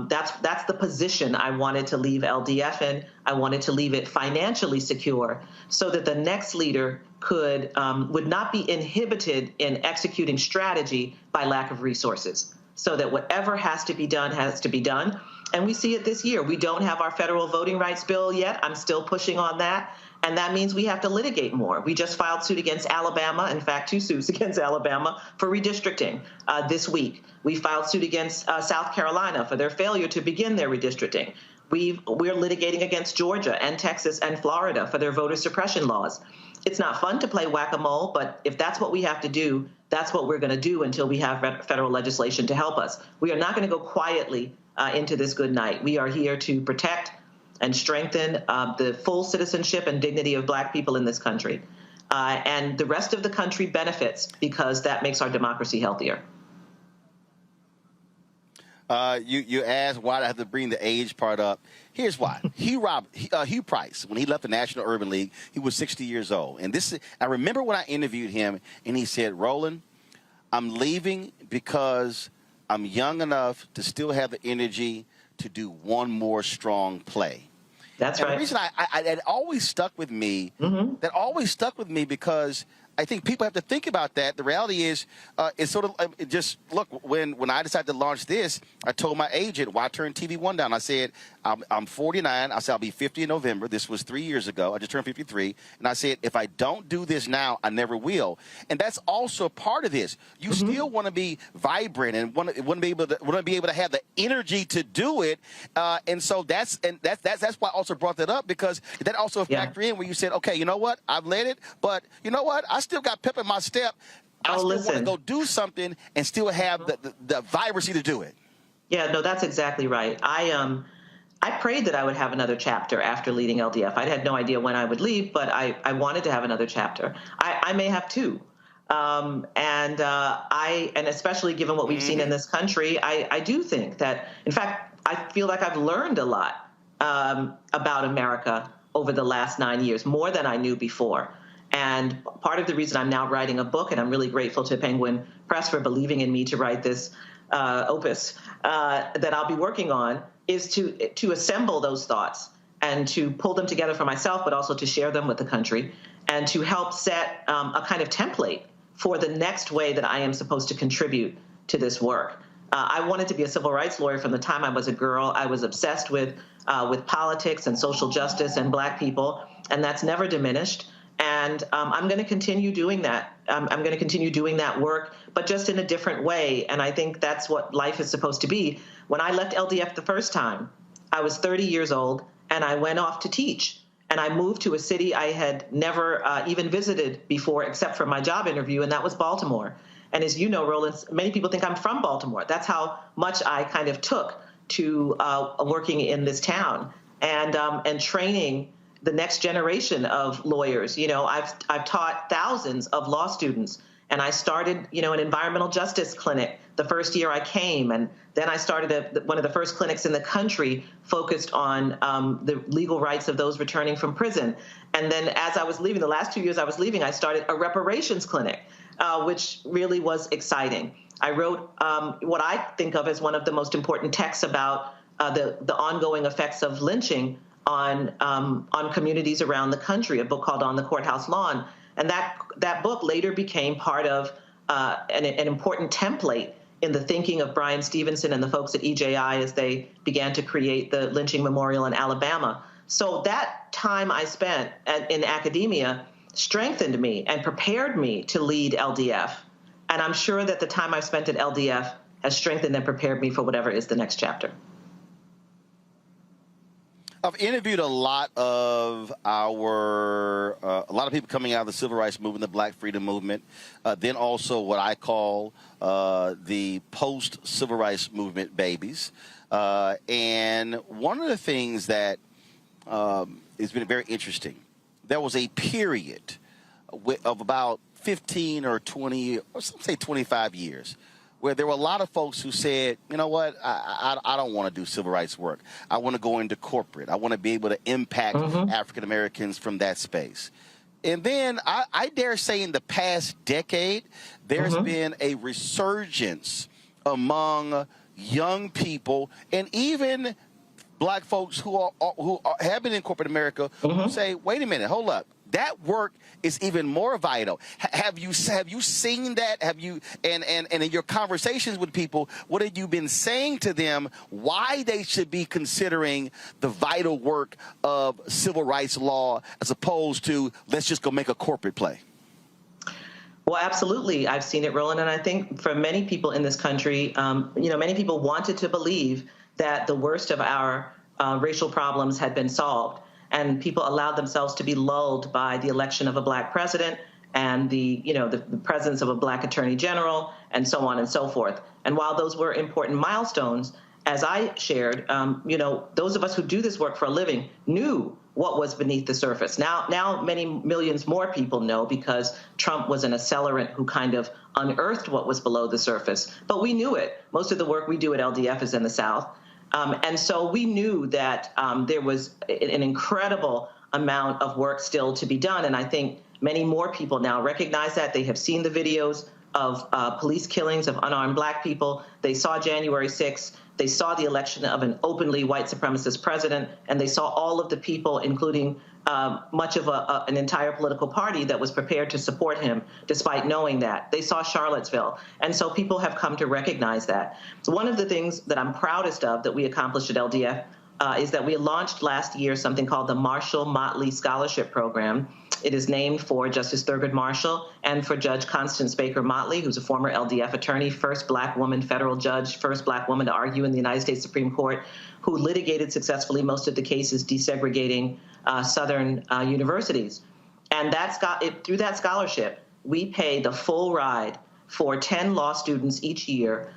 that's the position I wanted to leave LDF in. I wanted to leave it financially secure so that the next leader would not be inhibited in executing strategy by lack of resources, so that whatever has to be done has to be done. And we see it this year. We don't have our federal voting rights bill yet. I'm still pushing on that. And that means we have to litigate more. We just filed suit against Alabama, in fact, 2 suits against Alabama for redistricting this week. We filed suit against South Carolina for their failure to begin their redistricting. We're litigating against Georgia and Texas and Florida for their voter suppression laws. It's not fun to play whack-a-mole, but if that's what we have to do, that's what we're going to do until we have federal legislation to help us. We are not going to go quietly into this good night. We are here to protect and strengthen the full citizenship and dignity of Black people in this country. And the rest of the country benefits because that makes our democracy healthier. You asked why I have to bring the age part up. Here's why. Hugh Price, when he left the National Urban League, he was 60 years old. And I remember when I interviewed him, and he said, Roland, I'm leaving because I'm young enough to still have the energy to do one more strong play. That's right. The reason that always stuck with me, that always stuck with me because I think people have to think about that. The reality is, it's sort of just look. When I decided to launch this, I told my agent, "Why turn TV One down?" I said, "I'm 49. I said I'll be 50 in November. This was 3 years ago. I just turned 53, and I said if I don't do this now, I never will." And that's also part of this. You still want to be vibrant and want to be able to have the energy to do it. And so that's why I also brought that up because that also factor in where you said, "Okay, you know what? I've led it, but you know what? I still got pep in my step. I still want to go do something and still have the vibrancy to do it." Yeah, no, that's exactly right. I prayed that I would have another chapter after leading LDF. I had no idea when I would leave, but I wanted to have another chapter. I may have 2. And especially given what we've seen in this country, I do think that, in fact, I feel like I've learned a lot about America over the last 9 years, more than I knew before. And part of the reason I'm now writing a book, and I'm really grateful to Penguin Press for believing in me to write this opus that I'll be working on, is to assemble those thoughts and to pull them together for myself, but also to share them with the country and to help set a kind of template for the next way that I am supposed to contribute to this work. I wanted to be a civil rights lawyer from the time I was a girl. I was obsessed with politics and social justice and Black people, and that's never diminished. And I'm going to continue doing that. I'm going to continue doing that work, but just in a different way. And I think that's what life is supposed to be. When I left LDF the first time, I was 30 years old, and I went off to teach. And I moved to a city I had never even visited before, except for my job interview, and that was Baltimore. And as you know, Roland, many people think I'm from Baltimore. That's how much I kind of took to working in this town and training the next generation of lawyers. You know, I've taught thousands of law students, and I started, you know, an environmental justice clinic the first year I came, and then I started one of the first clinics in the country focused on the legal rights of those returning from prison. And then as I was leaving, the last 2 years I was leaving, I started a reparations clinic, which really was exciting. I wrote what I think of as one of the most important texts about the ongoing effects of lynching on communities around the country, a book called On the Courthouse Lawn. And that book later became part of an important template in the thinking of Brian Stevenson and the folks at EJI as they began to create the lynching memorial in Alabama. So that time I spent in academia strengthened me and prepared me to lead LDF. And I'm sure that the time I've spent at LDF has strengthened and prepared me for whatever is the next chapter. I've interviewed a lot of people coming out of the civil rights movement, the Black freedom movement, then also what I call the post-civil rights movement babies. And one of the things that has been very interesting, there was a period of about 15 or 20, or some say 25 years, where there were a lot of folks who said, you know what, I don't want to do civil rights work. I want to go into corporate. I want to be able to impact African Americans from that space. And then I dare say in the past decade, there's been a resurgence among young people and even Black folks who have been in corporate America who say, wait a minute, hold up. That work is even more vital. Have you seen that? Have you and in your conversations with people, what have you been saying to them why they should be considering the vital work of civil rights law as opposed to let's just go make a corporate play? Well, absolutely. I've seen it, Roland. And I think for many people in this country, many people wanted to believe that the worst of our racial problems had been solved. And people allowed themselves to be lulled by the election of a Black president and the presence of a Black attorney general and so on and so forth. And while those were important milestones, as I shared, those of us who do this work for a living knew what was beneath the surface. Now many millions more people know because Trump was an accelerant who kind of unearthed what was below the surface. But we knew it. Most of the work we do at LDF is in the South. And so we knew that there was an incredible amount of work still to be done. And I think many more people now recognize that. They have seen the videos of police killings of unarmed Black people. They saw January 6th. They saw the election of an openly white supremacist president. And they saw all of the people, including much of an entire political party that was prepared to support him, despite knowing that. They saw Charlottesville. And so people have come to recognize that. So one of the things that I'm proudest of that we accomplished at LDF is that we launched last year something called the Marshall Motley Scholarship Program. It is named for Justice Thurgood Marshall and for Judge Constance Baker Motley, who's a former LDF attorney, first Black woman federal judge, first Black woman to argue in the United States Supreme Court, who litigated successfully most of the cases desegregating Southern universities. And through that scholarship, we pay the full ride for 10 law students each year.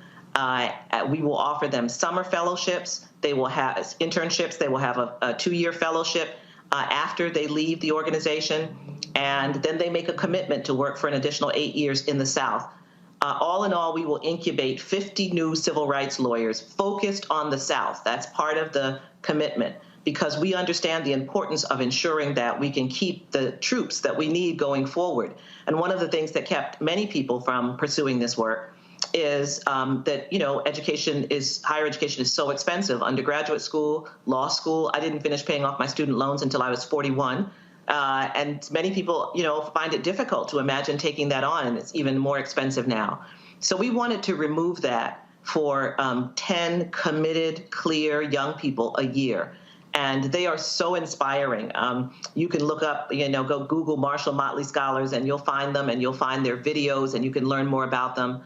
We will offer them summer fellowships. They will have internships. They will have a 2-year fellowship after they leave the organization. And then they make a commitment to work for an additional 8 years in the South. All in all, we will incubate 50 new civil rights lawyers focused on the South. That's part of the commitment, because we understand the importance of ensuring that we can keep the troops that we need going forward. And one of the things that kept many people from pursuing this work is that, higher education is so expensive. Undergraduate school, law school, I didn't finish paying off my student loans until I was 41. And many people, find it difficult to imagine taking that on, and it's even more expensive now. So we wanted to remove that for 10 committed, clear young people a year. And they are so inspiring. You can look up, go Google Marshall Motley Scholars, and you'll find them, and you'll find their videos, and you can learn more about them.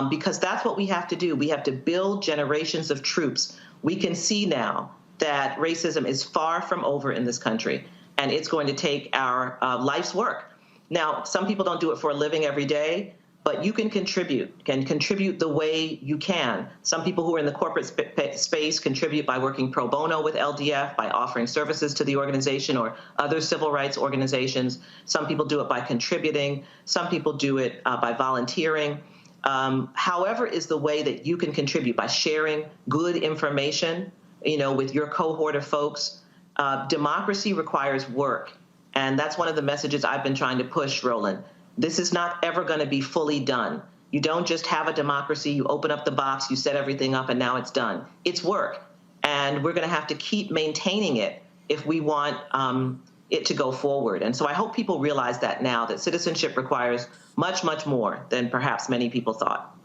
Because that's what we have to do. We have to build generations of troops. We can see now that racism is far from over in this country, and it's going to take our life's work. Now, some people don't do it for a living every day, but you can contribute the way you can. Some people who are in the corporate space contribute by working pro bono with LDF, by offering services to the organization or other civil rights organizations. Some people do it by contributing. Some people do it by volunteering. However is the way that you can contribute, by sharing good information, with your cohort of folks. Democracy requires work. And that's one of the messages I've been trying to push, Roland. This is not ever going to be fully done. You don't just have a democracy, you open up the box, you set everything up, and now it's done. It's work. And we're going to have to keep maintaining it if we want it to go forward. And so I hope people realize that now, that citizenship requires much, much more than perhaps many people thought.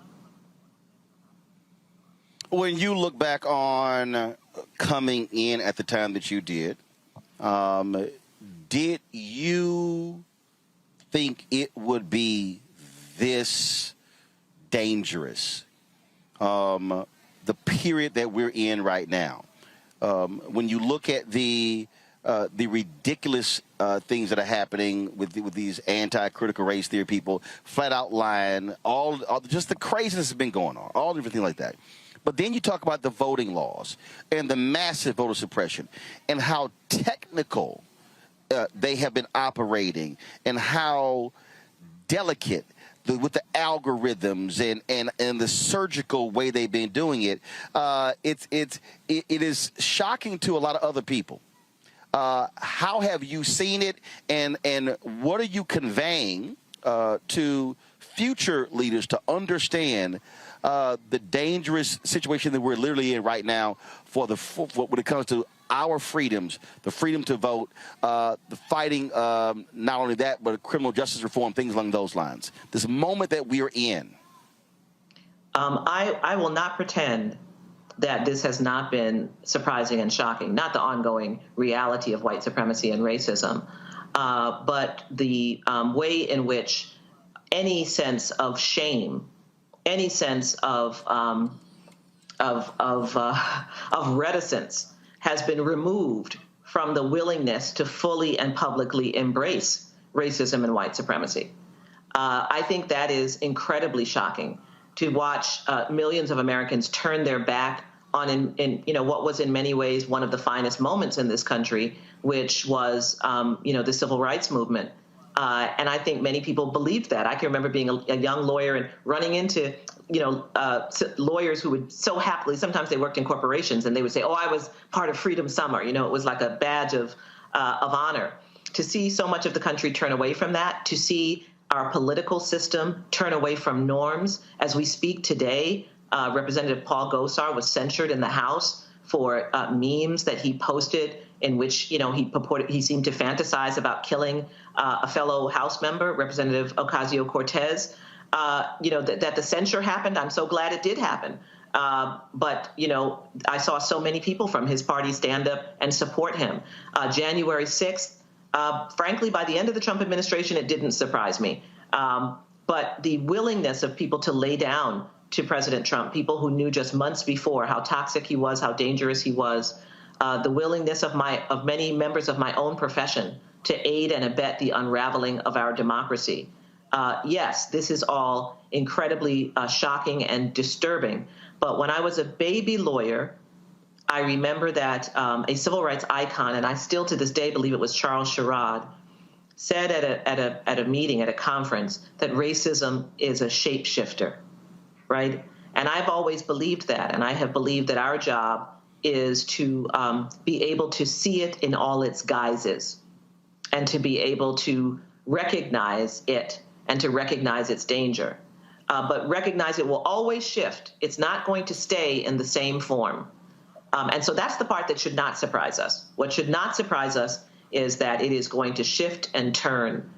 When you look back on coming in at the time that you did you think it would be this dangerous, the period that we're in right now? When you look at the ridiculous things that are happening with these anti-critical race theory people, flat out lying, all just the craziness has been going on, all everything like that. But then you talk about the voting laws and the massive voter suppression and how technical they have been operating, and how delicate with the algorithms and the surgical way they've been doing it. It is shocking to a lot of other people. How have you seen it, and what are you conveying to future leaders to understand the dangerous situation that we're literally in right now when it comes to our freedoms, the freedom to vote, the fighting, not only that, but criminal justice reform, things along those lines. This moment that we are in. I will not pretend that this has not been surprising and shocking, not the ongoing reality of white supremacy and racism, but the way in which any sense of shame, any sense of reticence has been removed from the willingness to fully and publicly embrace racism and white supremacy. I think that is incredibly shocking, to watch millions of Americans turn their back on what was in many ways one of the finest moments in this country, which was the civil rights movement. And I think many people believed that. I can remember being a young lawyer and running into lawyers who would so happily, sometimes they worked in corporations, and they would say, oh, I was part of Freedom Summer. It was like a badge of honor. To see so much of the country turn away from that, to see our political system turn away from norms. As we speak today, Representative Paul Gosar was censured in the House for memes that he posted in which, he seemed to fantasize about killing a fellow House member, Representative Ocasio-Cortez. That the censure happened. I'm so glad it did happen. But I saw so many people from his party stand up and support him. January 6th, frankly, by the end of the Trump administration, it didn't surprise me. But the willingness of people to lay down to President Trump, people who knew just months before how toxic he was, how dangerous he was, the willingness of many members of my own profession to aid and abet the unraveling of our democracy. Yes, this is all incredibly shocking and disturbing. But when I was a baby lawyer, I remember that a civil rights icon, and I still to this day believe it was Charles Sherrod, said at a meeting, at a conference, that racism is a shapeshifter, right? And I've always believed that, and I have believed that our job is to be able to see it in all its guises and to be able to recognize it and to recognize its danger. But recognize it will always shift. It's not going to stay in the same form. And so that's the part that should not surprise us. What should not surprise us is that it is going to shift and turn.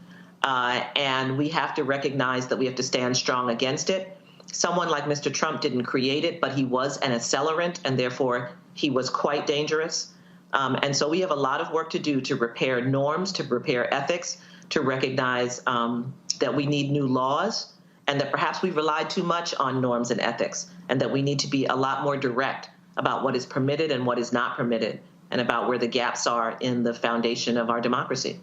And we have to recognize that we have to stand strong against it. Someone like Mr. Trump didn't create it, but he was an accelerant, and therefore he was quite dangerous. And so we have a lot of work to do to repair norms, to repair ethics, to recognize that we need new laws, and that perhaps we've relied too much on norms and ethics, and that we need to be a lot more direct about what is permitted and what is not permitted, and about where the gaps are in the foundation of our democracy.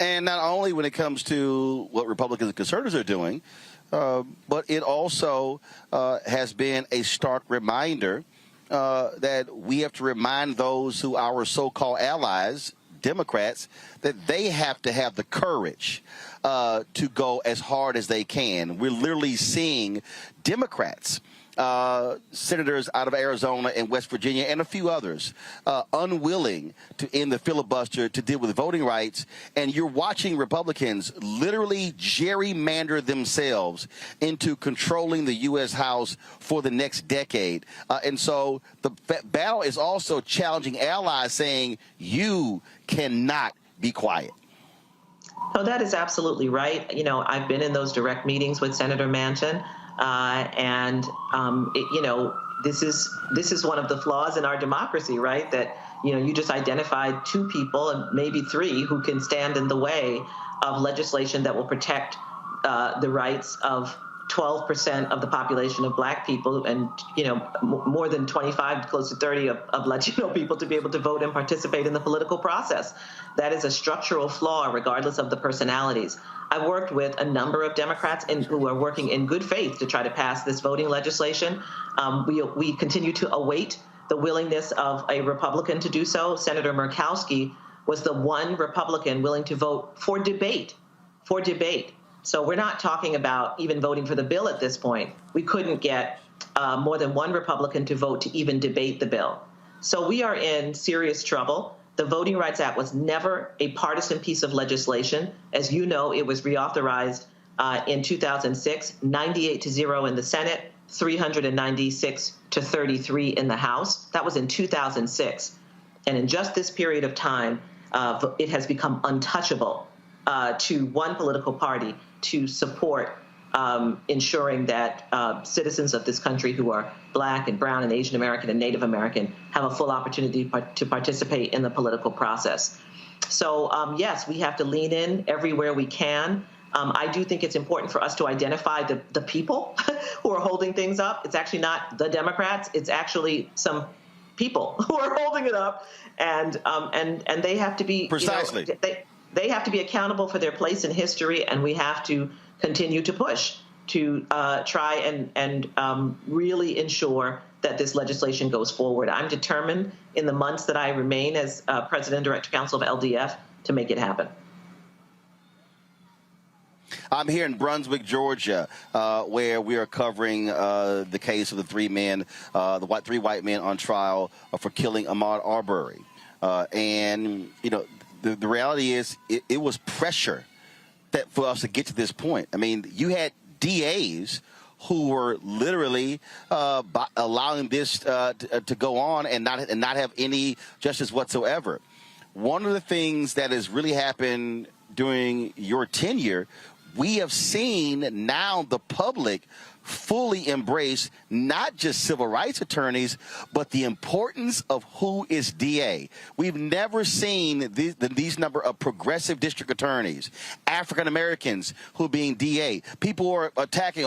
And not only when it comes to what Republicans and conservatives are doing, but it also has been a stark reminder that we have to remind those who are our so-called allies, Democrats, that they have to have the courage to go as hard as they can. We're literally seeing Democrats, senators out of Arizona and West Virginia and a few others, unwilling to end the filibuster to deal with voting rights. And you're watching Republicans literally gerrymander themselves into controlling the U.S. House for the next decade. And so the battle is also challenging allies, saying you cannot be quiet. No, that is absolutely right. You know, I've been in those direct meetings with Senator Manchin. This is one of the flaws in our democracy, right? That, you just identified two people and maybe three who can stand in the way of legislation that will protect the rights of 12% of the population of Black people and, more than 25, close to 30 of Latino people to be able to vote and participate in the political process. That is a structural flaw, regardless of the personalities. I've worked with a number of Democrats who are working in good faith to try to pass this voting legislation. We continue to await the willingness of a Republican to do so. Senator Murkowski was the one Republican willing to vote for debate. So we're not talking about even voting for the bill at this point. We couldn't get more than one Republican to vote to even debate the bill. So we are in serious trouble. The Voting Rights Act was never a partisan piece of legislation. As you know, it was reauthorized in 2006, 98-0 in the Senate, 396-33 in the House. That was in 2006. And in just this period of time, it has become untouchable to one political party to support ensuring that citizens of this country who are Black and brown and Asian American and Native American have a full opportunity to participate in the political process. So, yes, we have to lean in everywhere we can. I do think it's important for us to identify the people who are holding things up. It's actually not the Democrats. It's actually some people who are holding it up, and they have to be precisely. They have to be accountable for their place in history, and we have to continue to push to try and really ensure that this legislation goes forward. I'm determined in the months that I remain as President and Director Counsel of LDF to make it happen. I'm here in Brunswick, Georgia, where we are covering the case of the three white men on trial for killing Ahmaud Arbery. And, the reality is it was pressure for us to get to this point. I mean, you had DAs who were literally allowing this to go on and not have any justice whatsoever. One of the things that has really happened during your tenure, we have seen now the public fully embrace not just civil rights attorneys, but the importance of who is DA. We've never seen these number of progressive district attorneys, African Americans who are being DA. People are attacking,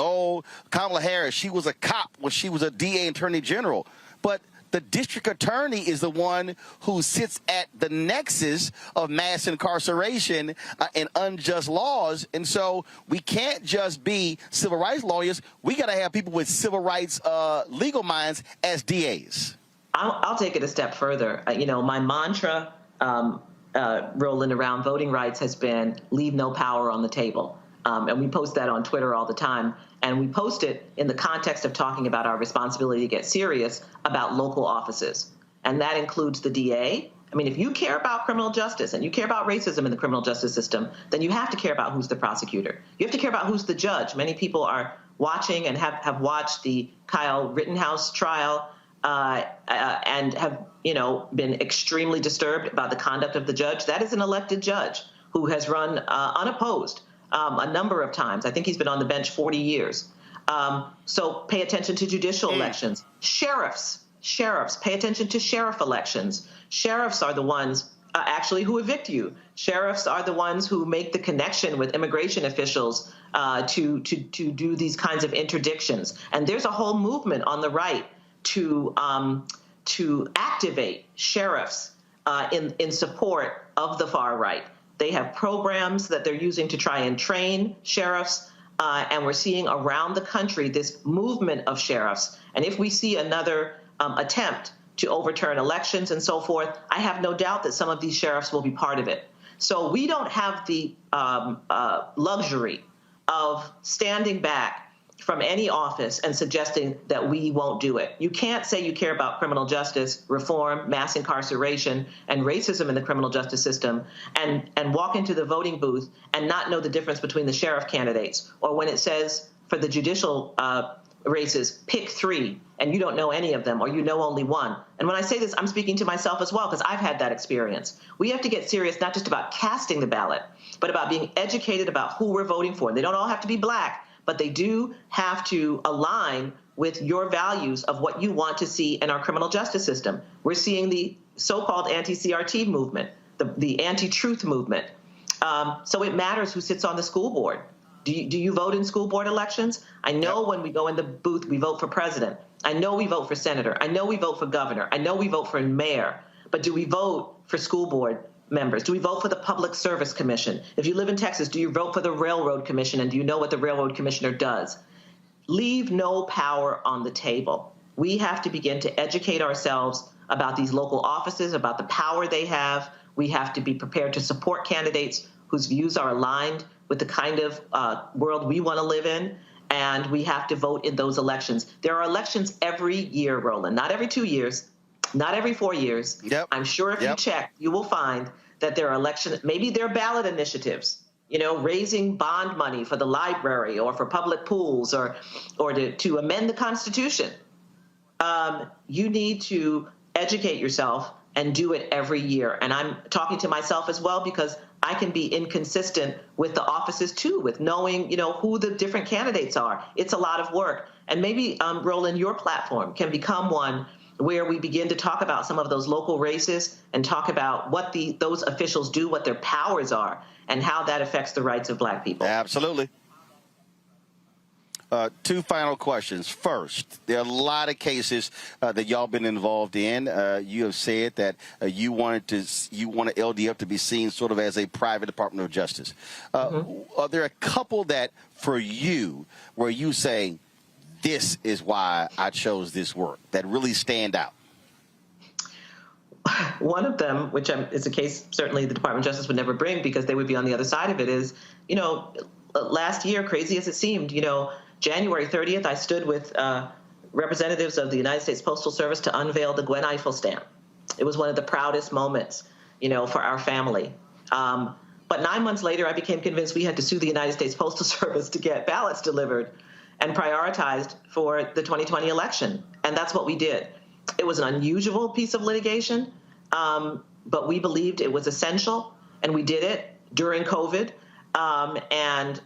Kamala Harris, she was a cop when she was a DA attorney general. But the district attorney is the one who sits at the nexus of mass incarceration and unjust laws. And so we can't just be civil rights lawyers. We got to have people with civil rights legal minds as DAs. I'll take it a step further. My mantra, rolling around voting rights, has been leave no power on the table. And we post that on Twitter all the time. And we post it in the context of talking about our responsibility to get serious about local offices. And that includes the DA. I mean, if you care about criminal justice and you care about racism in the criminal justice system, then you have to care about who's the prosecutor. You have to care about who's the judge. Many people are watching and have watched the Kyle Rittenhouse trial and have, been extremely disturbed about the conduct of the judge. That is an elected judge who has run unopposed a number of times. I think he's been on the bench 40 years. So pay attention to judicial elections. Sheriffs, pay attention to sheriff elections. Sheriffs are the ones actually who evict you. Sheriffs are the ones who make the connection with immigration officials to do these kinds of interdictions. And there's a whole movement on the right to activate sheriffs in support of the far right. They have programs that they're using to try and train sheriffs. And we're seeing around the country this movement of sheriffs. And if we see another attempt to overturn elections and so forth, I have no doubt that some of these sheriffs will be part of it. So we don't have the luxury of standing back from any office and suggesting that we won't do it. You can't say you care about criminal justice, reform, mass incarceration, and racism in the criminal justice system and walk into the voting booth and not know the difference between the sheriff candidates, or when it says for the judicial races, pick 3, and you don't know any of them, or you know only one. And when I say this, I'm speaking to myself as well, because I've had that experience. We have to get serious not just about casting the ballot, but about being educated about who we're voting for. They don't all have to be black, but they do have to align with your values of what you want to see in our criminal justice system. We're seeing the so-called anti-CRT movement, the anti-truth movement. So it matters who sits on the school board. Do you vote in school board elections? I know when we go in the booth, we vote for president. I know we vote for senator. I know we vote for governor. I know we vote for mayor. But do we vote for school board members? Do we vote for the Public Service Commission? If you live in Texas, do you vote for the Railroad Commission? And do you know what the Railroad Commissioner does? Leave no power on the table. We have to begin to educate ourselves about these local offices, about the power they have. We have to be prepared to support candidates whose views are aligned with the kind of world we want to live in. And we have to vote in those elections. There are elections every year, Roland, not every 2 years, not every 4 years. Yep. I'm sure if you check, you will find that there are elections, maybe they're ballot initiatives, raising bond money for the library or for public pools or to amend the Constitution. You need to educate yourself and do it every year. And I'm talking to myself as well, because I can be inconsistent with the offices too, with knowing, who the different candidates are. It's a lot of work. And maybe, Roland, your platform can become one where we begin to talk about some of those local races and talk about what those officials do, what their powers are, and how that affects the rights of Black people. Absolutely. 2 final questions. First, there are a lot of cases that y'all been involved in. You have said that you want LDF to be seen sort of as a private Department of Justice. Are there a couple that, for you, where you say, this is why I chose this work, that really stand out? One of them, which is a case certainly the Department of Justice would never bring because they would be on the other side of it, is, last year, crazy as it seemed, January 30th, I stood with representatives of the United States Postal Service to unveil the Gwen Ifill stamp. It was one of the proudest moments, for our family. But 9 months later, I became convinced we had to sue the United States Postal Service to get ballots delivered and prioritized for the 2020 election. And that's what we did. It was an unusual piece of litigation, but we believed it was essential, and we did it during COVID. And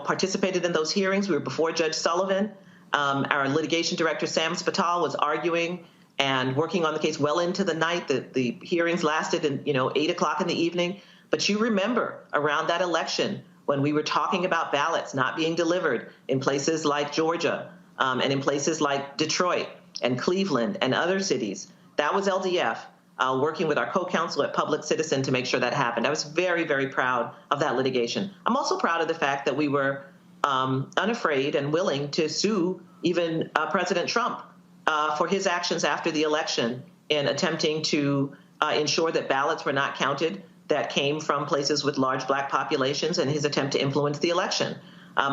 participated in those hearings. We were before Judge Sullivan. Our litigation director, Sam Spatal, was arguing and working on the case well into the night. The hearings lasted 8 o'clock in the evening. But you remember around that election when we were talking about ballots not being delivered in places like Georgia and in places like Detroit and Cleveland and other cities. That was LDF. Working with our co-counsel at Public Citizen to make sure that happened. I was very, very proud of that litigation. I'm also proud of the fact that we were unafraid and willing to sue even President Trump for his actions after the election in attempting to ensure that ballots were not counted that came from places with large Black populations and his attempt to influence the election.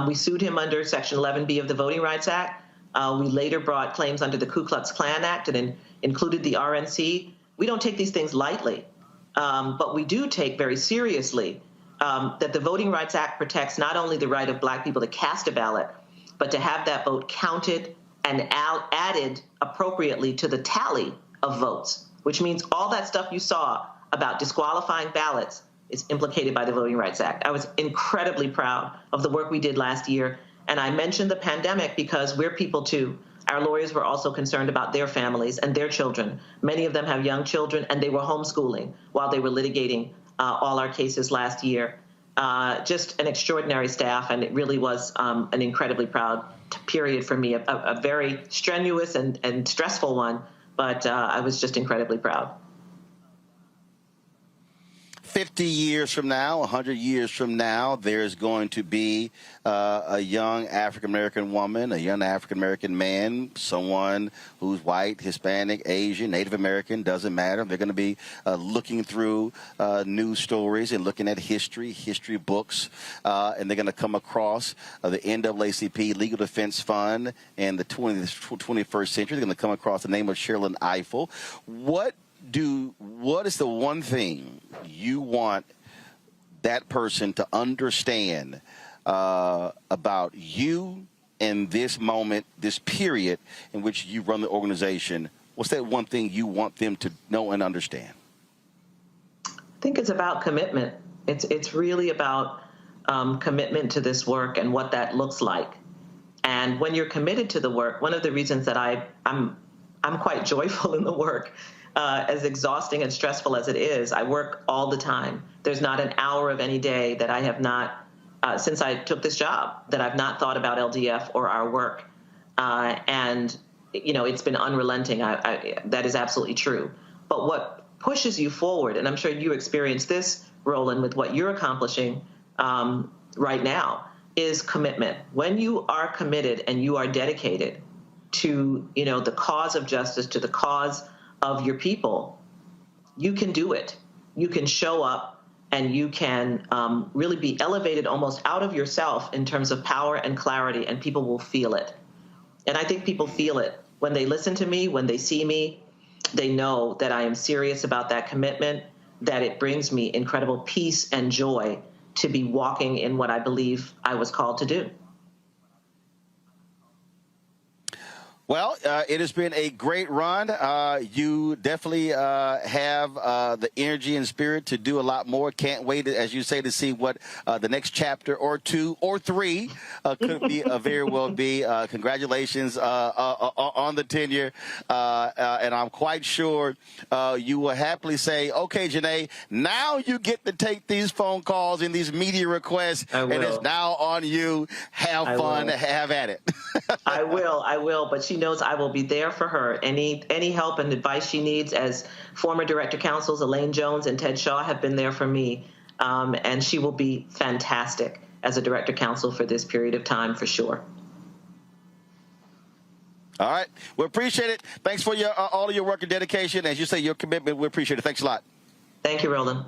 We sued him under Section 11B of the Voting Rights Act. We later brought claims under the Ku Klux Klan Act and included the RNC. We don't take these things lightly, but we do take very seriously that the Voting Rights Act protects not only the right of Black people to cast a ballot, but to have that vote counted and added appropriately to the tally of votes, which means all that stuff you saw about disqualifying ballots is implicated by the Voting Rights Act. I was incredibly proud of the work we did last year. And I mentioned the pandemic because we're people too. Our lawyers were also concerned about their families and their children. Many of them have young children, and they were homeschooling while they were litigating all our cases last year. Just an extraordinary staff, and it really was an incredibly proud period for me, a very strenuous and stressful one, but I was just incredibly proud. 50 years from now, 100 years from now, there's going to be a young African-American woman, a young African-American man, someone who's white, Hispanic, Asian, Native American, doesn't matter. They're going to be looking through news stories and looking at history books, and they're going to come across the NAACP Legal Defense Fund and the 21st century. They're going to come across the name of Sherrilyn Ifill. What is the one thing you want that person to understand about you in this moment, this period in which you run the organization? What's that one thing you want them to know and understand? I think it's about commitment. It's really about commitment to this work and what that looks like. And when you're committed to the work, one of the reasons that I'm quite joyful in the work, as exhausting and stressful as it is, I work all the time. There's not an hour of any day that I have not, since I took this job, that I've not thought about LDF or our work. And, you know, it's been unrelenting. That is absolutely true. But what pushes you forward, and I'm sure you experience this, Roland, with what you're accomplishing right now, is commitment. When you are committed and you are dedicated to, you know, the cause of justice, to the cause of your people, you can do it. You can show up and you can really be elevated almost out of yourself in terms of power and clarity, and people will feel it. And I think people feel it when they listen to me, when they see me. They know that I am serious about that commitment, that it brings me incredible peace and joy to be walking in what I believe I was called to do. Well, it has been a great run. You definitely have the energy and spirit to do a lot more. Can't wait, as you say, to see what the next chapter or 2 or 3 could be very well be. Congratulations on the tenure. And I'm quite sure you will happily say, okay, Janae, now you get to take these phone calls and these media requests, and it's now on you. Have fun. Have at it. I will. But she knows I will be there for her. Any help and advice she needs, as former director counsels Elaine Jones and Ted Shaw have been there for me. And she will be fantastic as a director counsel for this period of time, for sure. All right. We appreciate it. Thanks for all of your work and dedication. As you say, your commitment, we appreciate it. Thanks a lot. Thank you, Roland.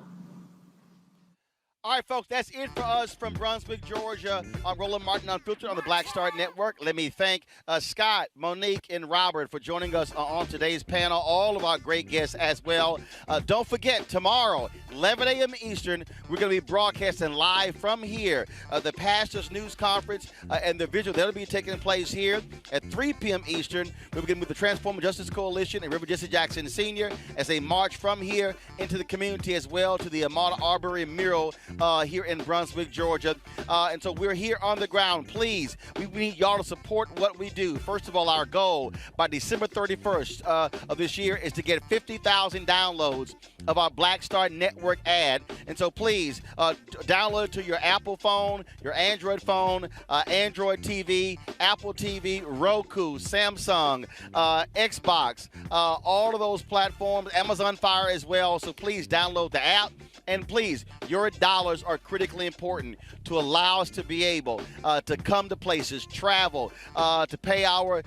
All right, folks, that's it for us from Brunswick, Georgia. I'm Roland Martin Unfiltered on the Black Star Network. Let me thank Scott, Monique, and Robert for joining us on today's panel, all of our great guests as well. Don't forget, tomorrow, 11 a.m. Eastern, we're going to be broadcasting live from here, the Pastors News Conference and the vigil that'll be taking place here at 3 p.m. Eastern. We're going to move the Transformer Justice Coalition and Reverend Jesse Jackson Sr. as they march from here into the community as well to the Ahmaud Arbery mural here in Brunswick, Georgia. And so we're here on the ground. Please, we need y'all to support what we do. First of all, our goal by December 31st of this year is to get 50,000 downloads of our Black Star Network ad. And so please download it to your Apple phone, your Android phone, Android TV, Apple TV, Roku, Samsung, Xbox, all of those platforms, Amazon Fire as well. So please download the app. And please, your dollars are critically important to allow us to be able to come to places, travel, to pay our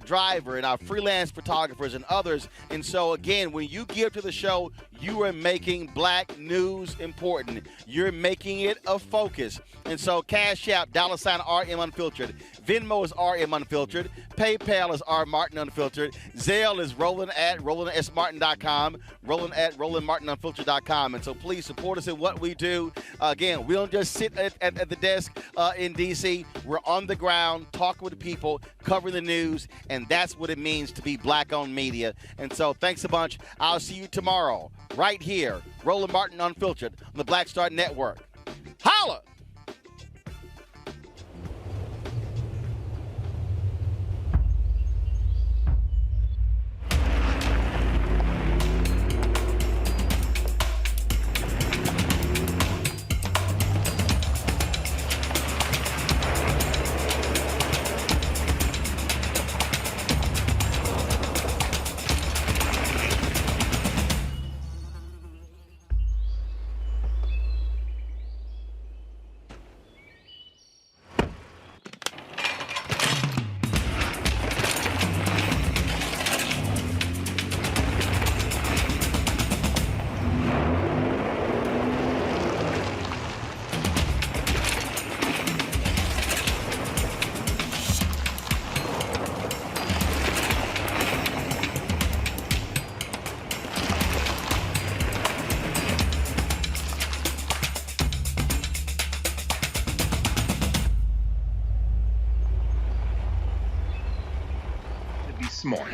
driver and our freelance photographers and others. And so, again, when you give to the show, you are making black news important. You're making it a focus. And so Cash App, $RM Unfiltered. Venmo is RM Unfiltered. PayPal is R Martin Unfiltered. Zelle is Roland@RolandSMartin.com. Roland@RolandMartinUnfiltered.com. And so please support us in what we do. Again, we don't just sit at the desk in D.C. We're on the ground, talking with the people, covering the news, and that's what it means to be black-owned media. And so thanks a bunch. I'll see you tomorrow right here, Roland Martin Unfiltered on the Black Star Network. Holla! Smart.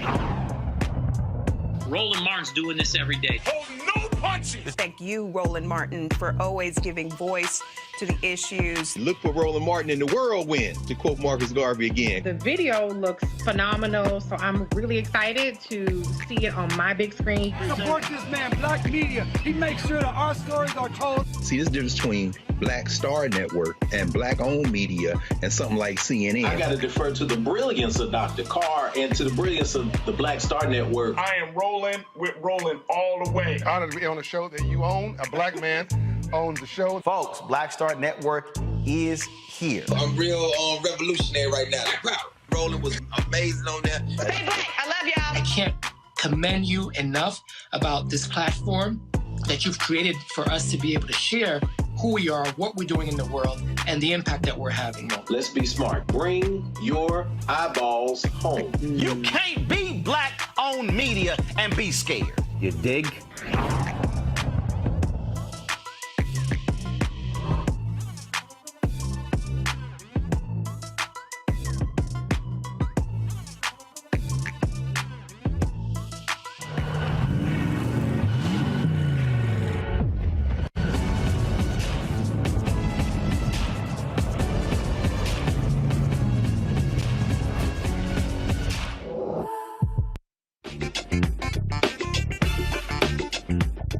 Roland Martin's doing this every day. Oh, no punches! Thank you, Roland Martin, for always giving voice to the issues. Look for Roland Martin in the whirlwind, to quote Marcus Garvey again. The video looks phenomenal, so I'm really excited to see it on my big screen. Support this man, Black Media. He makes sure that our stories are told. See, there's a difference between Black Star Network and black-owned media and something like CNN. I got to defer to the brilliance of Dr. Carr and to the brilliance of the Black Star Network. I am rolling with Roland all the way. Honored to be on a show that you own. A black man owns the show. Folks, Black Star Network is here. I'm real revolutionary right now. Roland was amazing on there. Stay black. I love y'all. I can't commend you enough about this platform that you've created for us to be able to share who we are, what we're doing in the world, and the impact that we're having. Let's be smart. Bring your eyeballs home. You can't be black-owned media and be scared. You dig?